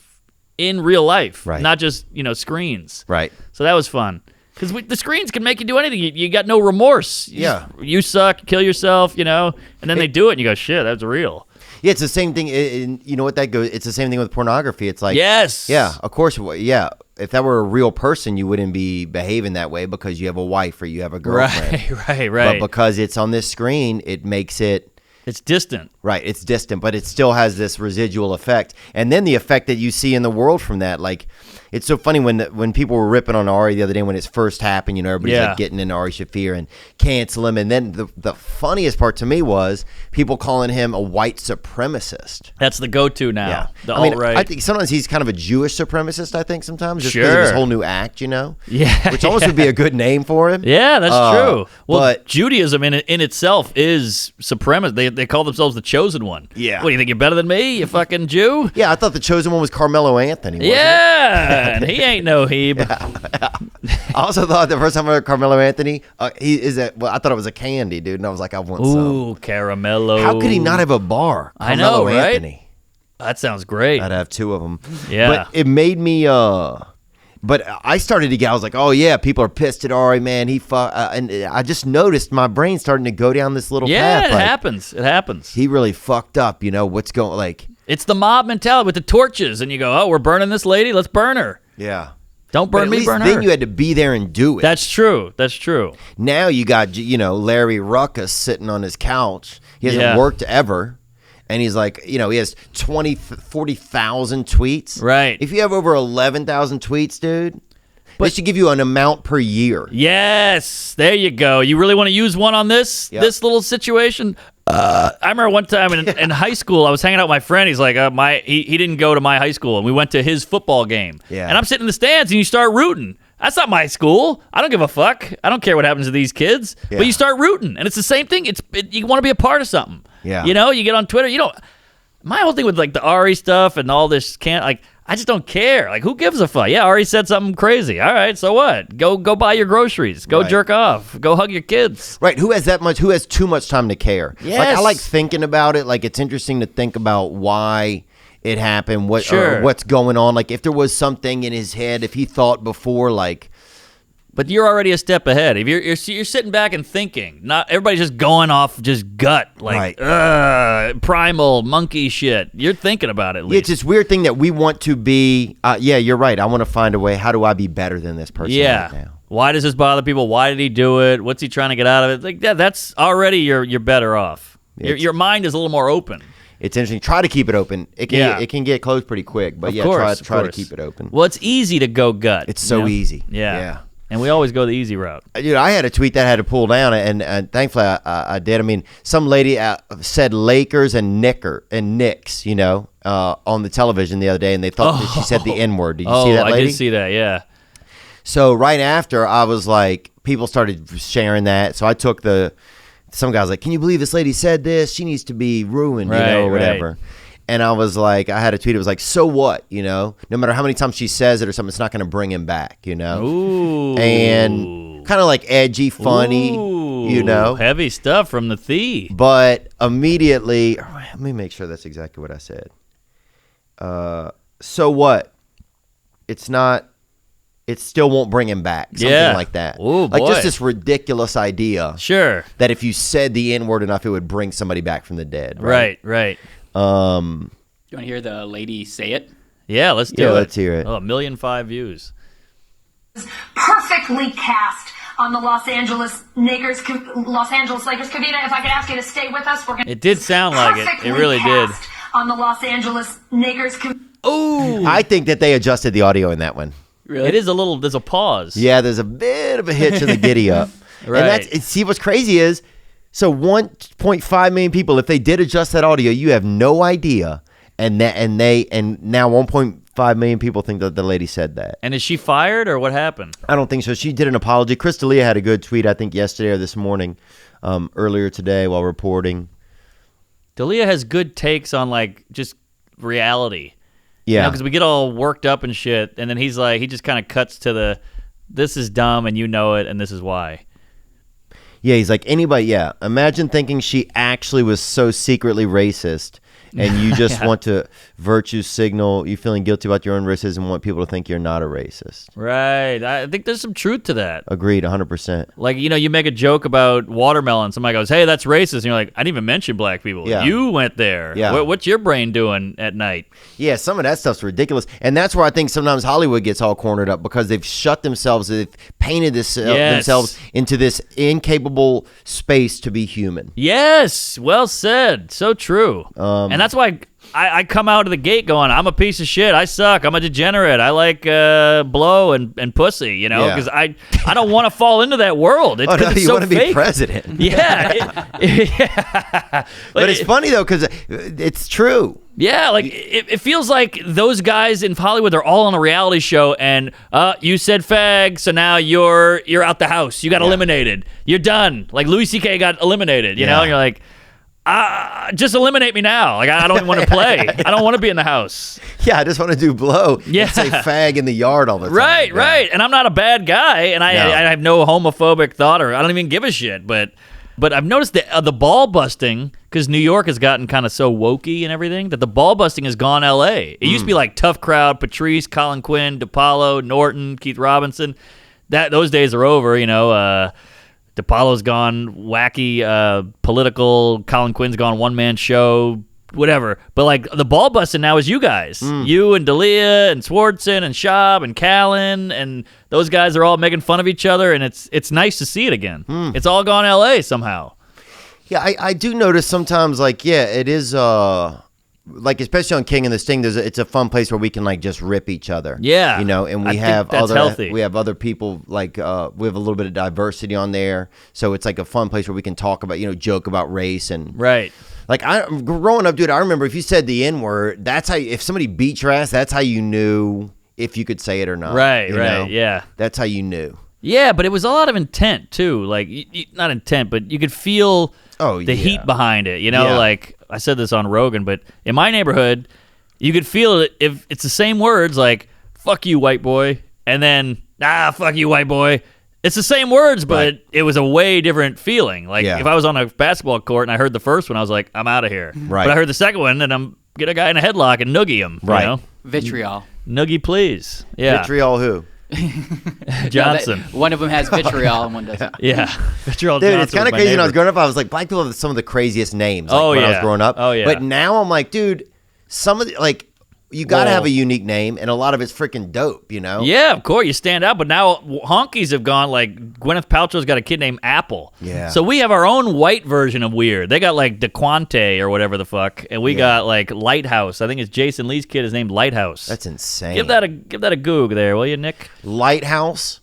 in real life, not just, screens. Right. So that was fun. Because the screens can make you do anything. You got no remorse. You suck, kill yourself, and then they do it, and you go, shit, that's real. Yeah, it's the same thing. You know what that goes? It's the same thing with pornography. It's like, yes, yeah, of course, yeah. If that were a real person, you wouldn't be behaving that way because you have a wife or you have a girlfriend. Right. But because it's on this screen, it makes it. It's distant. Right, it's distant, but it still has this residual effect. And then the effect that you see in the world from that, like, it's so funny when people were ripping on Ari the other day when it first happened, you know, everybody's like getting into Ari Shaffir and cancel him. And then the funniest part to me was people calling him a white supremacist. That's the go-to now. Yeah. The alt-right. I think sometimes he's kind of a Jewish supremacist, I think, sometimes. Just because of his whole new act, you know? Yeah. Which almost would be a good name for him. Yeah, that's true. Well, but Judaism in itself is supremacist. They call themselves the chosen one. Yeah. What, do you think you're better than me, you fucking Jew? Yeah, I thought the chosen one was Carmelo Anthony. And he ain't no Hebe. I also thought the first time I heard Carmelo Anthony, I thought it was a candy, dude, and I was like, I want some. Ooh, Caramello. How could he not have a bar? I know, Carmelo right? Anthony. That sounds great. I'd have two of them. Yeah. But it made me, but I started to get, I was like, oh yeah, people are pissed at Ari, man. And I just noticed my brain starting to go down this little path. Yeah, it like, happens. It happens. He really fucked up, you know, what's going, like. It's the mob mentality with the torches, and you go, oh, we're burning this lady? Let's burn her. Yeah. Don't burn me, burn her. Then you had to be there and do it. That's true. That's true. Now you got, you know, Larry Ruckus sitting on his couch. He hasn't worked ever. And he's like, you know, he has 40,000 tweets. Right. If you have over 11,000 tweets, dude, they should give you an amount per year. Yes. There you go. You really want to use one on this little situation? I remember one time in high school, I was hanging out with my friend. He's like, he didn't go to my high school, and we went to his football game. Yeah. And I'm sitting in the stands, and you start rooting. That's not my school. I don't give a fuck. I don't care what happens to these kids. Yeah. But you start rooting, and it's the same thing. You want to be a part of something. Yeah. You know, you get on Twitter. You don't. My whole thing with like the Ari stuff and all this I just don't care. Like, who gives a fuck? Yeah, Ari said something crazy. All right, so what? Go buy your groceries. Go jerk off. Go hug your kids. Right. Who has too much time to care? Yes. Like, I like thinking about it. Like, it's interesting to think about why it happened, what's going on. Like, if there was something in his head, if he thought before, like. But you're already a step ahead. If you're sitting back and thinking, not everybody's just going off just gut, like primal monkey shit. You're thinking about it. At least. Yeah, it's this weird thing that we want to be. Yeah, you're right. I want to find a way. How do I be better than this person right now? Why does this bother people? Why did he do it? What's he trying to get out of it? Like that's already you're better off. Your mind is a little more open. It's interesting. Try to keep it open. It can get closed pretty quick, but try to keep it open. Well, it's easy to go gut. It's so easy. Yeah. And we always go the easy route. Dude, I had a tweet that I had to pull down, and thankfully I did. I mean, some lady said Lakers and Knicks, you know, on the television the other day, and they thought that she said the N-word. Did you see that, lady? I did see that, yeah. So right after, I was like, people started sharing that, so I took some guy's like, can you believe this lady said this? She needs to be ruined, or whatever. Right. And I was like, I had a tweet. It was like, so what? You know, no matter how many times she says it or something, it's not going to bring him back. You know, and kind of like edgy, funny. You know, heavy stuff from the Thee. But immediately, let me make sure that's exactly what I said. So what? It's not. It still won't bring him back. Something like that. Ooh, like just this ridiculous idea. Sure. That if you said the N-word enough, it would bring somebody back from the dead. Right. You want to hear the lady say it? Yeah, let's do it. Let's hear it. 1,000,005 views. Perfectly cast on the Los Angeles Lakers. Kavita, if I could ask you to stay with us, it did sound like it. It really did. On the Los Angeles Lakers. Ooh. I think that they adjusted the audio in that one. Really? It is there's a pause. Yeah, there's a bit of a hitch in the giddy up. Right. And see, what's crazy is, so 1.5 million people, if they did adjust that audio, you have no idea. And now 1.5 million people think that the lady said that. And is she fired or what happened? I don't think so. She did an apology. Crystalia had a good tweet, I think yesterday or this morning, earlier today while reporting. Dalia has good takes on like just reality. Yeah. Because we get all worked up and shit, and then he just kind of cuts to this is dumb and you know it and this is why. Yeah, he's like, imagine thinking she actually was so secretly racist and you just want to virtue signal. You feeling guilty about your own racism and want people to think you're not a racist. Right. I think there's some truth to that. Agreed, 100%. Like, you make a joke about watermelon. Somebody goes, hey, that's racist. And you're like, I didn't even mention black people. Yeah. You went there. Yeah. What's your brain doing at night? Yeah, some of that stuff's ridiculous. And that's where I think sometimes Hollywood gets all cornered up because they've shut themselves, they've painted themselves into this incapable space to be human. Yes, well said. So true. And that's why I come out of the gate going, I'm a piece of shit. I suck. I'm a degenerate. I like blow and pussy, because I don't want to fall into that world. It's, it's you so want to be president. Yeah. But it's funny, though, because it's true. Yeah, like it feels like those guys in Hollywood, they're all on a reality show, and you said fag, so now you're out the house. You got eliminated. You're done. Like Louis C.K. got eliminated, you know? And you're like, just eliminate me now. Like I don't even want to play. I don't want to be in the house. Yeah, I just want to do blow. Yeah. And say fag in the yard all the time. Right, right. And I'm not a bad guy, and I have no homophobic thought, or I don't even give a shit. But I've noticed that the ball busting, because New York has gotten kind of so wokey and everything, that the ball busting has gone L.A. It used to be like Tough Crowd, Patrice, Colin Quinn, DePaulo, Norton, Keith Robinson. Those days are over, DePaulo's gone wacky, political. Colin Quinn's gone one-man show, whatever. But like the ball busting now is you guys. You and D'Elia and Swartzen and Schaub and Callan, and those guys are all making fun of each other, and it's nice to see it again. It's all gone L.A. somehow. Yeah, I do notice sometimes, it is, especially on King and the Sting, it's a fun place where we can, just rip each other. Yeah. And we have healthy. We have other people, we have a little bit of diversity on there. So it's like a fun place where we can talk about, joke about race and. Right. Like, growing up, dude, I remember if you said the N-word, that's how, if somebody beat your ass, that's how you knew if you could say it or not. Right, yeah. That's how you knew. Yeah, but it was a lot of intent, too. Like, not intent, but you could feel the heat behind it. Like, I said this on Rogan, but in my neighborhood, you could feel it if it's the same words, like, fuck you, white boy, and then, fuck you, white boy. It's the same words, but it was a way different feeling. Like, if I was on a basketball court and I heard the first one, I was like, I'm out of here. Right. But I heard the second one, and I'm get a guy in a headlock and noogie him. Right. Vitriol. Noogie, please. Yeah. Vitriol who? Johnson. One of them has vitriol and one doesn't. Yeah. Vitriol Dude, Johnson it's kind of crazy. When I was growing up, I was like, black people have some of the craziest names when I was growing up. Oh, yeah. But now I'm like, dude, some of the, you got to have a unique name, and a lot of it's freaking dope, Yeah, of course. You stand out. But now honkies have gone, Gwyneth Paltrow's got a kid named Apple. Yeah. So we have our own white version of weird. They got, DeQuante or whatever the fuck. And we got, Lighthouse. I think it's Jason Lee's kid is named Lighthouse. That's insane. Give that a goog there, will you, Nick? Lighthouse?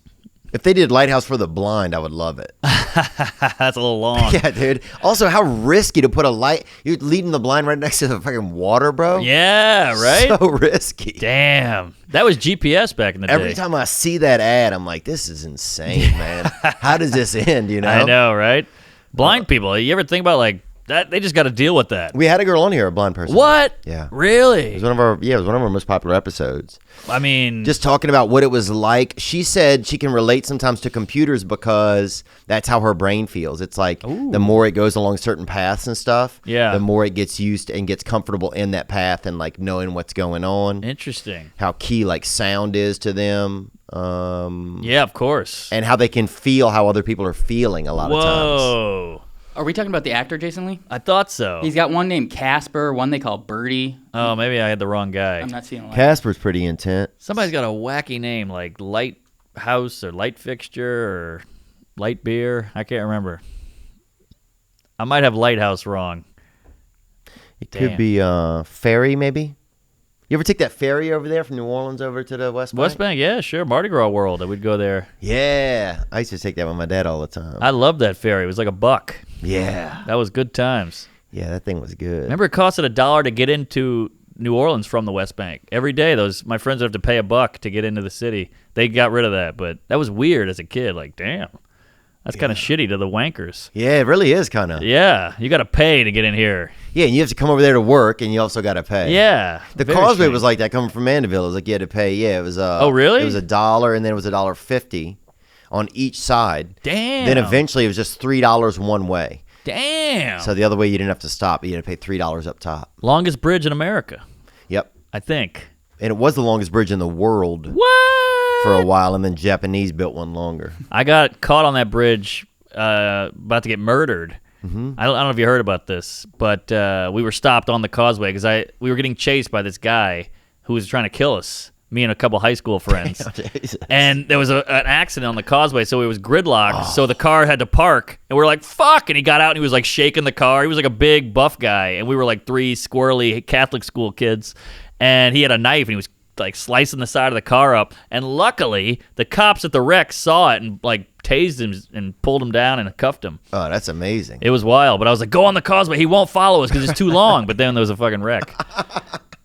If they did Lighthouse for the Blind, I would love it. That's a little long. Yeah, dude. Also, how risky to put you're leading the blind right next to the fucking water, bro. Yeah, right? So risky. Damn. That was GPS back in the day. Every time I see that ad, I'm like, this is insane, man. How does this end, I know, right? Blind people, you ever think about, that? They just got to deal with that. We had a girl on here, a blind person. What? Yeah. Really? It was one of our most popular episodes. I mean, just talking about what it was like. She said she can relate sometimes to computers because that's how her brain feels. It's like the more it goes along certain paths and stuff, the more it gets used and gets comfortable in that path and knowing what's going on. Interesting. How key sound is to them. Yeah, of course. And how they can feel how other people are feeling a lot of times. Whoa. Are we talking about the actor Jason Lee? I thought so. He's got one named Casper, one they call Birdie. Oh, maybe I had the wrong guy. I'm not seeing a Casper's pretty intense. Somebody's got a wacky name like Lighthouse or Light Fixture or Light Beer. I can't remember. I might have Lighthouse wrong. It could be Ferry, maybe. You ever take that ferry over there from New Orleans over to the West Bank? West Bank, yeah, sure. Mardi Gras World. I would go there. Yeah. I used to take that with my dad all the time. I loved that ferry. It was like $1. Yeah. That was good times. Yeah, that thing was good. Remember it costed $1 to get into New Orleans from the West Bank. Every day, my friends would have to pay $1 to get into the city. They got rid of that, but that was weird as a kid. Like, damn. That's kind of shitty to the wankers. Yeah, it really is kind of. Yeah, you got to pay to get in here. Yeah, and you have to come over there to work, and you also got to pay. Yeah. The Causeway was like that coming from Mandeville. It was like you had to pay, it was oh, really? It was $1, and then it was $1.50 on each side. Damn. Then eventually it was just $3 one way. Damn. So the other way, you didn't have to stop. You had to pay $3 up top. Longest bridge in America. Yep. I think. And it was the longest bridge in the world. What? For a while, and then Japanese built one longer. I got caught on that bridge about to get murdered. Mm-hmm. I don't know if you heard about this, but we were stopped on the causeway because we were getting chased by this guy who was trying to kill us, me and a couple high school friends. And there was an accident on the causeway, so it was gridlocked, so the car had to park. And we were like, fuck! And he got out and he was like shaking the car. He was like a big buff guy, and we were like three squirrely Catholic school kids. And he had a knife, and he was like slicing the side of the car up. And luckily, the cops at the wreck saw it and like tased him and pulled him down and cuffed him. Oh, that's amazing. It was wild, but I was like, go on the causeway. He won't follow us because it's too long. But then there was a fucking wreck.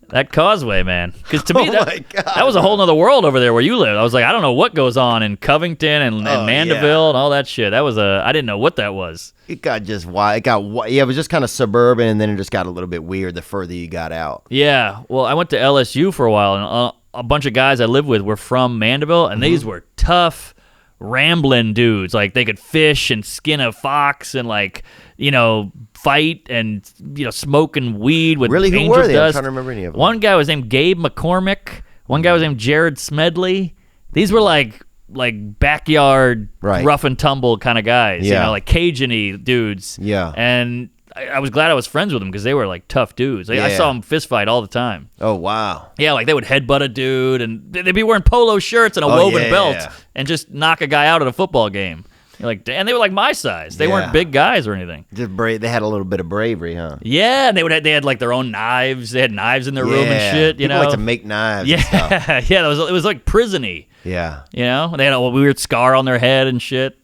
That causeway, man. Because to me, that was a whole nother world over there where you live. I was like, I don't know what goes on in Covington and Mandeville and all that shit. That was I didn't know what that was. It got just wild. It was just kind of suburban, and then it just got a little bit weird the further you got out. Yeah. Well, I went to LSU for a while, and a bunch of guys I lived with were from Mandeville, and these were tough, rambling dudes. Like, they could fish and skin a fox and, like, fight and, smoking weed with really, who angel were they? dust. I'm trying to remember any of them. One guy was named Gabe McCormick. One guy was named Jared Smedley. These were like backyard rough and tumble kind of guys. Like Cajun-y dudes. Yeah. And I was glad I was friends with them because they were like tough dudes. I saw them fist fight all the time. Oh, wow. Yeah, like they would headbutt a dude and they'd be wearing polo shirts and a woven belt and just knock a guy out at a football game. And they were like my size. They weren't big guys or anything. Just they had a little bit of bravery, huh? Yeah, and they had like their own knives. They had knives in their room and shit. People like to make knives. Yeah, and stuff. Yeah. It was like prison-y. Yeah. They had a weird scar on their head and shit.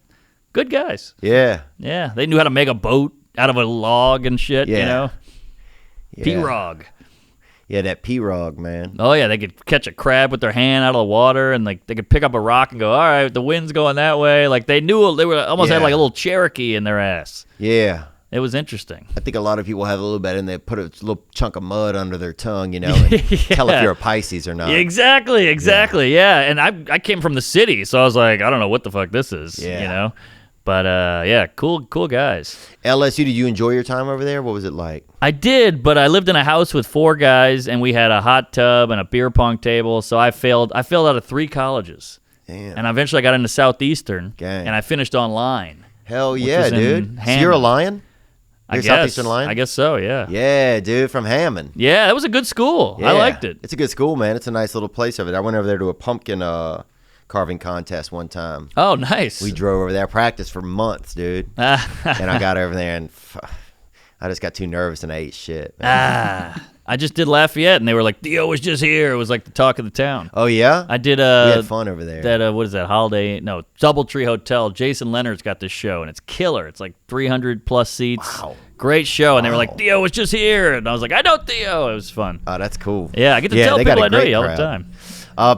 Good guys. Yeah. Yeah, they knew how to make a boat out of a log and shit. Yeah. P-Rog. Yeah, that P-Rog, man. Oh, yeah, they could catch a crab with their hand out of the water, and like they could pick up a rock and go, all right, the wind's going that way. Like they knew they were almost had like a little Cherokee in their ass. Yeah. It was interesting. I think a lot of people have a little bit, and they put a little chunk of mud under their tongue, and tell if you're a Pisces or not. Exactly. Yeah. And I came from the city, so I was like, I don't know what the fuck this is, But, cool guys. LSU, did you enjoy your time over there? What was it like? I did, but I lived in a house with 4 guys, and we had a hot tub and a beer pong table, so I failed out of 3 colleges. Damn. And eventually I got into Southeastern, Gang. and I finished online. Hell yeah, dude. So you're a Lion? You're Southeastern Lion? I guess so, yeah. Yeah, dude, from Hammond. Yeah, that was a good school. Yeah. I liked it. It's a good school, man. It's a nice little place over there. I went over there to a pumpkin carving contest one time. Oh, nice. We drove over there, practiced for months, dude. And I got over there, and I just got too nervous, and I ate shit. I just did Lafayette, and they were like, Theo was just here. It was like the talk of the town. Oh, yeah? I did we had fun over there. That what is that? Doubletree Hotel. Jason Leonard's got this show, and it's killer. It's like 300 plus seats. Wow. Great show. And they were like, Theo was just here. And I was like, I know Theo. It was fun. Oh, that's cool. Yeah, I get to tell people I know you all the time.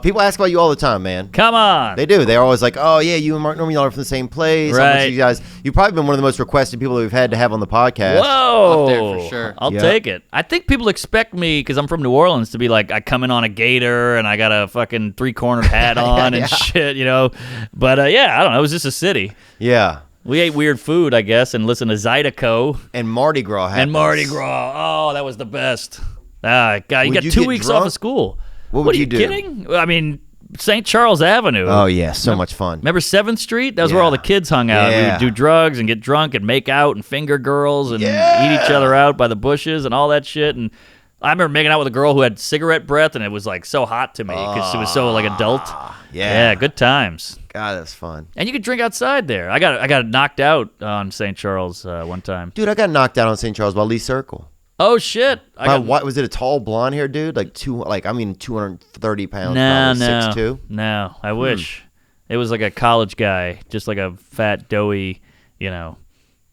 People ask about you all the time, man. Come on. They do. They're always like, oh, yeah, you and Mark normally are from the same place. Right. You've probably been one of the most requested people that we've had to have on the podcast. Whoa. Up there for sure. I'll take it. I think people expect me, because I'm from New Orleans, to be like, I come in on a gator and I got a fucking 3-cornered hat on and shit, But, I don't know. It was just a city. Yeah. We ate weird food, I guess, and listened to Zydeco. And Mardi Gras happens. And Mardi Gras. Oh, that was the best. God, you got 2 weeks drunk? off of school. What would are you do? Kidding? I mean, St. Charles Avenue. Oh, yeah. So much fun. Remember 7th Street? That was where all the kids hung out. Yeah. We would do drugs and get drunk and make out and finger girls and eat each other out by the bushes and all that shit. And I remember making out with a girl who had cigarette breath, and it was like so hot to me because she was so like adult. Yeah, good times. God, that's fun. And you could drink outside there. I got knocked out on St. Charles one time. Dude, I got knocked out on St. Charles by Lee Circle. Oh shit! What was it? A tall blonde haired dude, like 230 pounds, probably 6'2"? No, I wish. It was like a college guy, just like a fat, doughy,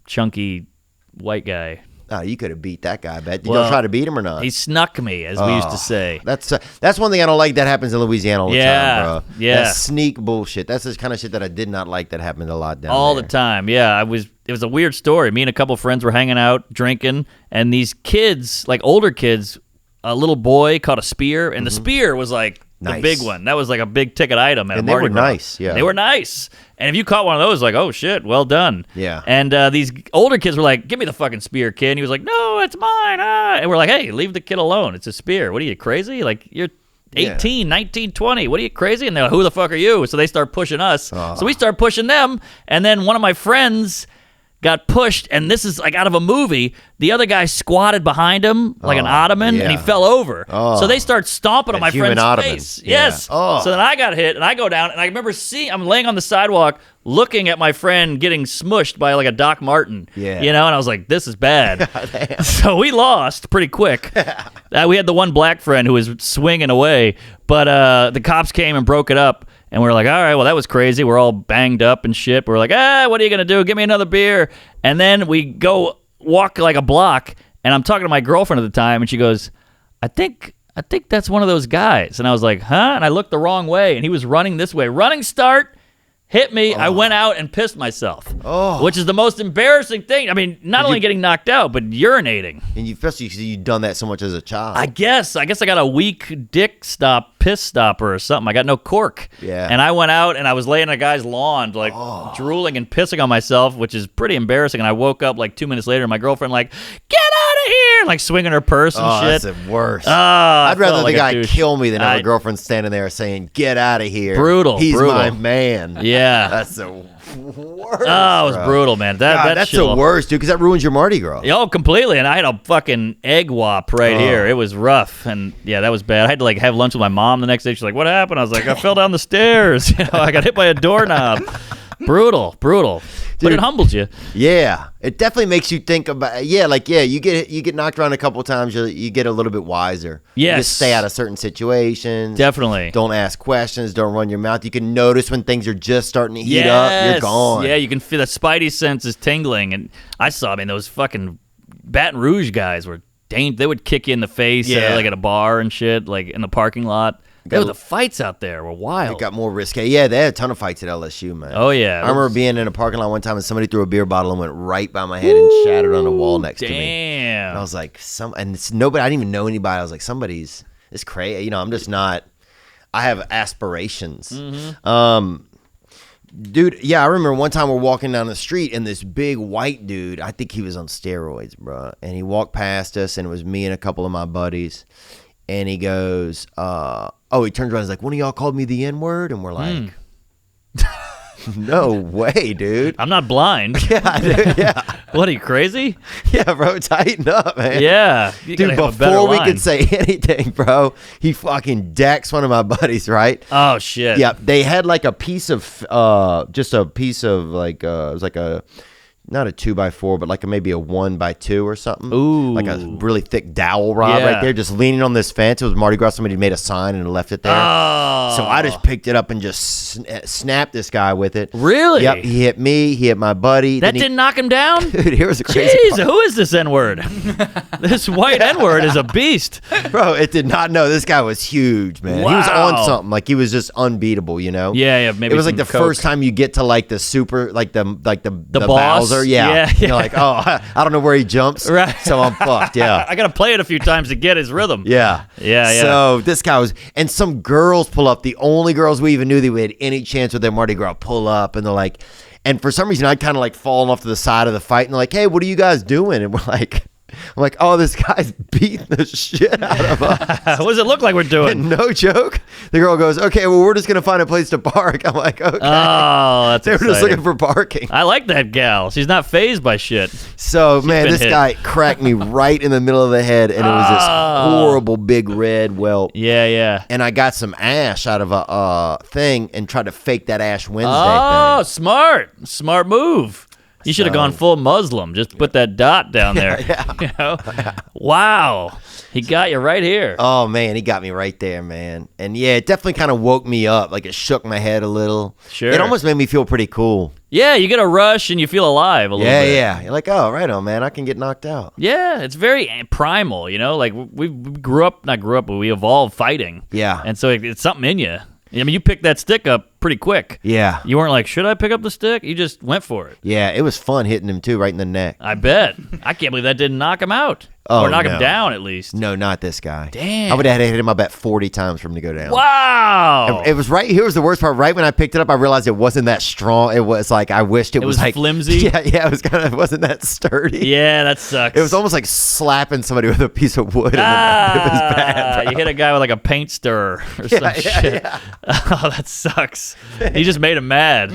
chunky white guy. Oh, you could have beat that guy, I bet. Did you try to beat him or not? He snuck me, as we used to say. That's one thing I don't like that happens in Louisiana all the time, bro. Yeah. That sneak bullshit. That's the kind of shit that I did not like that happened a lot down all there. the time, yeah. It was a weird story. Me and a couple friends were hanging out, drinking, and these kids, like older kids, a little boy caught a spear, and the spear was like the Nice. big one. That was like a big ticket item at And a they Mardi were Gras. nice, yeah. They were nice. And if you caught one of those, like, oh shit, well done. Yeah. And these older kids were like, give me the fucking spear, kid. And he was like, no, it's mine. And we're like, hey, leave the kid alone. It's a spear. What are you, crazy? Like, you're 18, 19, 20. What are you, crazy? And they're like, who the fuck are you? So they start pushing us. So we start pushing them. And then one of my friends got pushed, and this is like out of a movie. The other guy squatted behind him like an ottoman, and he fell over. So they start stomping on my human friend's ottoman. face. Yeah. Yes. Oh. So then I got hit, and I go down, and I remember I'm laying on the sidewalk looking at my friend getting smushed by like a Doc Martin. Yeah. You know, and I was like, this is bad. So we lost pretty quick. We had the one black friend who was swinging away, but the cops came and broke it up. And we were like, all right, well, that was crazy. We're all banged up and shit. But we're like, what are you going to do? Give me another beer. And then we go walk like a block, and I'm talking to my girlfriend at the time, and she goes, I think that's one of those guys. And I was like, huh? And I looked the wrong way, and he was running this way. Running start, hit me. I went out and pissed myself, which is the most embarrassing thing. I mean, not only getting knocked out, but urinating. And especially because you've done that so much as a child. I guess I got a weak dick piss stopper or something. I got no cork. Yeah. And I went out and I was laying on a guy's lawn, like drooling and pissing on myself, which is pretty embarrassing. And I woke up like 2 minutes later, and my girlfriend like, get out of here, like swinging her purse and shit. That's the worst. I'd I'd rather the guy kill me than have a girlfriend standing there saying, get out of here. Brutal. He's brutal. my man. Yeah. That's the worst. Oh, it was brutal, man. That's the worst, dude, because that ruins your Mardi Gras. Oh, completely. And I had a fucking egg whop right here. It was rough. And yeah, that was bad. I had to like have lunch with my mom the next day. She's like, what happened? I was like, I fell down the stairs. I got hit by a doorknob. Brutal. But Dude, it humbles you. Yeah, it definitely makes you think about. You get knocked around a couple times. You get a little bit wiser. Yes. You just stay out of certain situations. Definitely. Don't ask questions. Don't run your mouth. You can notice when things are just starting to heat up. You're gone. Yeah, you can feel the spidey sense is tingling. And I mean, those fucking Baton Rouge guys were they would kick you in the face like at a bar and shit, like in the parking lot. The fights out there were wild. It got more risque. Yeah, they had a ton of fights at LSU, man. Oh, yeah. I remember being in a parking lot one time and somebody threw a beer bottle and went right by my head and shattered on the wall next to me. Damn. And I was like, it's nobody. I didn't even know anybody. I was like, it's crazy. You know, I'm just not. I have aspirations. Mm-hmm. Dude, yeah, I remember one time we're walking down the street and this big white dude, I think he was on steroids, bro. And he walked past us, and it was me and a couple of my buddies. And he goes, he turns around and is like, one of y'all called me the N-word? And we're like, no way, dude. I'm not blind. Yeah, dude, yeah. What, are you crazy? Yeah, bro, tighten up, man. Yeah. Dude, before we could say anything, bro, he fucking decks one of my buddies, right? Oh, shit. Yeah, they had like a piece of, it was like a, not a 2x4, but like maybe a 1x2 or something. Ooh. Like a really thick dowel rod right there, just leaning on this fence. It was Mardi Gras. Somebody made a sign and left it there. Oh. So I just picked it up and just snapped this guy with it. Really? Yep. He hit me. He hit my buddy. That didn't knock him down? Dude, here's the crazy part. Who is this N-word? This white N-word is a beast. Bro, it did not know. This guy was huge, man. Wow. He was on something. Like, he was just unbeatable, you know? Yeah, maybe it was like the coke. first time you get to like the super, like the boss. Bowser. Yeah. You're like, I don't know where he jumps. Right. So I'm fucked. Yeah. I got to play it a few times to get his rhythm. Yeah. Yeah. So this guy was, and some girls pull up. The only girls we even knew that we had any chance with their Mardi Gras pull up, and they're like, and for some reason I'd kind of like fallen off to the side of the fight, and they're like, hey, what are you guys doing? And we're like, I'm like, oh, this guy's beating the shit out of us. What does it look like we're doing? And no joke. The girl goes, okay, well, we're just going to find a place to park. I'm like, okay. Oh, that's They were exciting. just looking for parking. I like that gal. She's not fazed by shit. So, man, been this hit. guy cracked me right in the middle of the head, and it was this horrible big red welt. Yeah. And I got some ash out of a thing and tried to fake that Ash Wednesday Oh, thing. smart move. You should have gone full Muslim. Just put that dot down there. You know? Wow. He got you right here. Oh, man, he got me right there, man. And, yeah, it definitely kind of woke me up. Like, it shook my head a little. Sure. It almost made me feel pretty cool. Yeah, you get a rush and you feel alive a little bit. Yeah. You're like, oh, right on, man. I can get knocked out. Yeah, it's very primal, you know? Like, we but we evolved fighting. Yeah. And so it's something in you. I mean, you pick that stick up pretty quick. Yeah. You weren't like, should I pick up the stick? You just went for it. Yeah, it was fun hitting him too, right in the neck. I bet. I can't believe that didn't knock him out. Or knock him down, at least. No, not this guy. Damn. I would have had to hit him, I bet, 40 times for him to go down. Wow. It was right. Here was the worst part. Right when I picked it up, I realized it wasn't that strong. It was like, I wished it was like flimsy? Yeah, it was it wasn't that sturdy. Yeah, that sucks. It was almost like slapping somebody with a piece of wood. It was bad, bro. You hit a guy with like a paint stirrer or some shit. Yeah. Oh, that sucks. You just made him mad.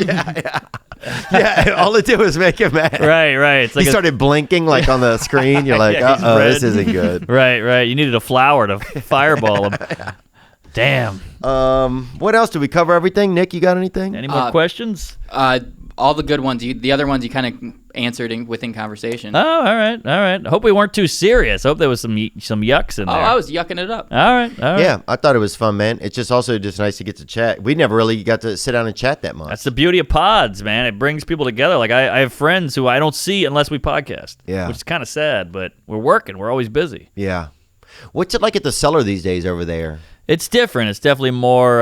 Yeah, all it did was make him mad. Right. It's like he started blinking like on the screen. You're like, uh-oh, this isn't good. Right. You needed a flower to fireball him. Damn. What else? Did we cover everything? Nick, you got anything? Any more questions? All the good ones. The other ones you kind of answered within conversation. Oh, all right. I hope we weren't too serious. I hope there was some yucks in there. Oh, I was yucking it up. All right. Yeah, I thought it was fun, man. It's just also just nice to get to chat. We never really got to sit down and chat that much. That's the beauty of pods, man. It brings people together. Like I have friends who I don't see unless we podcast. Yeah. Which is kind of sad, but we're working. We're always busy. Yeah. What's it like at the cellar these days over there? It's different. It's definitely more,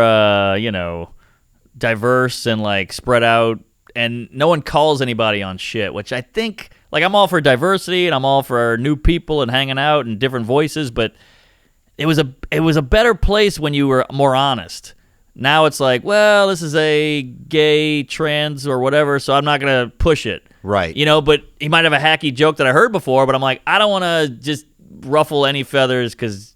diverse and like spread out. And no one calls anybody on shit, which I think, like, I'm all for diversity and I'm all for new people and hanging out and different voices, but it was a better place when you were more honest. Now it's like, well, this is a gay, trans, or whatever, so I'm not going to push it. Right. But he might have a hacky joke that I heard before, but I'm like, I don't want to just ruffle any feathers because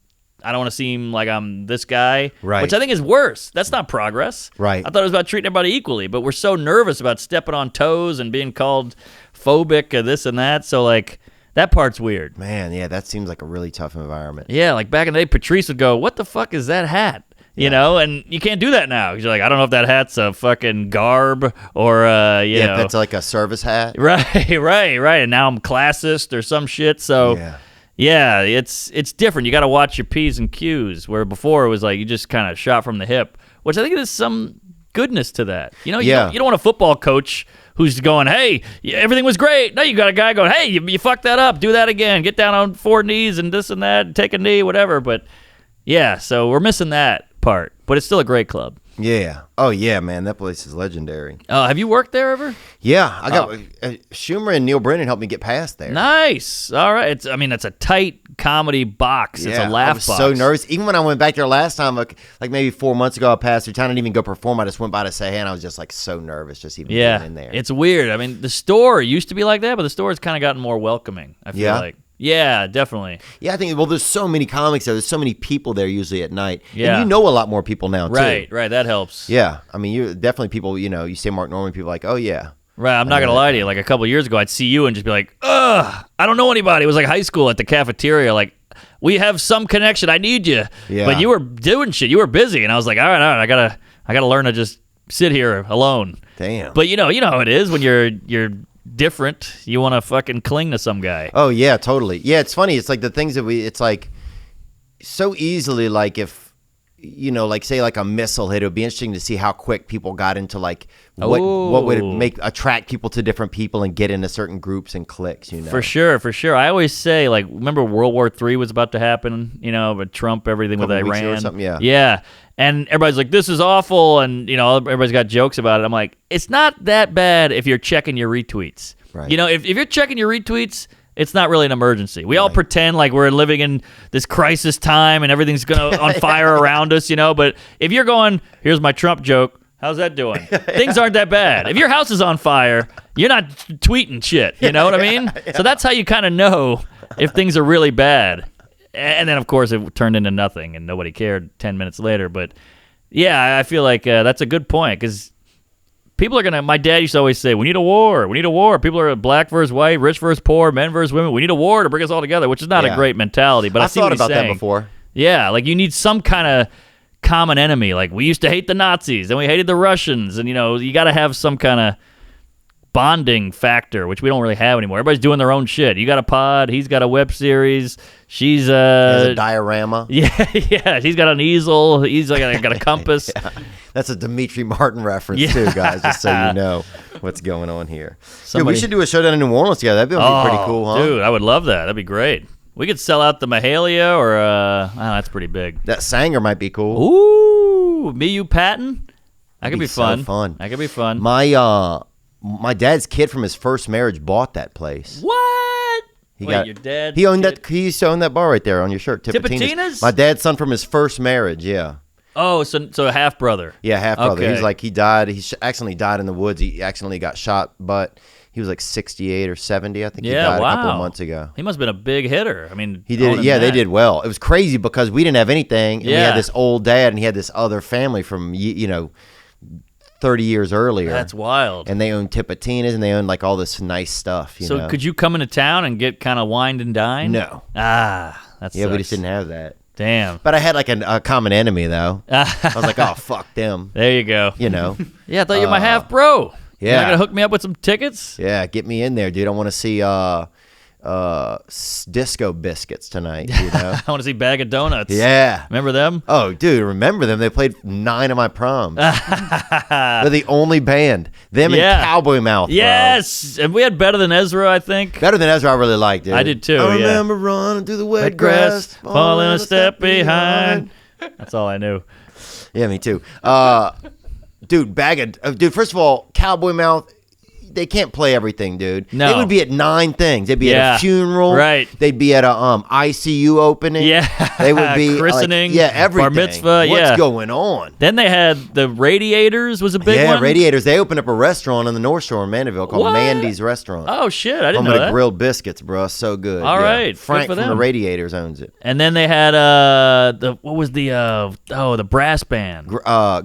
I don't want to seem like I'm this guy, right? Which I think is worse. That's not progress, right? I thought it was about treating everybody equally, but we're so nervous about stepping on toes and being called phobic or this and that. So like that part's weird. Man, yeah, that seems like a really tough environment. Yeah, like back in the day, Patrice would go, "What the fuck is that hat?" You know, and you can't do that now because you're like, I don't know if that hat's a fucking garb or you know, if it's like a service hat, right. And now I'm classist or some shit. So. Yeah, it's different. You got to watch your P's and Q's, where before it was like you just kind of shot from the hip, which I think there's some goodness to that. You know, you don't want a football coach who's going, hey, everything was great. No, you got a guy going, hey, you fucked that up. Do that again. Get down on 4 knees and this and that. Take a knee, whatever. But, yeah, so we're missing that part. But it's still a great club. Yeah. Oh, yeah, man. That place is legendary. Have you worked there ever? Yeah. I got Schumer and Neil Brennan helped me get past there. Nice. All right. It's a tight comedy box. It's a laugh box. I was so nervous. Even when I went back there last time, like maybe 4 months ago, I passed through town. I didn't even go perform. I just went by to say hey, and I was just like so nervous just even getting in there. It's weird. I mean, the store used to be like that, but the store has kind of gotten more welcoming, I feel like. Yeah, definitely. Yeah, I think, there's so many comics there. There's so many people there usually at night. Yeah. And you know a lot more people now, too. Right. That helps. Yeah. I mean, you definitely people, you say Mark Norman, people are like, oh, yeah. Right, I'm not going to lie to you. Like a couple of years ago, I'd see you and just be like, ugh, I don't know anybody. It was like high school at the cafeteria. Like, we have some connection. I need you. Yeah. But you were doing shit. You were busy. And I was like, all right, I gotta learn to just sit here alone. Damn. But you know how it is when you're different. You want to fucking cling to some guy. Oh, yeah, totally. Yeah, it's funny. It's like the things that it's like so easily, like if, like say like a missile hit, it would be interesting to see how quick people got into like what would attract people to different people and get into certain groups and cliques, For sure. I always say, like, remember World War III was about to happen, with Trump, everything with Iran. Or something, yeah. Yeah. And everybody's like, this is awful, and everybody's got jokes about it. I'm like, it's not that bad if you're checking your retweets. Right. If you're checking your retweets, it's not really an emergency. We all pretend like we're living in this crisis time and everything's on fire around us, But if you're going, here's my Trump joke, how's that doing? Things aren't that bad. If your house is on fire, you're not tweeting shit. You know what I mean? Yeah. So that's how you kind of know if things are really bad. And then, of course, it turned into nothing and nobody cared 10 minutes later. But, yeah, I feel like that's a good point because people are going to – my dad used to always say, we need a war. We need a war. People are black versus white, rich versus poor, men versus women. We need a war to bring us all together, which is not a great mentality. But I see thought what he's about saying. That before. Yeah, like you need some kind of common enemy. Like we used to hate the Nazis, then we hated the Russians. And, you got to have some kind of bonding factor, which we don't really have anymore. Everybody's doing their own shit. You got a pod. He's got a web series. She's a diorama. Yeah. She's got an easel. He's like got a compass. Yeah. That's a Dimitri Martin reference too, guys. Just so you know what's going on here. We should do a showdown in New Orleans together. That'd be pretty cool, huh? Dude, I would love that. That'd be great. We could sell out the Mahalia, or that's pretty big. That Sanger might be cool. Ooh, me, you, Patton. That could be so fun. That could be fun. My dad's kid from his first marriage bought that place. What? Your dad? He owned that. He used to own that bar right there on your shirt. Tipitina's? My dad's son from his first marriage. Yeah. Oh, so a half brother. Yeah, half brother. Okay. He died. He accidentally died in the woods. He accidentally got shot, but he was like 68 or 70. I think he died a couple of months ago. He must have been a big hitter. I mean, he did. Yeah, they did well. It was crazy because we didn't have anything, and we had this old dad, and he had this other family from 30 years earlier. That's wild. And they owned Tipitina's, and they owned like all this nice stuff. You know? Could you come into town and get kind of wined and dined? No. That yeah, we just didn't have that. Damn. But I had like a common enemy though. I was like, oh fuck them. There you go. You know. Yeah, I thought you were my half bro. Yeah. You're not gonna hook me up with some tickets? Yeah, get me in there, dude. I want to see disco biscuits tonight. You know. I want to see Bag of Donuts. Yeah. Remember them? Oh, dude, remember them? They played 9 of my proms. They're the only band. Them and Cowboy Mouth. Yes, bro. And we had Better Than Ezra, I think. Better Than Ezra, I really liked, dude. I did too. I remember running through the wet grass, falling a step behind. That's all I knew. Yeah, me too. Dude, first of all, Cowboy Mouth, they can't play everything, dude. No. They would be at 9 things. They'd be at a funeral. Right. They'd be at a ICU opening. Yeah. They would be christening. Everything. Bar mitzvah. What's going on? Then they had the Radiators was a big one. Yeah, Radiators. They opened up a restaurant on the North Shore in Mandeville called Mandy's Restaurant. Oh shit, I didn't know that. Grilled biscuits, bro. So good. All right. Frank Good for from them. the Radiators owns it. And then they had the brass band.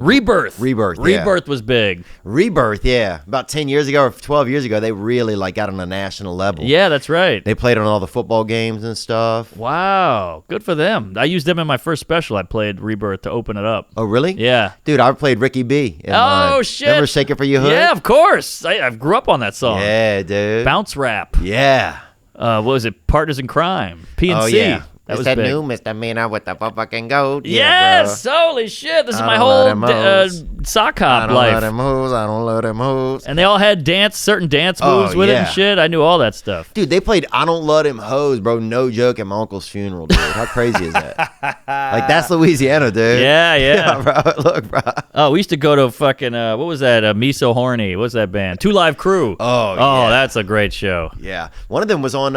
Rebirth. Rebirth was big. Rebirth, yeah. About 10 years ago or 12 years ago, they really got on a national level. Yeah, that's right. They played on all the football games and stuff. Wow, good for them. I used them in my first special. I played Rebirth to open it up. Oh, really? Yeah. Dude, I played Ricky B. Shit. Remember Shake It For Your Hood? Yeah, of course. I grew up on that song. Yeah, dude. Bounce rap. Yeah. What was it? Partners in Crime. PNC. Oh, yeah. That was that big. new misdemeanor with the fucking goat. Yes! Yeah, holy shit. This is my I whole don't love them sock I hop don't life. love them hoes. I don't love them hoes. And they all had certain dance moves with it and shit. I knew all that stuff. Dude, they played I Don't Love Them Hoes, bro. No joke at my uncle's funeral, dude. How crazy is that? Like, that's Louisiana, dude. Yeah. Bro. Look, bro. Oh, we used to go to fucking, what was that? Me So Horny. What's that band? Two Live Crew. Oh, yeah. That's a great show. Yeah. One of them was on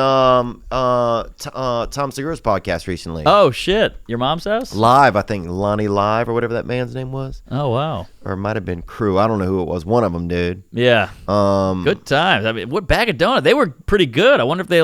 Tom Segura's podcast recently. Oh, shit. Your mom's house? Live, I think. Lonnie Live or whatever that man's name was. Oh, wow. Or it might have been Crew. I don't know who it was. One of them, dude. Yeah. Good times. I mean, what Bag of Donuts? They were pretty good. I wonder if they,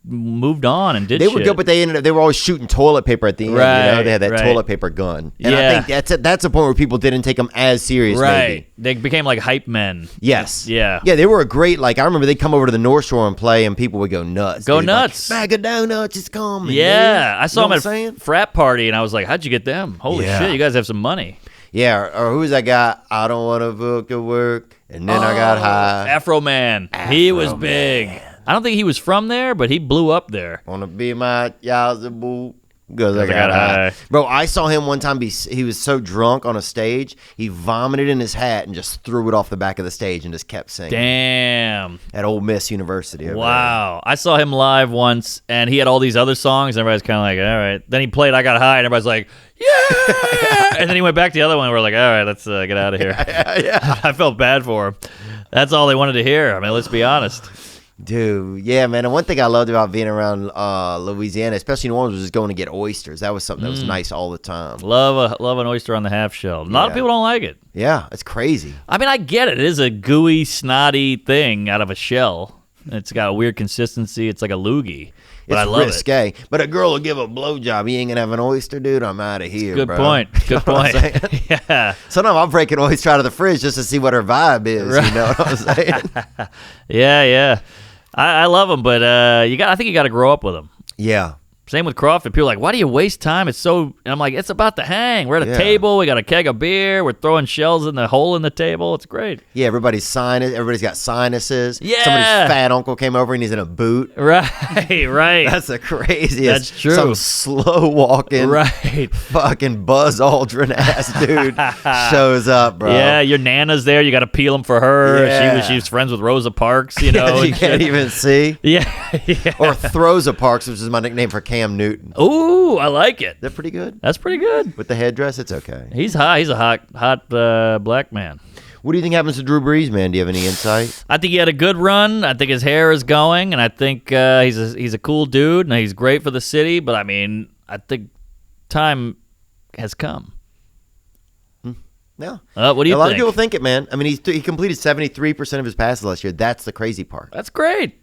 moved on and did They shit. were good, but they were always shooting toilet paper at the end. Right, You know? They had that right. toilet paper gun. And Yeah. I think that's a point where people didn't take them as serious, Right. maybe. They became like hype men. Yes. Yeah. Yeah, they were a great, I remember they'd come over to the North Shore and play, and people would go nuts. Go dude. nuts. Bag of Donuts is coming. Yeah. dude. I saw You know them what I'm at saying? frat party, and I was like, how'd you get them? Holy Yeah. shit, you guys have some money. Yeah, or who's that guy? I don't want to book to work, and then I got high. Afro Man. He was big. I don't think he was from there, but he blew up there. Wanna be my Yazaboo? Because I got high. Bro, I saw him one time. He was so drunk on a stage, he vomited in his hat and just threw it off the back of the stage and just kept singing. Damn. At Ole Miss University. over Wow. I saw him live once, and he had all these other songs, and everybody's kind of like, all right. Then he played I Got High, and everybody's like, yeah! And then he went back to the other one, and we're like, all right, let's get out of here. Yeah. I felt bad for him. That's all they wanted to hear. I mean, let's be honest. Dude, yeah, man. And one thing I loved about being around Louisiana, especially New Orleans, was just going to get oysters. That was something that was nice all the time. Love an oyster on the half shell. A lot of people don't like it. Yeah, it's crazy. I mean, I get it. It is a gooey, snotty thing out of a shell. It's got a weird consistency. It's like a loogie. But I love risque. it. But a girl will give a blowjob. You ain't gonna have an oyster, dude. I'm out of here. Good bro. point. You know Good what I'm point. saying? Yeah. Sometimes I'll break an oyster out of the fridge just to see what her vibe is. Right. You know what I'm saying? Yeah. I love them, but I think you got to grow up with them. Yeah. Same with crawfish. People are like, why do you waste time? It's so... And I'm like, it's about the hang. We're at a table. We got a keg of beer. We're throwing shells in the hole in the table. It's great. Yeah, everybody's got sinuses. Yeah. Somebody's fat uncle came over and he's in a boot. Right. That's the craziest. That's true. Some slow walking, fucking Buzz Aldrin ass dude shows up, bro. Yeah, your Nana's there. You got to peel them for her. Yeah. She was friends with Rosa Parks, you know. you can't even see. Yeah. Or Throza Parks, which is my nickname for Candace. Cam Newton. Ooh, I like it. They're pretty good. That's pretty good. With the headdress, it's okay. He's hot. He's a hot black man. What do you think happens to Drew Brees, man? Do you have any insight? I think he had a good run. I think his hair is going, and I think he's a cool dude, and he's great for the city. But I mean, I think time has come. Yeah. What do you think? A lot of people think it, man. I mean, he completed 73% of his passes last year. That's the crazy part. That's great.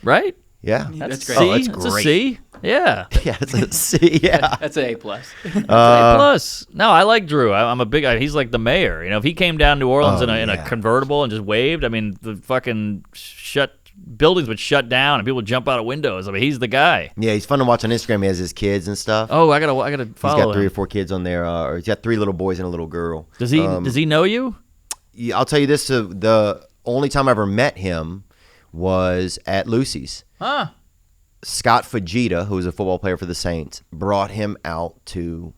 Right? Yeah. That's great. Oh, that's It's great. a C. Yeah. Yeah, it's a C. Yeah. That's an A+. Plus. No, I like Drew. I'm a big. He's like the mayor. You know, if he came down to New Orleans in a convertible and just waved, I mean, the fucking buildings would shut down and people would jump out of windows. I mean, he's the guy. Yeah, he's fun to watch on Instagram. He has his kids and stuff. Oh, I gotta follow He's got 3 him. or 4 kids on there. Or he's got 3 little boys and a little girl. Does he know you? Yeah, I'll tell you this: the only time I ever met him was at Lucy's. Huh. Scott Fujita, who was a football player for the Saints, brought him out to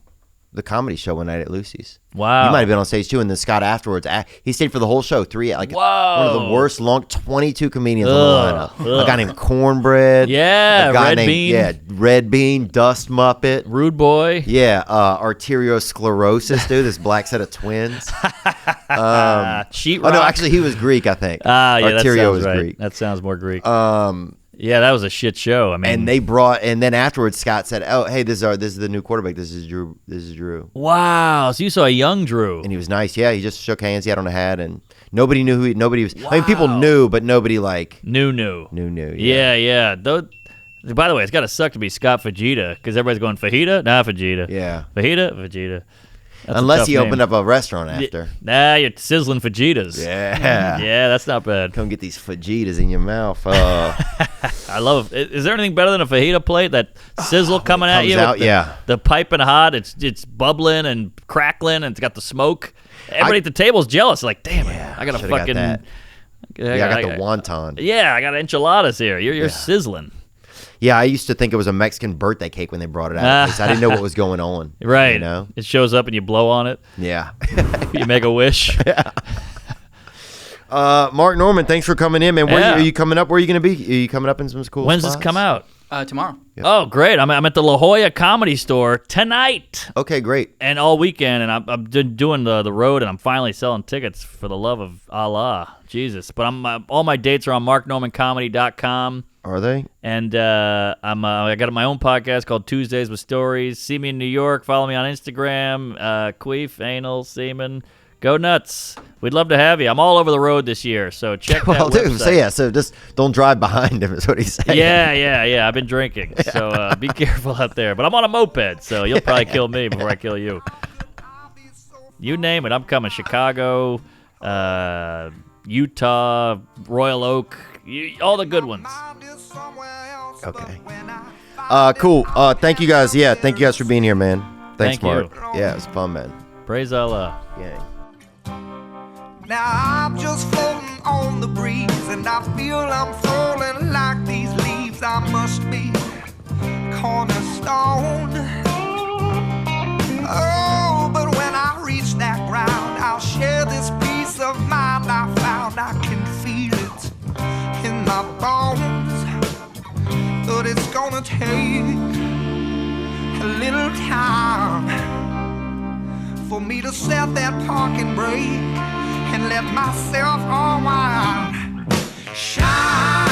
the comedy show one night at Lucy's. Wow. You might have been on stage too, and then Scott afterwards, he stayed for the whole show. 3, like one of the worst 22 comedians on the lineup. A guy named Cornbread. Yeah, a guy Red named, Bean. Yeah, Red Bean, Dust Muppet. Rude Boy. Yeah, arteriosclerosis, dude, this black set of twins. Sheetrock. Oh, no, actually, he was Greek, I think. Yeah, that Arterio sounds was right. Greek. That sounds more Greek. Yeah, that was a shit show. I mean, and then afterwards, Scott said, "Oh, hey, this is the new quarterback. This is Drew." Wow, so you saw a young Drew, and he was nice. Yeah, he just shook hands. He had on a hat, and nobody knew who. Nobody was. Wow. I mean, people knew, but nobody knew. Yeah. Though, by the way, it's got to suck to be Scott Fujita because everybody's going fajita, nah, Fujita. Yeah, fajita. That's unless he opened up a restaurant after. Nah, you're sizzling fajitas. Yeah. Yeah, that's not bad. Come get these fajitas in your mouth. I love it. Is there anything better than a fajita plate? That sizzle coming at you? Out, the piping hot, it's bubbling and crackling, and it's got the smoke. Everybody at the table's jealous. Like, damn it, I got a fucking... Got I got the wonton. Yeah, I got enchiladas here. You're sizzling. Yeah, I used to think it was a Mexican birthday cake when they brought it out. I didn't know what was going on. Right. You know? It shows up and you blow on it. Yeah. You make a wish. Yeah. Mark Norman, thanks for coming in, man. Where are you coming up? Where are you going to be? Are you coming up in some cool When's spots? this come out? Tomorrow. Yep. Oh, great. I'm at the La Jolla Comedy Store tonight. Okay, great. And all weekend, and I'm doing the road, and I'm finally selling tickets for the love of Allah, Jesus. But all my dates are on marknormancomedy.com. Are they? And I got my own podcast called Tuesdays with Stories. See me in New York. Follow me on Instagram. Queef, anal, semen. Go nuts. We'd love to have you. I'm all over the road this year, so check that website. So just don't drive behind him is what he's saying. Yeah. I've been drinking, so be careful out there. But I'm on a moped, so you'll probably kill me before I kill you. You name it, I'm coming. Chicago, Utah, Royal Oak, all the good ones. Okay. Cool. Thank you guys. Yeah, thank you guys for being here, man. Thanks, Thank Mark. you. Yeah, it was fun, man. Praise Allah. Yeah. Now I'm just floating on the breeze, and I feel I'm falling like these leaves. I must be cornerstone. Oh, but when I reach that ground, I'll share this peace of mind I found. I can feel it in my bones, but it's gonna take a little time for me to set that parking brake and let myself unwind. Shine.